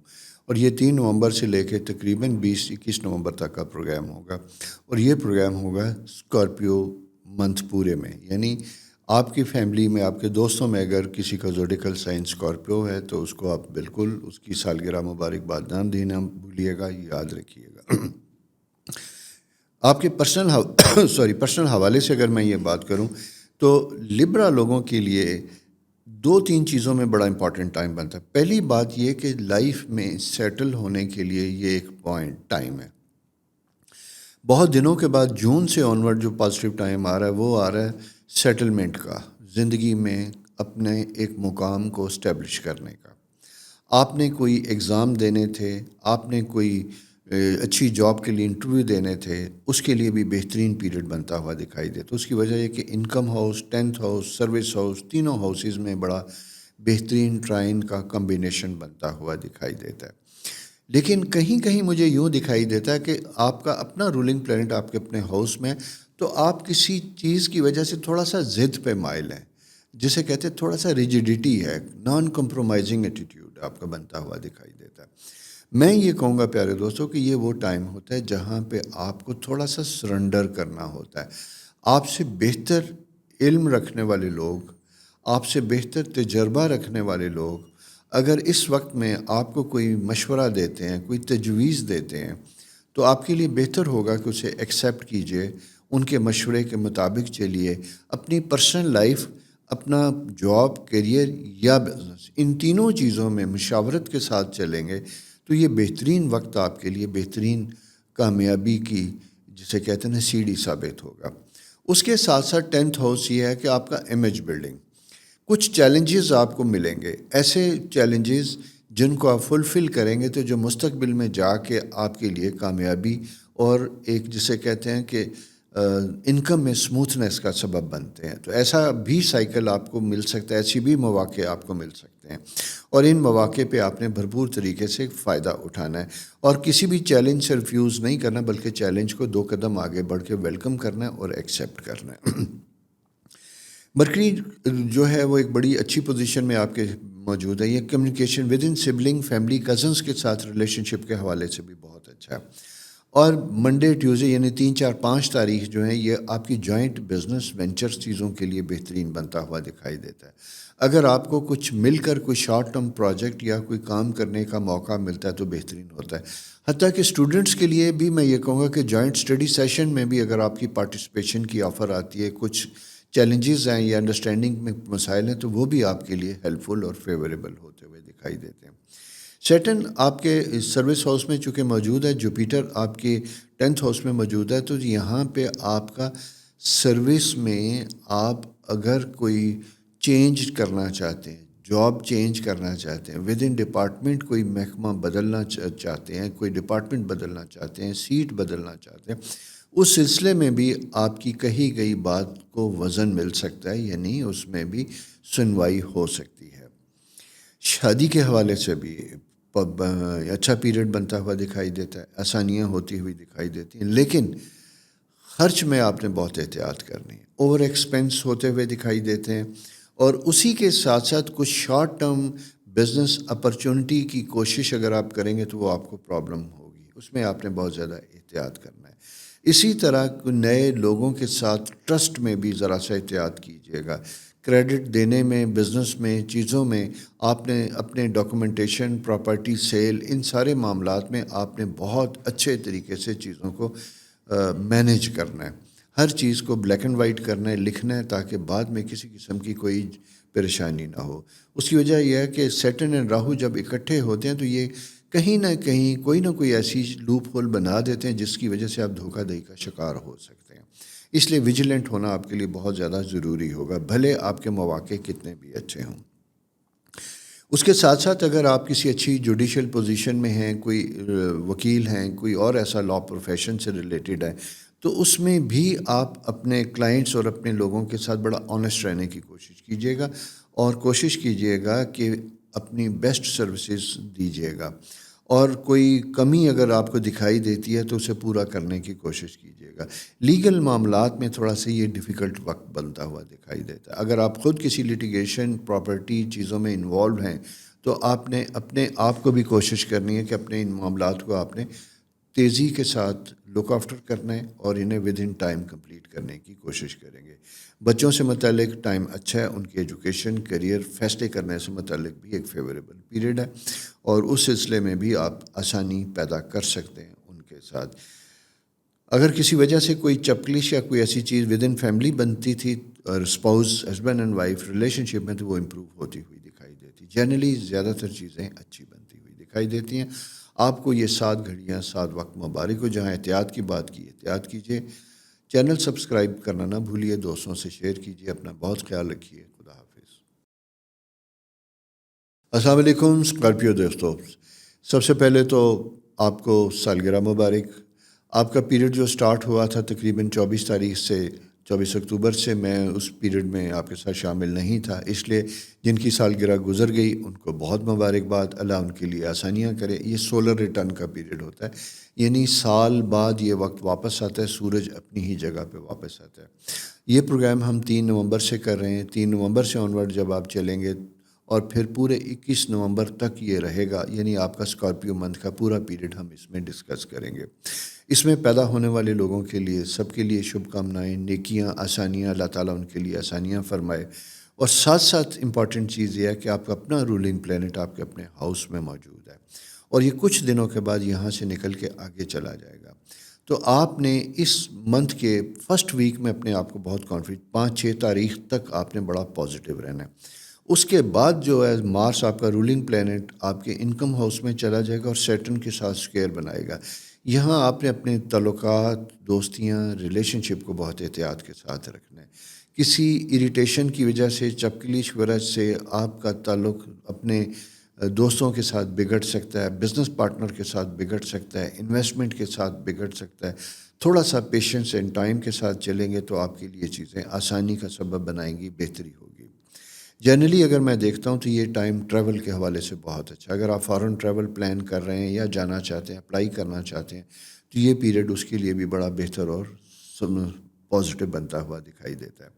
اور یہ 3 نومبر سے لے کے تقریباً 20-21 نومبر تک کا پروگرام ہوگا. اور یہ پروگرام ہوگا اسکارپیو منتھ پورے میں. یعنی آپ کی فیملی میں، آپ کے دوستوں میں اگر کسی کا زوڈیکل سائن اسکارپیو ہے تو اس کو آپ بالکل اس کی سالگرہ مبارکباد نہ دینا بھولیے گا، یاد رکھیے گا. آپ کے پرسنل حوالے سے اگر میں یہ بات کروں تو لبرا لوگوں کے لیے 2-3 چیزوں میں بڑا امپورٹنٹ ٹائم بنتا ہے. پہلی بات یہ کہ لائف میں سیٹل ہونے کے لیے یہ ایک پوائنٹ ٹائم ہے. بہت دنوں کے بعد جون سے آنورڈ جو پازیٹیو ٹائم آ رہا ہے وہ آ رہا ہے سیٹلمنٹ کا، زندگی میں اپنے ایک مقام کو اسٹیبلش کرنے کا. آپ نے کوئی ایگزام دینے تھے، آپ نے کوئی اچھی جاب کے لیے انٹرویو دینے تھے، اس کے لیے بھی بہترین پیریڈ بنتا ہوا دکھائی دیتا. اس کی وجہ یہ کہ income house, 10th house, service house, تینوں ہاؤسز میں بڑا بہترین ٹرائن کا کمبینیشن بنتا ہوا دکھائی دیتا ہے. لیکن کہیں کہیں مجھے یوں دکھائی دیتا ہے کہ آپ کا اپنا رولنگ پلانٹ آپ کے اپنے ہاؤس میں، تو آپ کسی چیز کی وجہ سے تھوڑا سا ضد پہ مائل ہیں، جسے کہتے ہیں تھوڑا سا ریجیڈیٹی ہے، نان کمپرومائزنگ ایٹیٹیوڈ آپ کا بنتا ہوا دکھائی دیتا ہے. میں یہ کہوں گا پیارے دوستوں کہ یہ وہ ٹائم ہوتا ہے جہاں پہ آپ کو تھوڑا سا سرنڈر کرنا ہوتا ہے. آپ سے بہتر علم رکھنے والے لوگ، آپ سے بہتر تجربہ رکھنے والے لوگ اگر اس وقت میں آپ کو کوئی مشورہ دیتے ہیں، کوئی تجویز دیتے ہیں، تو آپ کے لیے بہتر ہوگا کہ اسے ایکسیپٹ کیجئے، ان کے مشورے کے مطابق چلیے. اپنی پرسنل لائف، اپنا جاب، کیریئر یا بزنس، ان تینوں چیزوں میں مشاورت کے ساتھ چلیں گے تو یہ بہترین وقت آپ کے لیے بہترین کامیابی کی، جسے کہتے ہیں سیڑھی ثابت ہوگا. اس کے ساتھ ساتھ 10th ہاؤس یہ ہے کہ آپ کا امیج بلڈنگ. کچھ چیلنجز آپ کو ملیں گے، ایسے چیلنجز جن کو آپ فلفل کریں گے تو جو مستقبل میں جا کے آپ کے لیے کامیابی اور ایک جسے کہتے ہیں کہ انکم میں سموتھنس کا سبب بنتے ہیں. تو ایسا بھی سائیکل آپ کو مل سکتا ہے، ایسی بھی مواقع آپ کو مل سکتے ہیں، اور ان مواقع پہ آپ نے بھرپور طریقے سے فائدہ اٹھانا ہے اور کسی بھی چیلنج سے ریفیوز نہیں کرنا، بلکہ چیلنج کو 2 قدم آگے بڑھ کے ویلکم کرنا ہے اور ایکسیپٹ کرنا ہے. مرکری جو ہے وہ ایک بڑی اچھی پوزیشن میں آپ کے موجود ہے. یہ communication with in sibling, family, cousins کے ساتھ ریلیشن شپ کے حوالے سے بھی بہت اچھا ہے. اور منڈے، ٹیوزڈے یعنی 3، 4، 5 تاریخ جو ہیں یہ آپ کی جوائنٹ بزنس وینچرز چیزوں کے لیے بہترین بنتا ہوا دکھائی دیتا ہے. اگر آپ کو کچھ مل کر کوئی شارٹ ٹرم پروجیکٹ یا کوئی کام کرنے کا موقع ملتا ہے تو بہترین ہوتا ہے. حتیٰ کہ اسٹوڈنٹس کے لیے بھی میں یہ کہوں گا کہ جوائنٹ اسٹڈی سیشن میں بھی اگر آپ کی پارٹیسپیشن کی آفر آتی ہے، کچھ چیلنجز ہیں یا انڈرسٹینڈنگ میں مسائل ہیں، تو وہ بھی آپ کے لیے ہیلپ فل اور فیوریبل ہوتے ہوئے دکھائی دیتے ہیں. سیٹن آپ کے سروس ہاؤس میں چونکہ موجود ہے، جوپیٹر آپ کے 10th ہاؤس میں موجود ہے، تو یہاں پہ آپ کا سروس میں آپ اگر کوئی چینج کرنا چاہتے ہیں، جاب چینج کرنا چاہتے ہیں، ود ان ڈپارٹمنٹ کوئی محکمہ بدلنا چاہتے ہیں، کوئی ڈپارٹمنٹ بدلنا چاہتے ہیں، سیٹ بدلنا چاہتے ہیں، اس سلسلے میں بھی آپ کی کہی گئی بات کو وزن مل سکتا ہے، یعنی اس میں بھی سنوائی ہو سکتی ہے. شادی کے حوالے سے بھی اچھا پیریڈ بنتا ہوا دکھائی دیتا ہے، آسانیاں ہوتی ہوئی دکھائی دیتی ہیں، لیکن خرچ میں آپ نے بہت احتیاط کرنی ہے. اوور ایکسپینس ہوتے ہوئے دکھائی دیتے ہیں، اور اسی کے ساتھ ساتھ کچھ شارٹ ٹرم بزنس اپرچونٹی کی کوشش اگر آپ کریں گے تو وہ آپ کو پرابلم ہوگی، اس میں آپ نے بہت زیادہ احتیاط کرنا ہے. اسی طرح نئے لوگوں کے ساتھ ٹرسٹ میں بھی ذرا سا احتیاط کیجیے گا. کریڈٹ دینے میں، بزنس میں، چیزوں میں آپ نے اپنے ڈاکومنٹیشن، پراپرٹی سیل، ان سارے معاملات میں آپ نے بہت اچھے طریقے سے چیزوں کو مینیج کرنا ہے. ہر چیز کو بلیک اینڈ وائٹ کرنا ہے، لکھنا ہے، تاکہ بعد میں کسی قسم کی کوئی پریشانی نہ ہو. اس کی وجہ یہ ہے کہ سیٹرن اینڈ راہو جب اکٹھے ہوتے ہیں تو یہ کہیں نہ کہیں کوئی نہ کوئی ایسی لوپ ہول بنا دیتے ہیں جس کی وجہ سے آپ دھوکہ دہی کا شکار ہو سکتے ہیں. اس لیے ویجیلنٹ ہونا آپ کے لیے بہت زیادہ ضروری ہوگا، بھلے آپ کے مواقع کتنے بھی اچھے ہوں. اس کے ساتھ ساتھ اگر آپ کسی اچھی جوڈیشل پوزیشن میں ہیں، کوئی وکیل ہیں، کوئی اور ایسا لا پروفیشن سے ریلیٹڈ ہے، تو اس میں بھی آپ اپنے کلائنٹس اور اپنے لوگوں کے ساتھ بڑا آنیسٹ رہنے کی کوشش کیجیے گا، اور کوشش کیجیے گا کہ اپنی بیسٹ سروسز دیجیے گا، اور کوئی کمی اگر آپ کو دکھائی دیتی ہے تو اسے پورا کرنے کی کوشش کیجیے گا. لیگل معاملات میں تھوڑا سا یہ ڈیفیکلٹ وقت بنتا ہوا دکھائی دیتا ہے. اگر آپ خود کسی لیٹیگیشن، پراپرٹی چیزوں میں انوالو ہیں تو آپ نے اپنے آپ کو بھی کوشش کرنی ہے کہ اپنے ان معاملات کو آپ نے تیزی کے ساتھ لک آفٹر کرنا ہے اور انہیں ود ان ٹائم کمپلیٹ کرنے کی کوشش کریں گے. بچوں سے متعلق ٹائم اچھا ہے، ان کی ایجوکیشن، کیریئر، فیصلے کرنے سے متعلق بھی ایک فیوریبل پیریڈ ہے، اور اس سلسلے میں بھی آپ آسانی پیدا کر سکتے ہیں ان کے ساتھ. اگر کسی وجہ سے کوئی چپکلش یا کوئی ایسی چیز ود ان فیملی بنتی تھی اور spouse, husband and wife relationship میں، تو وہ امپروو ہوتی ہوئی دکھائی دیتی. جنرلی زیادہ تر چیزیں اچھی بنتی ہوئی دکھائی دیتی ہیں. آپ کو یہ 7 گھڑیاں 7 وقت مبارک ہو. جہاں احتیاط کی بات کی، احتیاط کیجیے. چینل سبسکرائب کرنا نہ بھولیے، دوستوں سے شیئر کیجیے. اپنا بہت خیال رکھیے. خدا حافظ. السلام علیکم اسکارپیو دوستوں. سب سے پہلے تو آپ کو سالگرہ مبارک. آپ کا پیریڈ جو سٹارٹ ہوا تھا تقریباً 24 تاریخ سے 24 اکتوبر سے، میں اس پیریڈ میں آپ کے ساتھ شامل نہیں تھا، اس لیے جن کی سالگرہ گزر گئی ان کو بہت مبارکباد. اللہ ان کے لیے آسانیاں کرے. یہ سولر ریٹرن کا پیریڈ ہوتا ہے، یعنی سال بعد یہ وقت واپس آتا ہے، سورج اپنی ہی جگہ پہ واپس آتا ہے. یہ پروگرام ہم 3 نومبر سے کر رہے ہیں. 3 نومبر سے آنورڈ جب آپ چلیں گے اور پھر پورے 21 نومبر تک یہ رہے گا، یعنی آپ کا اسکارپیو منتھ کا پورا پیریڈ ہم اس میں ڈسکس کریں گے۔ اس میں پیدا ہونے والے لوگوں کے لیے سب کے لیے شبھ کامنائیں، نیکیاں، آسانیاں، اللہ تعالیٰ ان کے لیے آسانیاں فرمائے، اور ساتھ ساتھ امپورٹنٹ چیز یہ ہے کہ آپ کا اپنا رولنگ پلینٹ آپ کے اپنے ہاؤس میں موجود ہے، اور یہ کچھ دنوں کے بعد یہاں سے نکل کے آگے چلا جائے گا۔ تو آپ نے اس منتھ کے فرسٹ ویک میں اپنے آپ کو بہت کانفیڈنٹ 5-6 تاریخ تک آپ نے بڑا پازیٹیو رہنا ہے۔ اس کے بعد جو ہے مارس آپ کا رولنگ پلینٹ آپ کے انکم ہاؤس میں چلا جائے گا اور سیٹرن کے ساتھ سکوئر بنائے گا۔ یہاں آپ نے اپنے تعلقات، دوستیاں، ریلیشن شپ کو بہت احتیاط کے ساتھ رکھنا ہے۔ کسی اریٹیشن کی وجہ سے، چپکلی کی وجہ سے آپ کا تعلق اپنے دوستوں کے ساتھ بگڑ سکتا ہے، بزنس پارٹنر کے ساتھ بگڑ سکتا ہے، انویسٹمنٹ کے ساتھ بگڑ سکتا ہے۔ تھوڑا سا پیشنس اینڈ ٹائم کے ساتھ چلیں گے تو آپ کے لیے چیزیں آسانی کا سبب بنائیں گی، بہتری ہوگی۔ جنرلی اگر میں دیکھتا ہوں تو یہ ٹائم ٹریول کے حوالے سے بہت اچھا ہے۔ اگر آپ فارن ٹریول پلان کر رہے ہیں یا جانا چاہتے ہیں، اپلائی کرنا چاہتے ہیں، تو یہ پیریڈ اس کے لیے بھی بڑا بہتر اور پازیٹیو بنتا ہوا دکھائی دیتا ہے۔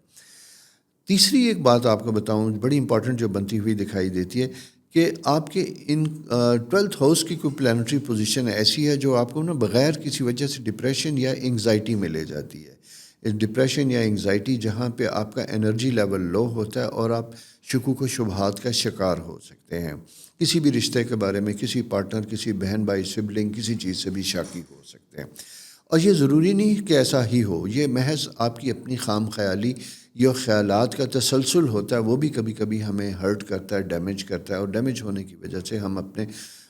تیسری ایک بات آپ کو بتاؤں بڑی امپورٹنٹ جو بنتی ہوئی دکھائی دیتی ہے کہ آپ کے ان 12th ہاؤس کی کوئی پلانٹری پوزیشن ایسی ہے جو آپ کو نا بغیر کسی وجہ سے ڈپریشن یا انگزائٹی میں لے جاتی ہے۔ ڈپریشن یا انگزائٹی جہاں پہ آپ کا انرجی لیول لو ہوتا ہے اور آپ شکوک و شبہات کا شکار ہو سکتے ہیں، کسی بھی رشتے کے بارے میں، کسی پارٹنر، کسی بہن بھائی، سبلنگ، کسی چیز سے بھی شاکی ہو سکتے ہیں۔ اور یہ ضروری نہیں کہ ایسا ہی ہو، یہ محض آپ کی اپنی خام خیالی یا خیالات کا تسلسل ہوتا ہے، وہ بھی کبھی کبھی ہمیں ہرٹ کرتا ہے، ڈیمیج کرتا ہے، اور ڈیمیج ہونے کی وجہ سے ہم اپنے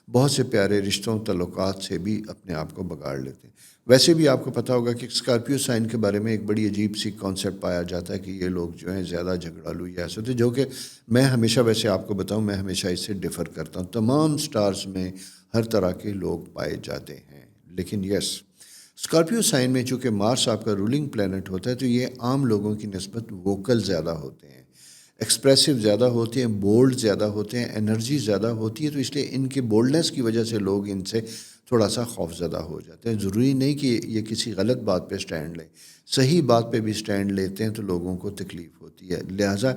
بہت سے پیارے رشتوں، تعلقات سے بھی اپنے آپ کو بگاڑ لیتے ہیں۔ ویسے بھی آپ کو پتہ ہوگا کہ اسکارپیو سائن کے بارے میں ایک بڑی عجیب سی کانسیپٹ پایا جاتا ہے کہ یہ لوگ جو ہیں زیادہ جھگڑالو یا ایسے ہوتے، جو کہ میں ہمیشہ ویسے آپ کو بتاؤں میں ہمیشہ اس سے ڈفر کرتا ہوں۔ تمام سٹارز میں ہر طرح کے لوگ پائے جاتے ہیں، لیکن یس اسکارپیو سائن میں چونکہ مارس آپ کا رولنگ پلینٹ ہوتا ہے تو یہ عام لوگوں کی نسبت ووکل زیادہ ہوتے ہیں، ایکسپریسو زیادہ ہوتے ہیں، بولڈ زیادہ ہوتے ہیں، انرجی زیادہ ہوتی ہے، تو اس لیے ان کے بولڈنس کی وجہ سے لوگ ان سے تھوڑا سا خوف زدہ ہو جاتے ہیں۔ ضروری نہیں کہ یہ کسی غلط بات پہ سٹینڈ لیں، صحیح بات پہ بھی سٹینڈ لیتے ہیں تو لوگوں کو تکلیف ہوتی ہے۔ لہٰذا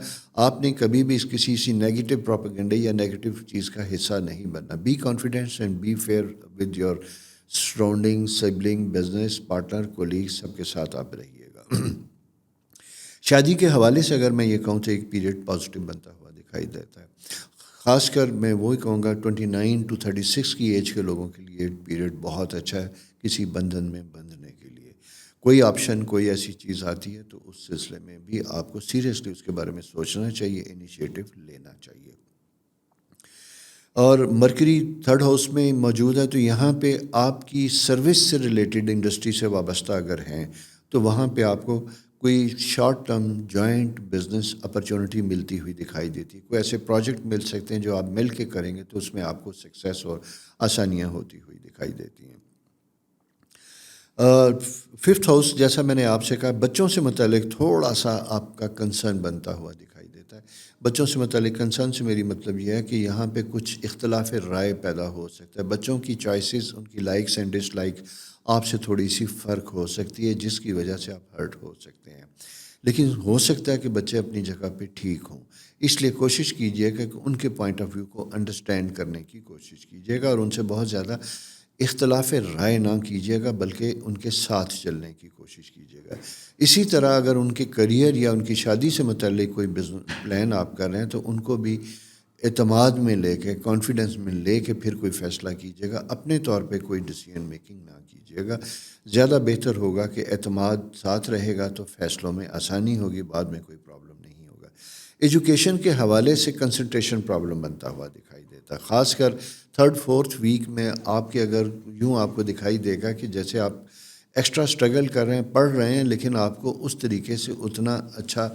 آپ نے کبھی بھی اس کسی نیگیٹو پروپیگنڈے یا نیگیٹو چیز کا حصہ نہیں بننا۔ Be confidence and be fair with your surrounding, sibling, business partner, colleague, سب کے ساتھ آپ رہیے گا۔ شادی کے حوالے سے اگر میں یہ کہوں تو ایک پیریڈ پازیٹیو بنتا ہوا دکھائی دیتا ہے، خاص کر میں وہی کہوں گا 29 to 36 کی ایج کے لوگوں کے لیے پیریڈ بہت اچھا ہے کسی بندھن میں بندھنے کے لیے۔ کوئی آپشن، کوئی ایسی چیز آتی ہے تو اس سلسلے میں بھی آپ کو سیریسلی اس کے بارے میں سوچنا چاہیے، انیشیٹو لینا چاہیے۔ اور مرکری 3rd ہاؤس میں موجود ہے تو یہاں پہ آپ کی سروس سے ریلیٹڈ انڈسٹری سے وابستہ اگر ہیں تو وہاں پہ آپ کو کوئی short term joint business opportunity ملتی ہوئی دکھائی دیتی ہے، کوئی ایسے پروجیکٹ مل سکتے ہیں جو آپ مل کے کریں گے تو اس میں آپ کو سکسیس اور آسانیاں ہوتی ہوئی دکھائی دیتی ہیں۔ 5th ہاؤس جیسا میں نے آپ سے کہا بچوں سے متعلق تھوڑا سا آپ کا کنسرن بنتا ہوا دکھائی دیتا ہے۔ بچوں سے متعلق کنسرن سے میری مطلب یہ ہے کہ یہاں پہ کچھ اختلاف رائے پیدا ہو سکتا ہے، بچوں کی چوائسیز، ان کی لائکس اینڈ ڈس لائک آپ سے تھوڑی سی فرق ہو سکتی ہے جس کی وجہ سے آپ ہرٹ ہو سکتے ہیں، لیکن ہو سکتا ہے کہ بچے اپنی جگہ پہ ٹھیک ہوں، اس لیے کوشش کیجیے کہ ان کے پوائنٹ آف ویو کو انڈرسٹینڈ کرنے کی کوشش کیجیے گا اور ان سے بہت زیادہ اختلاف رائے نہ کیجیے گا بلکہ ان کے ساتھ چلنے کی کوشش کیجیے گا۔ اسی طرح اگر ان کے کریئر یا ان کی شادی سے متعلق کوئی بزنس پلان آپ کر رہے ہیں تو ان کو بھی اعتماد میں لے کے، کانفیڈنس میں لے کے پھر کوئی فیصلہ کیجیے گا، اپنے طور پہ کوئی ڈیسیژن میکنگ نہ کیجیے گا۔ زیادہ بہتر ہوگا کہ اعتماد ساتھ رہے گا تو فیصلوں میں آسانی ہوگی، بعد میں کوئی پرابلم نہیں ہوگا۔ ایجوکیشن کے حوالے سے کنسنٹریشن پرابلم بنتا ہوا دکھائی دیتا ہے، خاص کر 3rd 4th ویک میں آپ کے اگر یوں آپ کو دکھائی دے گا کہ جیسے آپ ایکسٹرا اسٹرگل کر رہے ہیں، پڑھ رہے ہیں، لیکن آپ کو اس طریقے سے اتنا اچھا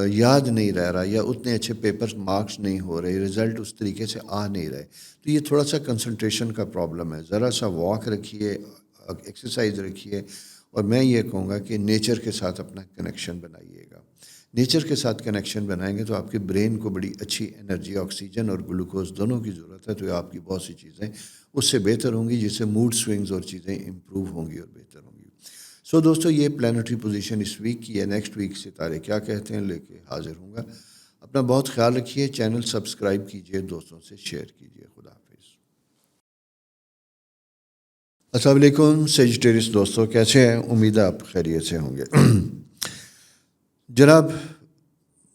یاد نہیں رہ رہا یا اتنے اچھے پیپر مارکس نہیں ہو رہے، رزلٹ اس طریقے سے آ نہیں رہے، تو یہ تھوڑا سا کنسنٹریشن کا پرابلم ہے۔ ذرا سا واک رکھیے، ایکسرسائز رکھیے، اور میں یہ کہوں گا کہ نیچر کے ساتھ اپنا کنیکشن بنائیے گا۔ نیچر کے ساتھ کنیکشن بنائیں گے تو آپ کے برین کو بڑی اچھی انرجی، آکسیجن اور گلوکوز دونوں کی ضرورت ہے، تو آپ کی بہت سی چیزیں اس سے بہتر ہوں گی، جس سے موڈ سوئنگز اور چیزیں امپروو ہوں گی اور بہتر ہوں گی۔ سو دوستو، یہ پلانٹری پوزیشن اس ویک کی ہے۔ نیکسٹ ویک ستارے کیا کہتے ہیں لے کے حاضر ہوں گا۔ اپنا بہت خیال رکھیے. چینل سبسکرائب کیجیے, دوستوں سے شیئر کیجیے. خدا حافظ. السلام علیکم سیجیٹیریس دوستوں, کیسے ہیں؟ امید ہے آپ خیریت سے ہوں گے. جناب,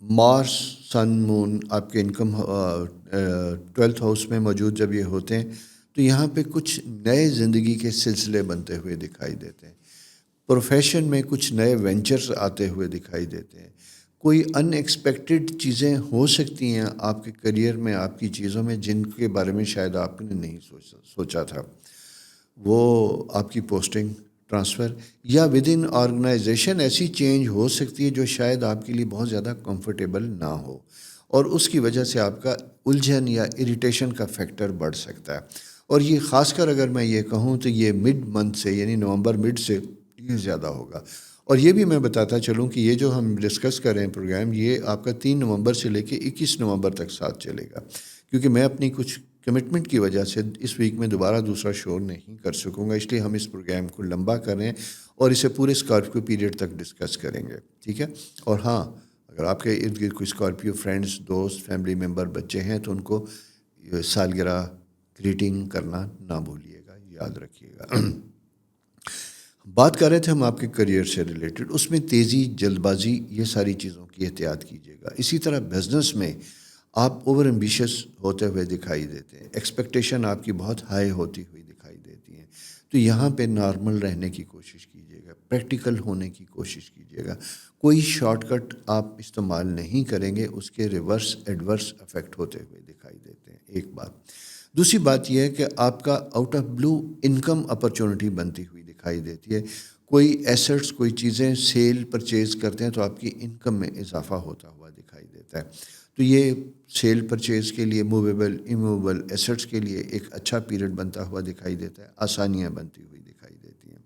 مارس, سن, مون آپ کے انکم 12th ہاؤس میں موجود جب یہ ہوتے ہیں تو یہاں پہ کچھ نئے زندگی کے سلسلے بنتے ہوئے دکھائی دیتے ہیں. پروفیشن میں کچھ نئے وینچرز آتے ہوئے دکھائی دیتے ہیں. کوئی ان ایکسپیکٹڈ چیزیں ہو سکتی ہیں آپ کے کریئر میں, آپ کی چیزوں میں, جن کے بارے میں شاید آپ نے نہیں سوچا تھا. وہ آپ کی پوسٹنگ, ٹرانسفر یا ود ان آرگنائزیشن ایسی چینج ہو سکتی ہے جو شاید آپ کے لیے بہت زیادہ کمفرٹیبل نہ ہو, اور اس کی وجہ سے آپ کا الجھن یا اریٹیشن کا فیکٹر بڑھ سکتا ہے. اور یہ خاص کر اگر میں یہ کہوں تو یہ مڈ منتھ سے, یعنی نومبر مڈ سے یہ زیادہ ہوگا. اور یہ بھی میں بتاتا چلوں کہ یہ جو ہم ڈسکس کر رہے ہیں پروگرام, یہ آپ کا 3 نومبر سے لے کے 21 نومبر تک ساتھ چلے گا, کیونکہ میں اپنی کچھ کمٹمنٹ کی وجہ سے اس ویک میں دوبارہ دوسرا شو نہیں کر سکوں گا. اس لیے ہم اس پروگرام کو لمبا کر رہے ہیں اور اسے پورے اسکارپیو پیریڈ تک ڈسکس کریں گے, ٹھیک ہے. اور ہاں, اگر آپ کے ارد گرد کوئی اسکارپیو فرینڈس, دوست, فیملی ممبر, بچے ہیں تو ان کو سالگرہ گریٹنگ کرنا نہ بھولیے گا, یاد رکھیے گا. بات کر رہے تھے ہم آپ کے کریئر سے ریلیٹڈ, اس میں تیزی, جلد بازی, یہ ساری چیزوں کی احتیاط کیجیے گا. اسی طرح بزنس میں آپ اوور ایمبیشس ہوتے ہوئے دکھائی دیتے ہیں, ایکسپیکٹیشن آپ کی بہت ہائی ہوتی ہوئی دکھائی دیتی ہیں. تو یہاں پہ نارمل رہنے کی کوشش کیجیے گا, پریکٹیکل ہونے کی کوشش کیجیے گا. کوئی شارٹ کٹ آپ استعمال نہیں کریں گے, اس کے ریورس ایڈورس افیکٹ ہوتے ہوئے دکھائی دیتے ہیں. ایک بات. دوسری بات یہ ہے کہ آپ کا out of blue income opportunity بنتی ہوئی دکھائی دیتی ہے. کوئی ایسٹس, کوئی چیزیں سیل پرچیز کرتے ہیں تو آپ کی انکم میں اضافہ ہوتا ہوا دکھائی دیتا ہے. تو یہ سیل پرچیز کے لیے, موویبل, ایموویبل ایسٹس کے لیے ایک اچھا پیریڈ بنتا ہوا دکھائی دیتا ہے. آسانیاں بنتی ہوئی دکھائی دیتی ہیں.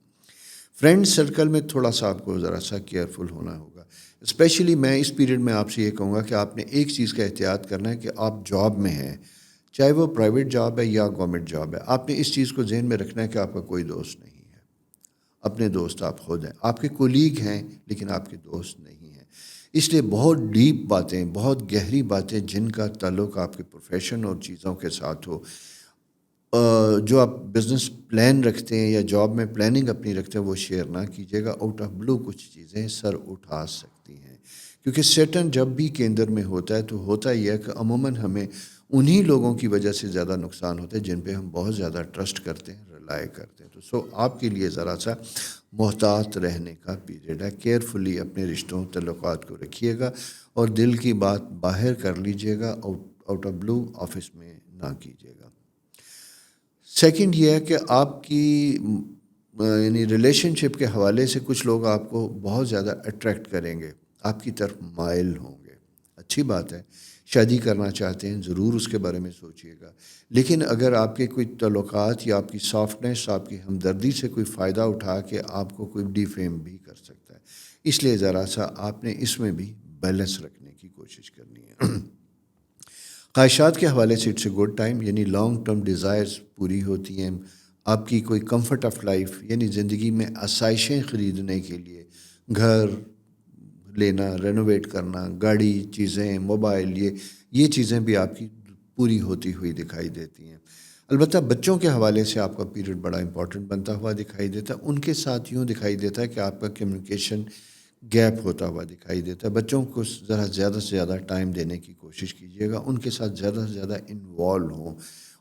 فرینڈ سرکل میں تھوڑا سا آپ کو ذرا سا کیئرفل ہونا ہوگا. اسپیشلی میں اس پیریڈ میں آپ سے یہ کہوں گا کہ آپ نے ایک چیز کا احتیاط کرنا ہے کہ آپ جاب میں ہیں, چاہے وہ پرائیویٹ جاب ہے یا گورنمنٹ جاب ہے, آپ نے اس چیز کو ذہن میں رکھنا ہے کہ آپ کا کوئی دوست نہیں ہے. اپنے دوست آپ خود ہیں. آپ کے کولیگ ہیں لیکن آپ کے دوست نہیں ہیں. اس لیے بہت ڈیپ باتیں, بہت گہری باتیں جن کا تعلق آپ کے پروفیشن اور چیزوں کے ساتھ ہو, جو آپ بزنس پلان رکھتے ہیں یا جاب میں پلاننگ اپنی رکھتے ہیں, وہ شیئر نہ کیجیے گا. آؤٹ آف بلو کچھ چیزیں سر اٹھا سکتی ہیں, کیونکہ سیٹن جب بھی کیندر میں ہوتا ہے تو ہوتا ہی ہے کہ عموماً ہمیں انہی لوگوں کی وجہ سے زیادہ نقصان ہوتا ہے جن پہ ہم بہت زیادہ ٹرسٹ کرتے ہیں, ریلائی کرتے ہیں. تو آپ کے لیے ذرا سا محتاط رہنے کا پیریڈ ہے. کیئرفلی اپنے رشتوں, تعلقات کو رکھیے گا اور دل کی بات باہر کر لیجیے گا, آؤٹ آف بلو آفس میں نہ کیجیے گا. سیکنڈ یہ ہے کہ آپ کی یعنی ریلیشن شپ کے حوالے سے کچھ لوگ آپ کو بہت زیادہ اٹریکٹ کریں گے, آپ کی طرف مائل ہوں گے. اچھی بات ہے, شادی کرنا چاہتے ہیں ضرور اس کے بارے میں سوچیے گا. لیکن اگر آپ کے کوئی تعلقات یا آپ کی سافٹنیس, آپ کی ہمدردی سے کوئی فائدہ اٹھا کے آپ کو کوئی ڈی فیم بھی کر سکتا ہے. اس لیے ذرا سا آپ نے اس میں بھی بیلنس رکھنے کی کوشش کرنی ہے. خواہشات کے حوالے سے اٹس اے گڈ ٹائم, یعنی لانگ ٹرم ڈیزائرز پوری ہوتی ہیں. آپ کی کوئی کمفرٹ آف لائف, یعنی زندگی میں آسائشیں خریدنے کے لیے, گھر لینا, رینوویٹ کرنا, گاڑی, چیزیں, موبائل, یہ چیزیں بھی آپ کی پوری ہوتی ہوئی دکھائی دیتی ہیں. البتہ بچوں کے حوالے سے آپ کا پیریڈ بڑا امپورٹنٹ بنتا ہوا دکھائی دیتا ہے. ان کے ساتھ یوں دکھائی دیتا ہے کہ آپ کا کمیونیکیشن گیپ ہوتا ہوا دکھائی دیتا ہے. بچوں کو ذرا زیادہ سے زیادہ ٹائم دینے کی کوشش کیجیے گا, ان کے ساتھ زیادہ سے زیادہ انوالو ہوں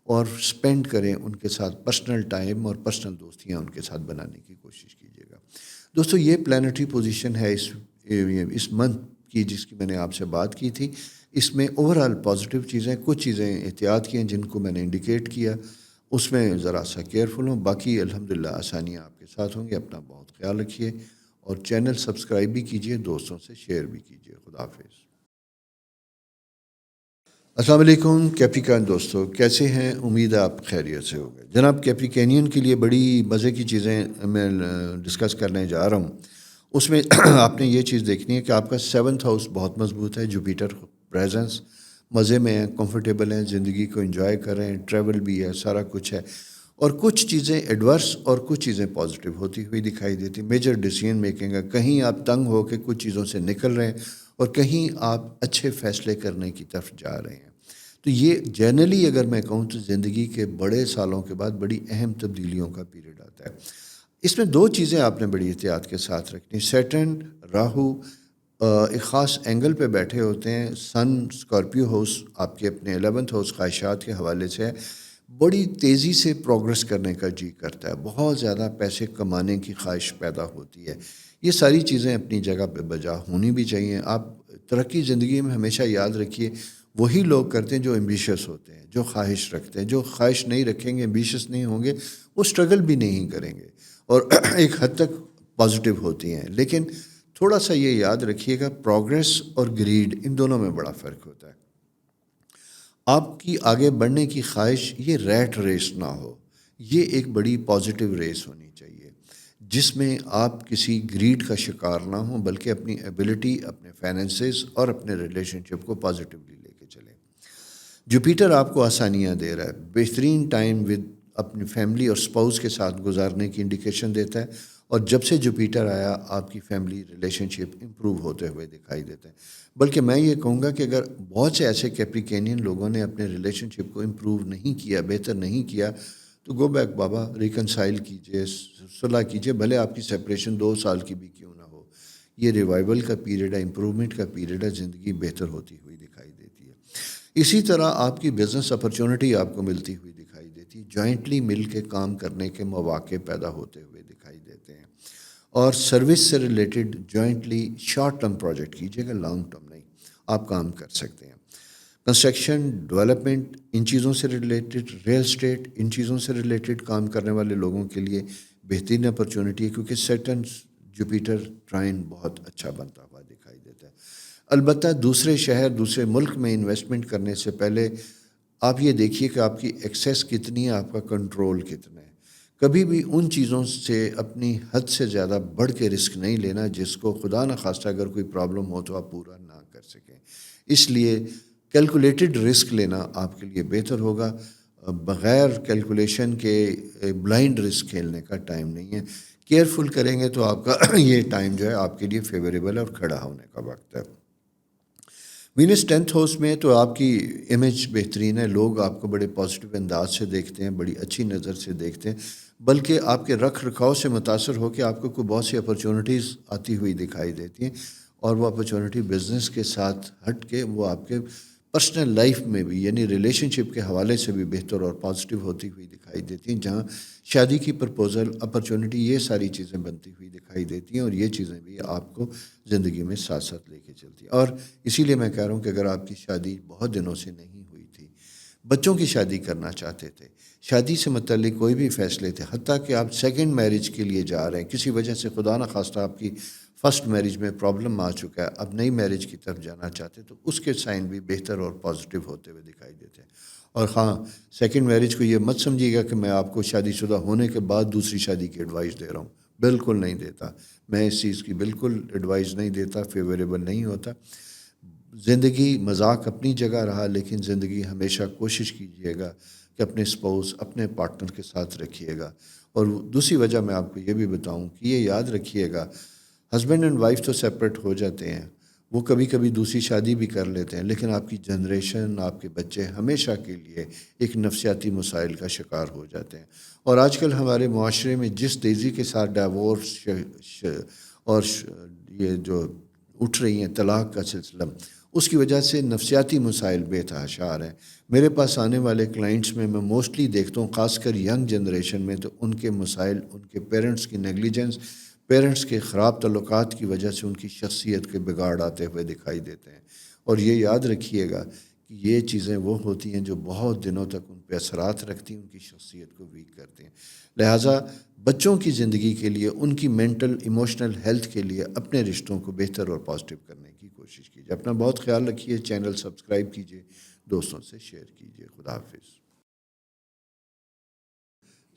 اور اسپینڈ کریں ان کے ساتھ پرسنل ٹائم, اور پرسنل دوستیاں ان کے ساتھ بنانے کی کوشش کیجیے گا. دوستو, یہ پلانٹری پوزیشن ہے اس منتھ کی جس کی میں نے آپ سے بات کی تھی. اس میں اوور آل پازیٹیو چیزیں, کچھ چیزیں احتیاط کی ہیں جن کو میں نے انڈیکیٹ کیا, اس میں ذرا سا کیئرفل ہوں. باقی الحمدللہ آسانیاں آپ کے ساتھ ہوں گی. اپنا بہت خیال رکھیے اور چینل سبسکرائب بھی کیجیے, دوستوں سے شیئر بھی کیجیے. خدا حافظ. السلام علیکم کیپریکان دوستو, کیسے ہیں؟ امید ہے آپ خیریت سے ہو گئے. جناب, کیپریکینین کے لیے بڑی مزے کی چیزیں میں ڈسکس کرنے جا رہا ہوں. اس میں آپ نے یہ چیز دیکھنی ہے کہ آپ کا 7th ہاؤس بہت مضبوط ہے. جوپیٹر پریزنس, مزے میں ہیں, کمفرٹیبل ہیں, زندگی کو انجوائے کر رہے ہیں, ٹریول بھی ہے, سارا کچھ ہے. اور کچھ چیزیں ایڈورس اور کچھ چیزیں پازیٹیو ہوتی ہوئی دکھائی دیتی. میجر ڈیسیژن میکنگ ہے, کہیں آپ تنگ ہو کے کچھ چیزوں سے نکل رہے ہیں اور کہیں آپ اچھے فیصلے کرنے کی طرف جا رہے ہیں. تو یہ جنرلی اگر میں کہوں تو زندگی کے بڑے سالوں کے بعد بڑی اہم تبدیلیوں کا پیریڈ آتا ہے. اس میں دو چیزیں آپ نے بڑی احتیاط کے ساتھ رکھنی. سیٹرن راہو ایک خاص اینگل پہ بیٹھے ہوتے ہیں. سن اسکارپیو ہاؤس آپ کے اپنے 11th ہاؤس خواہشات کے حوالے سے بڑی تیزی سے پروگرس کرنے کا جی کرتا ہے. بہت زیادہ پیسے کمانے کی خواہش پیدا ہوتی ہے. یہ ساری چیزیں اپنی جگہ پہ بجا ہونی بھی چاہیے. آپ ترقی زندگی میں ہمیشہ یاد رکھیے وہی لوگ کرتے ہیں جو ایمبیشس ہوتے ہیں, جو خواہش رکھتے ہیں. جو خواہش نہیں رکھیں گے, ایمبیشس نہیں ہوں گے, وہ اسٹرگل بھی نہیں کریں گے اور ایک حد تک پازیٹیو ہوتی ہیں. لیکن تھوڑا سا یہ یاد رکھیے گا پروگریس اور گریڈ ان دونوں میں بڑا فرق ہوتا ہے. آپ کی آگے بڑھنے کی خواہش یہ ریٹ ریس نہ ہو, یہ ایک بڑی پازیٹیو ریس ہونی چاہیے جس میں آپ کسی گریڈ کا شکار نہ ہوں بلکہ اپنی ایبلٹی, اپنے فائنینسز اور اپنے ریلیشن شپ کو پازیٹیولی لے کے چلیں. جوپیٹر آپ کو آسانیاں دے رہا ہے, بہترین ٹائم ود اپنی فیملی اور اسپاؤس کے ساتھ گزارنے کی انڈیکیشن دیتا ہے. اور جب سے جوپیٹر آیا آپ کی فیملی ریلیشن شپ امپروو ہوتے ہوئے دکھائی دیتے ہیں. بلکہ میں یہ کہوں گا کہ اگر بہت سے ایسے کیپریکینین لوگوں نے اپنے ریلیشن شپ کو امپروو نہیں کیا, بہتر نہیں کیا, تو گو بیک بابا, ریکنسائل کیجئے, صلح کیجئے, بھلے آپ کی سیپریشن 2 سال کی بھی کیوں نہ ہو. یہ ریوائول کا پیریڈ ہے, امپروومنٹ کا پیریڈ ہے, زندگی بہتر ہوتی ہوئی دکھائی دیتی ہے. اسی طرح آپ کی بزنس اپرچونٹی آپ کو ملتی ہوئی دکھائی دیتی ہے. جوائنٹلی مل کے کام کرنے کے مواقع پیدا ہوتے ہوئے دکھائی دیتے ہیں. اور سروس سے related jointly short term project کیجیے گا, لانگ ٹرم نہیں, آپ کام کر سکتے ہیں. کنسٹرکشن, ڈیولپمنٹ, ان چیزوں سے ریلیٹڈ, ریئل اسٹیٹ, ان چیزوں سے ریلیٹڈ کام کرنے والے لوگوں کے لیے بہترین اپرچونٹی ہے کیونکہ سیٹرن جوپیٹر ٹرائن بہت اچھا بنتا ہوا دکھائی دیتا ہے. البتہ دوسرے شہر, دوسرے ملک میں انویسٹمنٹ کرنے سے پہلے آپ یہ دیکھیے کہ آپ کی ایکسیس کتنی ہے, آپ کا کنٹرول کتنا ہے. کبھی بھی ان چیزوں سے اپنی حد سے زیادہ بڑھ کے رسک نہیں لینا جس کو خدا نخواستہ اگر کوئی پرابلم ہو تو آپ پورا نہ کر سکیں. اس لیے کیلکولیٹڈ رسک لینا آپ کے لیے بہتر ہوگا. بغیر کیلکولیشن کے بلائنڈ رسک کھیلنے کا ٹائم نہیں ہے. کیئرفل کریں گے تو آپ کا یہ ٹائم جو ہے آپ کے لیے فیوریبل ہے اور کھڑا ہونے کا وقت ہے. وینس 10th ہاؤس میں تو آپ کی امیج بہترین ہے. لوگ آپ کو بڑے پازیٹیو انداز سے دیکھتے ہیں, بڑی اچھی نظر سے دیکھتے ہیں, بلکہ آپ کے رکھ رکھاؤ سے متاثر ہو کے آپ کو کوئی بہت سی اپرچونٹیز آتی ہوئی دکھائی دیتی ہیں. اور وہ اپرچونٹی بزنس کے ساتھ ہٹ کے وہ آپ کے پرسنل لائف میں بھی یعنی ریلیشن شپ کے حوالے سے بھی بہتر اور پازیٹیو ہوتی ہوئی دکھائی دیتی ہیں. جہاں شادی کی پرپوزل, اپرچونٹی, یہ ساری چیزیں بنتی ہوئی دکھائی دیتی ہیں اور یہ چیزیں بھی آپ کو زندگی میں ساتھ ساتھ لے کے چلتی ہیں. اور اسی لیے میں کہہ رہا ہوں کہ اگر آپ کی شادی بہت دنوں سے نہیں ہوئی تھی, بچوں کی شادی کرنا چاہتے تھے, شادی سے متعلق کوئی بھی فیصلے تھے, حتیٰ کہ آپ سیکنڈ میرج کے لیے جا رہے ہیں, کسی وجہ سے خدا نخواستہ آپ کی فرسٹ میرج میں پرابلم آ چکا ہے, اب نئی میرج کی طرف جانا چاہتے تو اس کے سائن بھی بہتر اور پازیٹیو ہوتے ہوئے دکھائی دیتے ہیں. اور ہاں, سیکنڈ میرج کو یہ مت سمجھیے گا کہ میں آپ کو شادی شدہ ہونے کے بعد دوسری شادی کی ایڈوائس دے رہا ہوں. بالکل نہیں دیتا, میں اس چیز کی بالکل ایڈوائس نہیں دیتا, فیوریبل نہیں ہوتا. زندگی مذاق اپنی جگہ رہا, لیکن زندگی ہمیشہ کوشش کیجیے گا کہ اپنے اسپاؤس, اپنے پارٹنر کے ساتھ رکھیے گا. اور دوسری وجہ میں آپ کو یہ بھی بتاؤں کہ یہ یاد رکھیے گا, ہسبینڈ اینڈ وائف تو سیپریٹ ہو جاتے ہیں, وہ کبھی کبھی دوسری شادی بھی کر لیتے ہیں, لیکن آپ کی جنریشن, آپ کے بچے ہمیشہ کے لیے ایک نفسیاتی مسائل کا شکار ہو جاتے ہیں. اور آج کل ہمارے معاشرے میں جس تیزی کے ساتھ ڈائیورس اور یہ جو اٹھ رہی ہیں طلاق کا سلسلہ, اس کی وجہ سے نفسیاتی مسائل بے تحاشار ہیں. میرے پاس آنے والے کلائنٹس میں موسٹلی دیکھتا ہوں, خاص کر ینگ جنریشن میں, تو ان کے مسائل ان کے پیرنٹس کی نیگلیجنس, پیرنٹس کے خراب تعلقات کی وجہ سے ان کی شخصیت کے بگاڑ آتے ہوئے دکھائی دیتے ہیں. اور یہ یاد رکھیے گا کہ یہ چیزیں وہ ہوتی ہیں جو بہت دنوں تک ان پہ اثرات رکھتی ہیں, ان کی شخصیت کو ویک کرتے ہیں. لہٰذا بچوں کی زندگی کے لیے, ان کی مینٹل ایموشنل ہیلتھ کے لیے اپنے رشتوں کو بہتر اور پازیٹیو کرنے کی کوشش کیجیے. اپنا بہت خیال رکھیے, چینل سبسکرائب کیجیے, دوستوں سے شیئر کیجیے. خدا حافظ.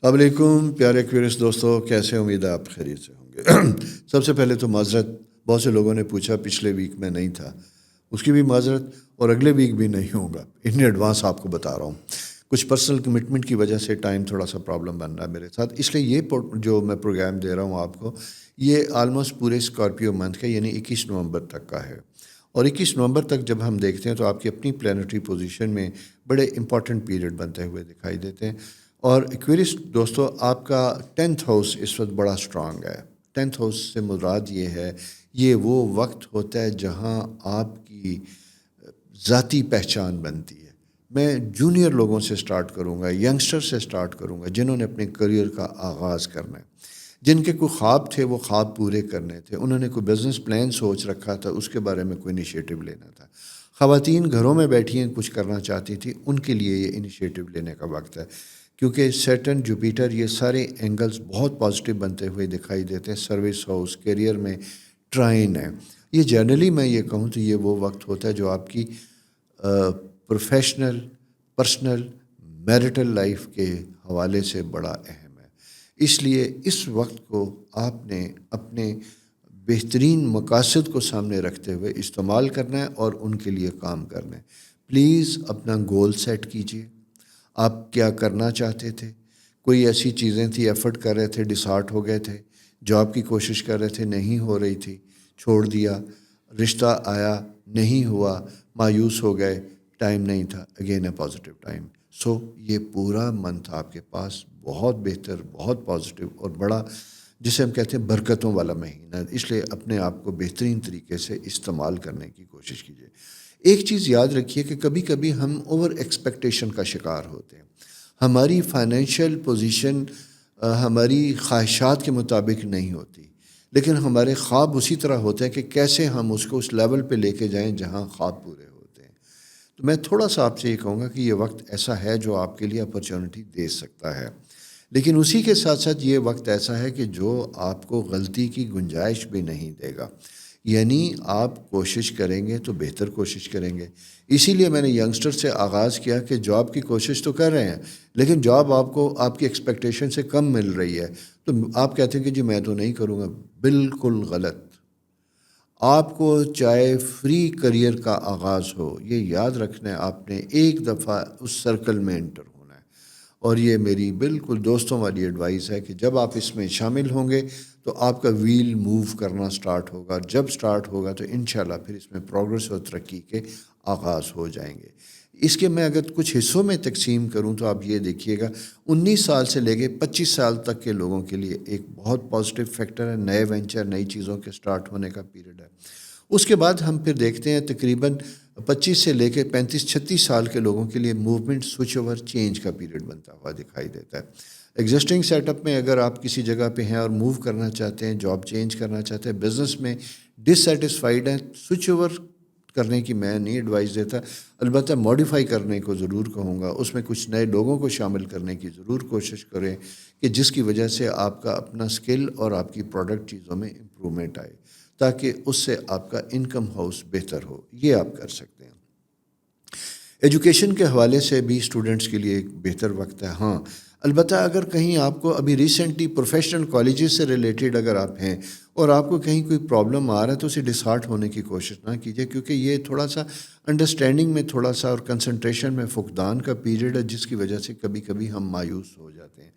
السلام علیکم پیارے کیورس دوستوں, کیسے, امید ہے آپ خیریت سے ہوں گے. سب سے پہلے تو معذرت, بہت سے لوگوں نے پوچھا پچھلے ویک میں نہیں تھا, اس کی بھی معذرت, اور اگلے ویک بھی نہیں ہوگا, ان ایڈوانس آپ کو بتا رہا ہوں. کچھ پرسنل کمٹمنٹ کی وجہ سے ٹائم تھوڑا سا پرابلم بن رہا ہے میرے ساتھ, اس لیے یہ جو میں پروگرام دے رہا ہوں آپ کو, یہ آلموسٹ پورے اسکارپیو منتھ کا یعنی 21 نومبر تک کا ہے. اور 21 نومبر تک جب ہم دیکھتے ہیں تو آپ کی اپنی پلانٹری پوزیشن میں بڑے امپورٹنٹ پیریڈ بنتے ہوئے دکھائی دیتے ہیں. اور ایکویرس دوستو آپ کا 10th ہاؤس اس وقت بڑا اسٹرانگ ہے. 10th ہاؤس سے مراد یہ ہے، یہ وہ وقت ہوتا ہے جہاں آپ کی ذاتی پہچان بنتی ہے. میں جونیئر لوگوں سے سٹارٹ کروں گا، ینگسٹر سے سٹارٹ کروں گا جنہوں نے اپنے کریئر کا آغاز کرنا ہے، جن کے کوئی خواب تھے وہ خواب پورے کرنے تھے، انہوں نے کوئی بزنس پلان سوچ رکھا تھا، اس کے بارے میں کوئی انیشیٹو لینا تھا. خواتین گھروں میں بیٹھی ہیں کچھ کرنا چاہتی تھی، ان کے لیے یہ انیشیٹو لینے کا وقت ہے، کیونکہ سیٹرن جوپیٹر یہ سارے اینگلز بہت پازیٹیو بنتے ہوئے دکھائی دیتے ہیں. سروس ہاؤس، کیریئر میں ٹرائن ہے. یہ جنرلی میں یہ کہوں تو یہ وہ وقت ہوتا ہے جو آپ کی پروفیشنل، پرسنل، میرٹل لائف کے حوالے سے بڑا اہم ہے. اس لیے اس وقت کو آپ نے اپنے بہترین مقاصد کو سامنے رکھتے ہوئے استعمال کرنا ہے اور ان کے لیے کام کرنا ہے. پلیز اپنا گول سیٹ کیجیے. آپ کیا کرنا چاہتے تھے؟ کوئی ایسی چیزیں تھیں ایفرٹ کر رہے تھے، ڈسہارٹ ہو گئے تھے، جاب کی کوشش کر رہے تھے نہیں ہو رہی تھی، چھوڑ دیا، رشتہ آیا نہیں ہوا، مایوس ہو گئے، ٹائم نہیں تھا. Again a positive time. So یہ پورا منتھ آپ کے پاس بہت بہتر، بہت پازیٹیو اور بڑا، جسے ہم کہتے ہیں برکتوں والا مہینہ. اس لیے اپنے آپ کو بہترین طریقے سے استعمال کرنے کی کوشش کیجیے. ایک چیز یاد رکھیے کہ کبھی کبھی ہم اوور ایکسپیکٹیشن کا شکار ہوتے ہیں. ہماری فائنینشیل پوزیشن ہماری خواہشات کے مطابق نہیں ہوتی، لیکن ہمارے خواب اسی طرح ہوتے ہیں کہ کیسے ہم اس کو اس لیول پہ لے کے جائیں جہاں خواب پورے ہوتے ہیں. تو میں تھوڑا سا آپ سے یہ کہوں گا کہ یہ وقت ایسا ہے جو آپ کے لیے اپرچونٹی دے سکتا ہے، لیکن اسی کے ساتھ ساتھ یہ وقت ایسا ہے کہ جو آپ کو غلطی کی گنجائش بھی نہیں دے گا. یعنی آپ کوشش کریں گے تو بہتر کوشش کریں گے. اسی لیے میں نے ینگسٹر سے آغاز کیا کہ جاب کی کوشش تو کر رہے ہیں، لیکن جاب آپ کو آپ کی ایکسپیکٹیشن سے کم مل رہی ہے، تو آپ کہتے ہیں کہ جی میں تو نہیں کروں گا. بالکل غلط. آپ کو چاہے فری کریئر کا آغاز ہو، یہ یاد رکھنا ہے آپ نے ایک دفعہ اس سرکل میں انٹر ہونا ہے. اور یہ میری بالکل دوستوں والی ایڈوائس ہے کہ جب آپ اس میں شامل ہوں گے تو آپ کا ویل موو کرنا سٹارٹ ہوگا. جب سٹارٹ ہوگا تو انشاءاللہ پھر اس میں پروگرس اور ترقی کے آغاز ہو جائیں گے. اس کے میں اگر کچھ حصوں میں تقسیم کروں تو آپ یہ دیکھیے گا 19 سال سے لے کے 25 سال تک کے لوگوں کے لیے ایک بہت پازیٹیو فیکٹر ہے. نئے وینچر، نئی چیزوں کے سٹارٹ ہونے کا پیریڈ ہے. اس کے بعد ہم پھر دیکھتے ہیں تقریباً 25 سے لے کے 35-36 سال کے لوگوں کے لیے موومنٹ، سوئچ اوور، چینج کا پیریڈ بنتا ہوا دکھائی دیتا ہے. ایگزسٹنگ سیٹ اپ میں اگر آپ کسی جگہ پہ ہیں اور موو کرنا چاہتے ہیں، جاب چینج کرنا چاہتے ہیں، بزنس میں ڈسسیٹسفائیڈ ہیں، سوئچ اوور کرنے کی میں نہیں ایڈوائز دیتا، البتہ موڈیفائی کرنے کو ضرور کہوں گا. اس میں کچھ نئے لوگوں کو شامل کرنے کی ضرور کوشش کریں کہ جس کی وجہ سے آپ کا اپنا سکل اور آپ کی پروڈکٹ چیزوں میں امپرومنٹ آئے، تاکہ اس سے آپ کا انکم ہاؤس بہتر ہو. یہ آپ کر سکتے ہیں. ایجوکیشن کے حوالے سے بھی اسٹوڈنٹس کے لیے ایک بہتر وقت ہے. ہاں البتہ اگر کہیں آپ کو ابھی ریسنٹلی پروفیشنل کالجز سے ریلیٹڈ اگر آپ ہیں اور آپ کو کہیں کوئی پرابلم آ رہا ہے تو اسے ڈسہارٹ ہونے کی کوشش نہ کیجیے، کیونکہ یہ تھوڑا سا انڈرسٹینڈنگ میں تھوڑا سا اور کنسنٹریشن میں فقدان کا پیریڈ ہے، جس کی وجہ سے کبھی کبھی ہم مایوس ہو جاتے ہیں.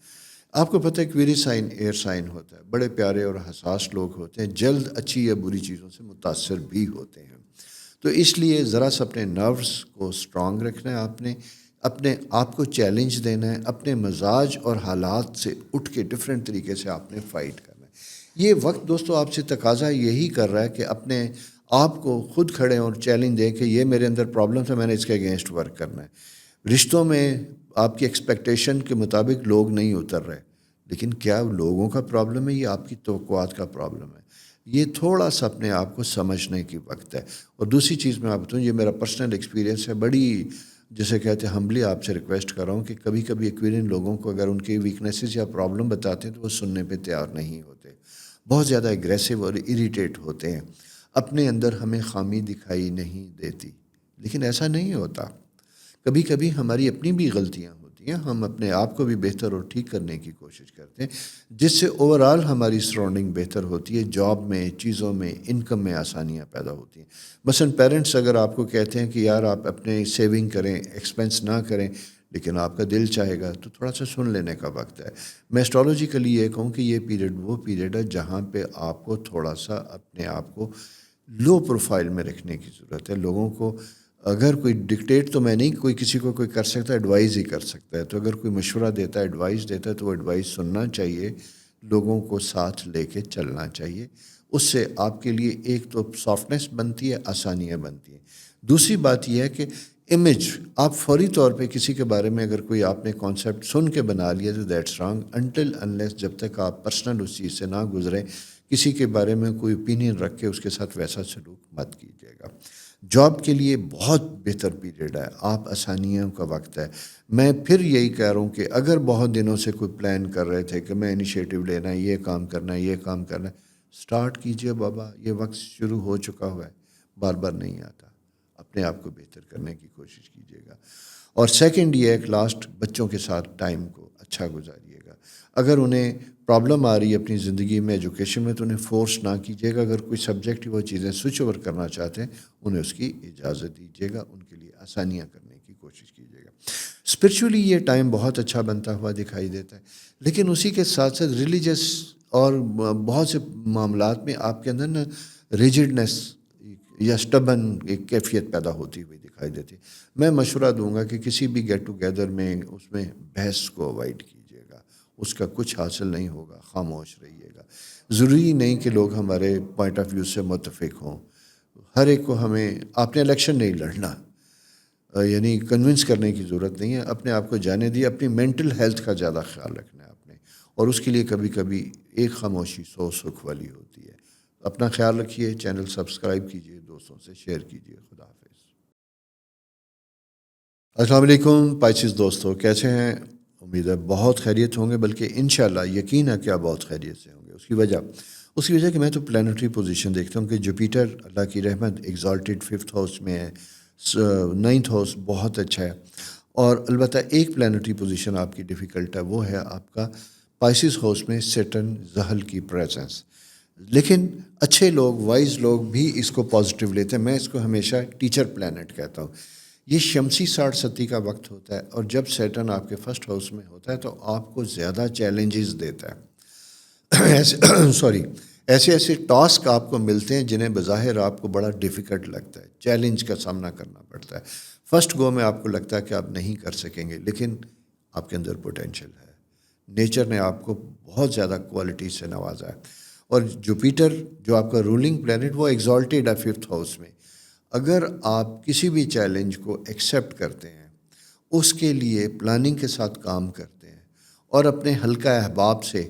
آپ کو پتہ ہے کویری سائن ایئر سائن ہوتا ہے، بڑے پیارے اور حساس لوگ ہوتے ہیں، جلد اچھی یا بری چیزوں سے متاثر بھی ہوتے ہیں. تو اس لیے ذرا سا اپنے نروس کو سٹرانگ رکھنا ہے. آپ نے اپنے آپ کو چیلنج دینا ہے، اپنے مزاج اور حالات سے اٹھ کے ڈفرینٹ طریقے سے آپ نے فائٹ کرنا ہے. یہ وقت دوستو آپ سے تقاضا یہی کر رہا ہے کہ اپنے آپ کو خود کھڑے اور چیلنج دیں کہ یہ میرے اندر پرابلم ہے، میں نے اس کے اگینسٹ ورک کرنا ہے. رشتوں میں آپ کی ایکسپیکٹیشن کے مطابق لوگ نہیں اتر رہے، لیکن کیا لوگوں کا پرابلم ہے یا آپ کی توقعات کا پرابلم ہے؟ یہ تھوڑا سا اپنے آپ کو سمجھنے کی وقت ہے. اور دوسری چیز میں آپ بتاؤں، یہ میرا پرسنل ایکسپیرینس ہے، بڑی جسے کہتے ہیں ہمبلی آپ سے ریکویسٹ کر رہا ہوں کہ کبھی کبھی ایکویرین لوگوں کو اگر ان کی ویکنیسز یا پرابلم بتاتے ہیں تو وہ سننے پہ تیار نہیں ہوتے، بہت زیادہ ایگریسو اور اریٹیٹ ہوتے ہیں. اپنے اندر ہمیں خامی دکھائی نہیں دیتی، لیکن ایسا نہیں ہوتا. کبھی کبھی ہماری اپنی بھی غلطیاں ہوتی ہیں، ہم اپنے آپ کو بھی بہتر اور ٹھیک کرنے کی کوشش کرتے ہیں، جس سے اوورآل ہماری سراؤنڈنگ بہتر ہوتی ہے. جاب میں، چیزوں میں، انکم میں آسانیاں پیدا ہوتی ہیں. مثلاً پیرنٹس اگر آپ کو کہتے ہیں کہ یار آپ اپنے سیونگ کریں، ایکسپینس نہ کریں، لیکن آپ کا دل چاہے گا، تو تھوڑا سا سن لینے کا وقت ہے. میں اسٹرالوجیکلی یہ کہوں کہ یہ پیریڈ وہ پیریڈ ہے جہاں پہ آپ کو تھوڑا سا اپنے آپ کو لو پروفائل میں رکھنے کی ضرورت ہے. لوگوں کو اگر کوئی ڈکٹیٹ تو میں نہیں, کوئی کسی کو کوئی کر سکتا ہے, ایڈوائز ہی کر سکتا ہے. تو اگر کوئی مشورہ دیتا ہے, ایڈوائز دیتا ہے, تو وہ ایڈوائز سننا چاہیے, لوگوں کو ساتھ لے کے چلنا چاہیے. اس سے آپ کے لیے ایک تو سافٹنیس بنتی ہے, آسانیاں بنتی ہیں. دوسری بات یہ ہے کہ امیج, آپ فوری طور پہ کسی کے بارے میں اگر کوئی آپ نے کانسیپٹ سن کے بنا لیا تو دیٹس رانگ. انٹل انلیس, جب تک آپ پرسنل اس چیز سے نہ گزریں, کسی کے بارے میں کوئی اوپینین رکھ کے اس کے ساتھ ویسا سلوک مت کیجیے گا. جاب کے لیے بہت بہتر پیریڈ ہے, آپ آسانیوں کا وقت ہے. میں پھر یہی کہہ رہا ہوں کہ اگر بہت دنوں سے کوئی پلان کر رہے تھے کہ میں انیشیٹو لینا ہے, یہ کام کرنا ہے, یہ کام کرنا ہے, سٹارٹ کیجئے بابا. یہ وقت شروع ہو چکا ہوا ہے, بار بار نہیں آتا. اپنے آپ کو بہتر کرنے کی کوشش کیجیے گا. اور سیکنڈ یہ ہے کہ لاسٹ, بچوں کے ساتھ ٹائم کو اچھا گزاریے گا. اگر انہیں پرابلم آ رہی ہے اپنی زندگی میں, ایجوکیشن میں, تو انہیں فورس نہ کیجیے گا. اگر کوئی سبجیکٹ وہ چیزیں سوئچ اوور کرنا چاہتے ہیں, انہیں اس کی اجازت دیجیے گا, ان کے لیے آسانیاں کرنے کی کوشش کیجیے گا. اسپرچولی یہ ٹائم بہت اچھا بنتا ہوا دکھائی دیتا ہے, لیکن اسی کے ساتھ ساتھ ریلیجس اور بہت سے معاملات میں آپ کے اندر نا ریجڈنس یا سٹبن ایک کیفیت پیدا ہوتی ہوئی دکھائی دیتی ہے. میں مشورہ دوں گا کہ کسی بھی گیٹ ٹوگیدر میں اس میں بحث کو اوائڈ کیجیے گا. اس کا کچھ حاصل نہیں ہوگا, خاموش رہیے گا. ضروری نہیں کہ لوگ ہمارے پوائنٹ آف ویو سے متفق ہوں. ہر ایک کو ہمیں, آپ نے الیکشن نہیں لڑنا, یعنی کنونس کرنے کی ضرورت نہیں ہے. اپنے آپ کو جانے دیے. اپنی مینٹل ہیلتھ کا زیادہ خیال رکھنا ہے آپ نے, اور اس کے لیے کبھی کبھی ایک خاموشی 100 سکھ والی ہوتی ہے. اپنا خیال رکھیے. چینل سبسکرائب کیجیے, دوستوں سے شیئر کیجیے. خدا حافظ. السلام علیکم پائسیز دوستو, کیسے ہیں؟ امید ہے بہت خیریت ہوں گے, بلکہ انشاءاللہ یقین ہے کہ آپ بہت خیریت سے ہوں گے. اس کی وجہ کہ میں تو پلانٹری پوزیشن دیکھتا ہوں کہ جوپیٹر اللہ کی رحمت ایگزالٹڈ 5th ہاؤس میں ہے, 9th ہاؤس بہت اچھا ہے. اور البتہ ایک پلانٹری پوزیشن آپ کی ڈیفیکلٹ ہے, وہ ہے آپ کا پائسیز ہاؤس میں سیٹرن زحل کی پریزنس. لیکن اچھے لوگ, وائز لوگ بھی اس کو پازیٹیو لیتے ہیں. میں اس کو ہمیشہ ٹیچر پلانٹ کہتا ہوں. یہ شمسی 60 کا وقت ہوتا ہے, اور جب سیٹرن آپ کے فرسٹ ہاؤس میں ہوتا ہے تو آپ کو زیادہ چیلنجز دیتا ہے. ایسے ٹاسک آپ کو ملتے ہیں جنہیں بظاہر آپ کو بڑا ڈیفیکلٹ لگتا ہے, چیلنج کا سامنا کرنا پڑتا ہے. فرسٹ گو میں آپ کو لگتا ہے کہ آپ نہیں کر سکیں گے, لیکن آپ کے اندر پوٹینشیل ہے. نیچر نے آپ کو بہت زیادہ کوالٹی سے نوازا ہے. اور جوپیٹر جو آپ کا رولنگ پلینٹ, وہ ایگزالٹیڈ ہے 5th ہاؤس میں. اگر آپ کسی بھی چیلنج کو ایکسیپٹ کرتے ہیں, اس کے لیے پلاننگ کے ساتھ کام کرتے ہیں, اور اپنے حلقہ احباب سے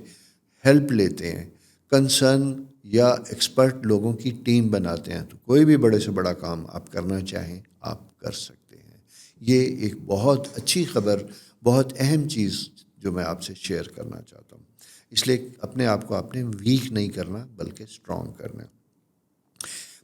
ہیلپ لیتے ہیں, کنسرن یا ایکسپرٹ لوگوں کی ٹیم بناتے ہیں, تو کوئی بھی بڑے سے بڑا کام آپ کرنا چاہیں آپ کر سکتے ہیں. یہ ایک بہت اچھی خبر, بہت اہم چیز جو میں آپ سے شیئر کرنا چاہتا ہوں. اس لیے اپنے آپ کو آپ نے ویک نہیں کرنا, بلکہ اسٹرانگ کرنا.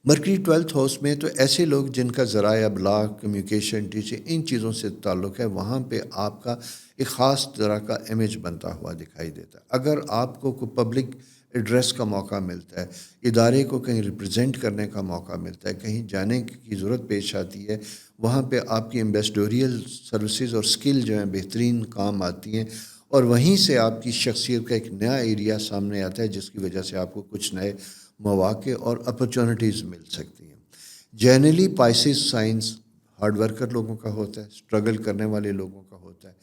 مرکری 12th ہاؤس میں, تو ایسے لوگ جن کا ذرائع ابلاغ, کمیونیکیشن, ٹیچنگ, ان چیزوں سے تعلق ہے, وہاں پہ آپ کا ایک خاص طرح کا امیج بنتا ہوا دکھائی دیتا ہے. اگر آپ کو کوئی پبلک ایڈریس کا موقع ملتا ہے, ادارے کو کہیں ریپرزینٹ کرنے کا موقع ملتا ہے, کہیں جانے کی ضرورت پیش آتی ہے, وہاں پہ آپ کی ایمبیسڈوریل سروسز اور سکل جو ہیں بہترین کام آتی ہیں, اور وہیں سے آپ کی شخصیت کا ایک نیا ایریا سامنے آتا ہے, جس کی وجہ سے آپ کو کچھ نئے مواقع اور اپرچونٹیز مل سکتی ہیں. جنرلی پائسیز سائنس ہارڈ ورکر لوگوں کا ہوتا ہے, اسٹرگل کرنے والے لوگوں کا ہوتا ہے,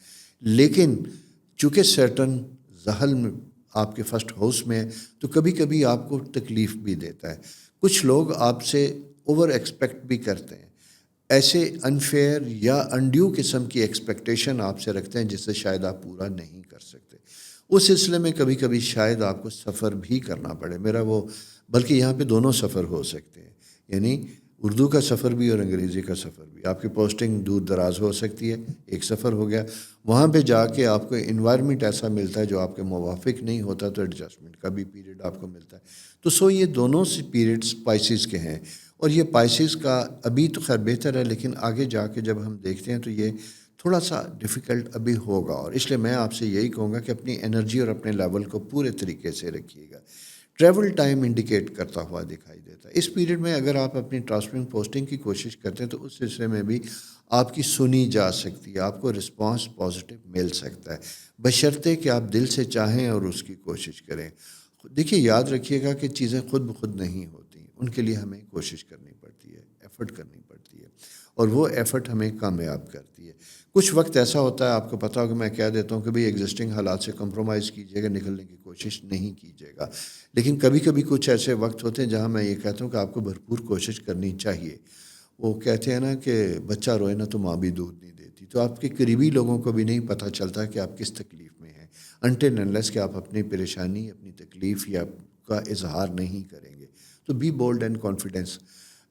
لیکن چونکہ سیٹرن زحل میں آپ کے فرسٹ ہاؤس میں ہے, تو کبھی کبھی آپ کو تکلیف بھی دیتا ہے. کچھ لوگ آپ سے اوور ایکسپیکٹ بھی کرتے ہیں, ایسے انفیئر یا انڈیو قسم کی ایکسپیکٹیشن آپ سے رکھتے ہیں جس سے شاید آپ پورا نہیں کر سکتے. اس سلسلے میں کبھی کبھی شاید آپ کو سفر بھی کرنا پڑے. بلکہ یہاں پہ دونوں سفر ہو سکتے ہیں, یعنی اردو کا سفر بھی اور انگریزی کا سفر بھی. آپ کی پوسٹنگ دور دراز ہو سکتی ہے, ایک سفر ہو گیا. وہاں پہ جا کے آپ کو انوائرمنٹ ایسا ملتا ہے جو آپ کے موافق نہیں ہوتا, تو ایڈجسٹمنٹ کا بھی پیریڈ آپ کو ملتا ہے. تو یہ دونوں سے پیریڈز پائسیز کے ہیں, اور یہ پائسیز کا ابھی تو خیر بہتر ہے, لیکن آگے جا کے جب ہم دیکھتے ہیں تو یہ تھوڑا سا ڈیفیکلٹ ابھی ہوگا. اور اس لیے میں آپ سے یہی کہوں گا کہ اپنی انرجی اور اپنے لیول کو پورے طریقے سے رکھیے گا. ٹریول ٹائم انڈیکیٹ کرتا ہوا دکھائی دیتا ہے. اس پیریڈ میں اگر آپ اپنی ٹرانسفرنگ پوسٹنگ کی کوشش کرتے ہیں, تو اس سلسلے میں بھی آپ کی سنی جا سکتی ہے, آپ کو رسپانس پازیٹیو مل سکتا ہے, بشرطے کہ آپ دل سے چاہیں اور اس کی کوشش کریں. دیکھیے, یاد رکھیے گا کہ چیزیں خود بخود نہیں ہوتی. ان کے لیے ہمیں کوشش کرنی پڑتی ہے، ایفرٹ کرنی پڑتی ہے، اور وہ ایفرٹ ہمیں کامیاب کرتی ہے۔ کچھ وقت ایسا ہوتا ہے، آپ کو پتہ ہوگا، میں کہہ دیتا ہوں کہ بھئی ایگزسٹنگ حالات سے کمپرومائز کیجیے گا، نکلنے کی کوشش نہیں کیجیے گا، لیکن کبھی کبھی کچھ ایسے وقت ہوتے ہیں جہاں میں یہ کہتا ہوں کہ آپ کو بھرپور کوشش کرنی چاہیے۔ وہ کہتے ہیں نا کہ بچہ روئے نا تو ماں بھی دودھ نہیں دیتی، تو آپ کے قریبی لوگوں کو بھی نہیں پتہ چلتا کہ آپ کس تکلیف میں ہیں انٹل انلیس کہ آپ اپنی پریشانی، اپنی تکلیف یا کا اظہار نہیں کریں گے۔ تو be bold and confidence,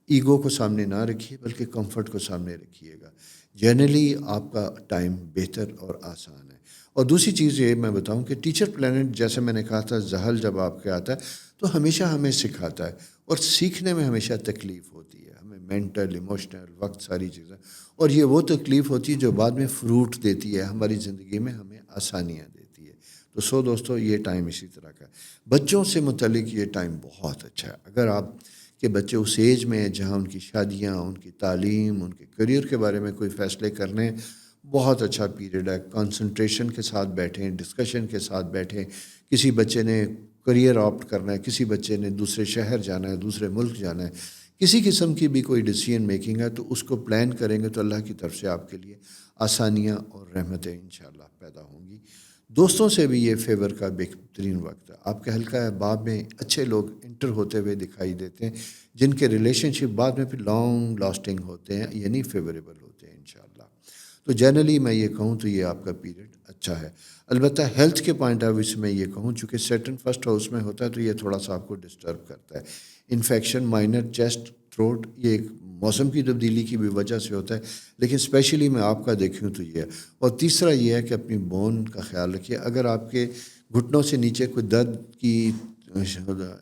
ego کو سامنے نہ رکھیے بلکہ کمفرٹ کو سامنے رکھیے گا، جنرلی آپ کا ٹائم بہتر اور آسان ہے۔ اور دوسری چیز یہ میں بتاؤں کہ ٹیچر پلانٹ، جیسے میں نے کہا تھا، زحل جب آپ کے آتا ہے تو ہمیشہ ہمیں سکھاتا ہے، اور سیکھنے میں ہمیشہ تکلیف ہوتی ہے، ہمیں مینٹل، ایموشنل، وقت، ساری چیزیں، اور یہ وہ تکلیف ہوتی ہے جو بعد میں فروٹ دیتی ہے ہماری زندگی میں، ہمیں آسانیاں دیتی ہے۔ تو دوستو یہ ٹائم اسی طرح کا ہے۔ بچوں سے متعلق یہ ٹائم بہت اچھا ہے۔ اگر آپ کے بچے اس ایج میں ہیں جہاں ان کی شادیاں، ان کی تعلیم، ان کے کریئر کے بارے میں کوئی فیصلے کرنے، بہت اچھا پیریڈ ہے۔ کنسنٹریشن کے ساتھ بیٹھیں، ڈسکشن کے ساتھ بیٹھیں۔ کسی بچے نے کریئر آپٹ کرنا ہے، کسی بچے نے دوسرے شہر جانا ہے، دوسرے ملک جانا ہے، کسی قسم کی بھی کوئی ڈیسیژن میکنگ ہے، تو اس کو پلان کریں گے تو اللہ کی طرف سے آپ کے لیے آسانیاں اور رحمتیں انشاءاللہ پیدا ہوں گی۔ دوستوں سے بھی یہ فیور کا بہترین وقت ہے۔ آپ کے حلقہ احباب میں اچھے لوگ انٹر ہوتے ہوئے دکھائی دیتے ہیں، جن کے ریلیشن شپ بعد میں پھر لانگ لاسٹنگ ہوتے ہیں، یعنی فیوریبل ہوتے ہیں انشاءاللہ۔ تو جنرلی میں یہ کہوں تو یہ آپ کا پیریڈ اچھا ہے۔ البتہ ہیلتھ کے پوائنٹ آف ویو سے میں یہ کہوں، چونکہ سیٹرن فرسٹ ہاؤس میں ہوتا ہے تو یہ تھوڑا سا آپ کو ڈسٹرب کرتا ہے۔ انفیکشن، مائنر چیسٹ، تھروٹ، یہ ایک موسم کی تبدیلی کی بھی وجہ سے ہوتا ہے، لیکن اسپیشلی میں آپ کا دیکھوں تو یہ ہے۔ اور تیسرا یہ ہے کہ اپنی بون کا خیال رکھیے۔ اگر آپ کے گھٹنوں سے نیچے کوئی درد کی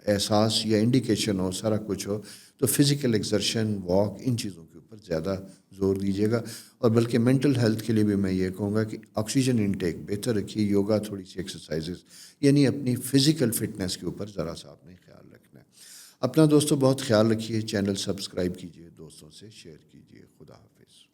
احساس یا انڈیکیشن ہو، سارا کچھ ہو، تو فزیکل ایکسرشن، واک، ان چیزوں کے اوپر زیادہ زور دیجیے گا۔ اور بلکہ مینٹل ہیلتھ کے لیے بھی میں یہ کہوں گا کہ آکسیجن انٹیک بہتر رکھیے، یوگا، تھوڑی سی ایکسرسائزز، یعنی اپنی فزیکل فٹنس کے اوپر ذرا سا آپ نے خیال رکھنا ہے۔ اپنا دوستوں بہت خیال رکھیے، چینل سبسکرائب کیجیے، دوستوں سے شیئر کیجیے۔ خدا حافظ۔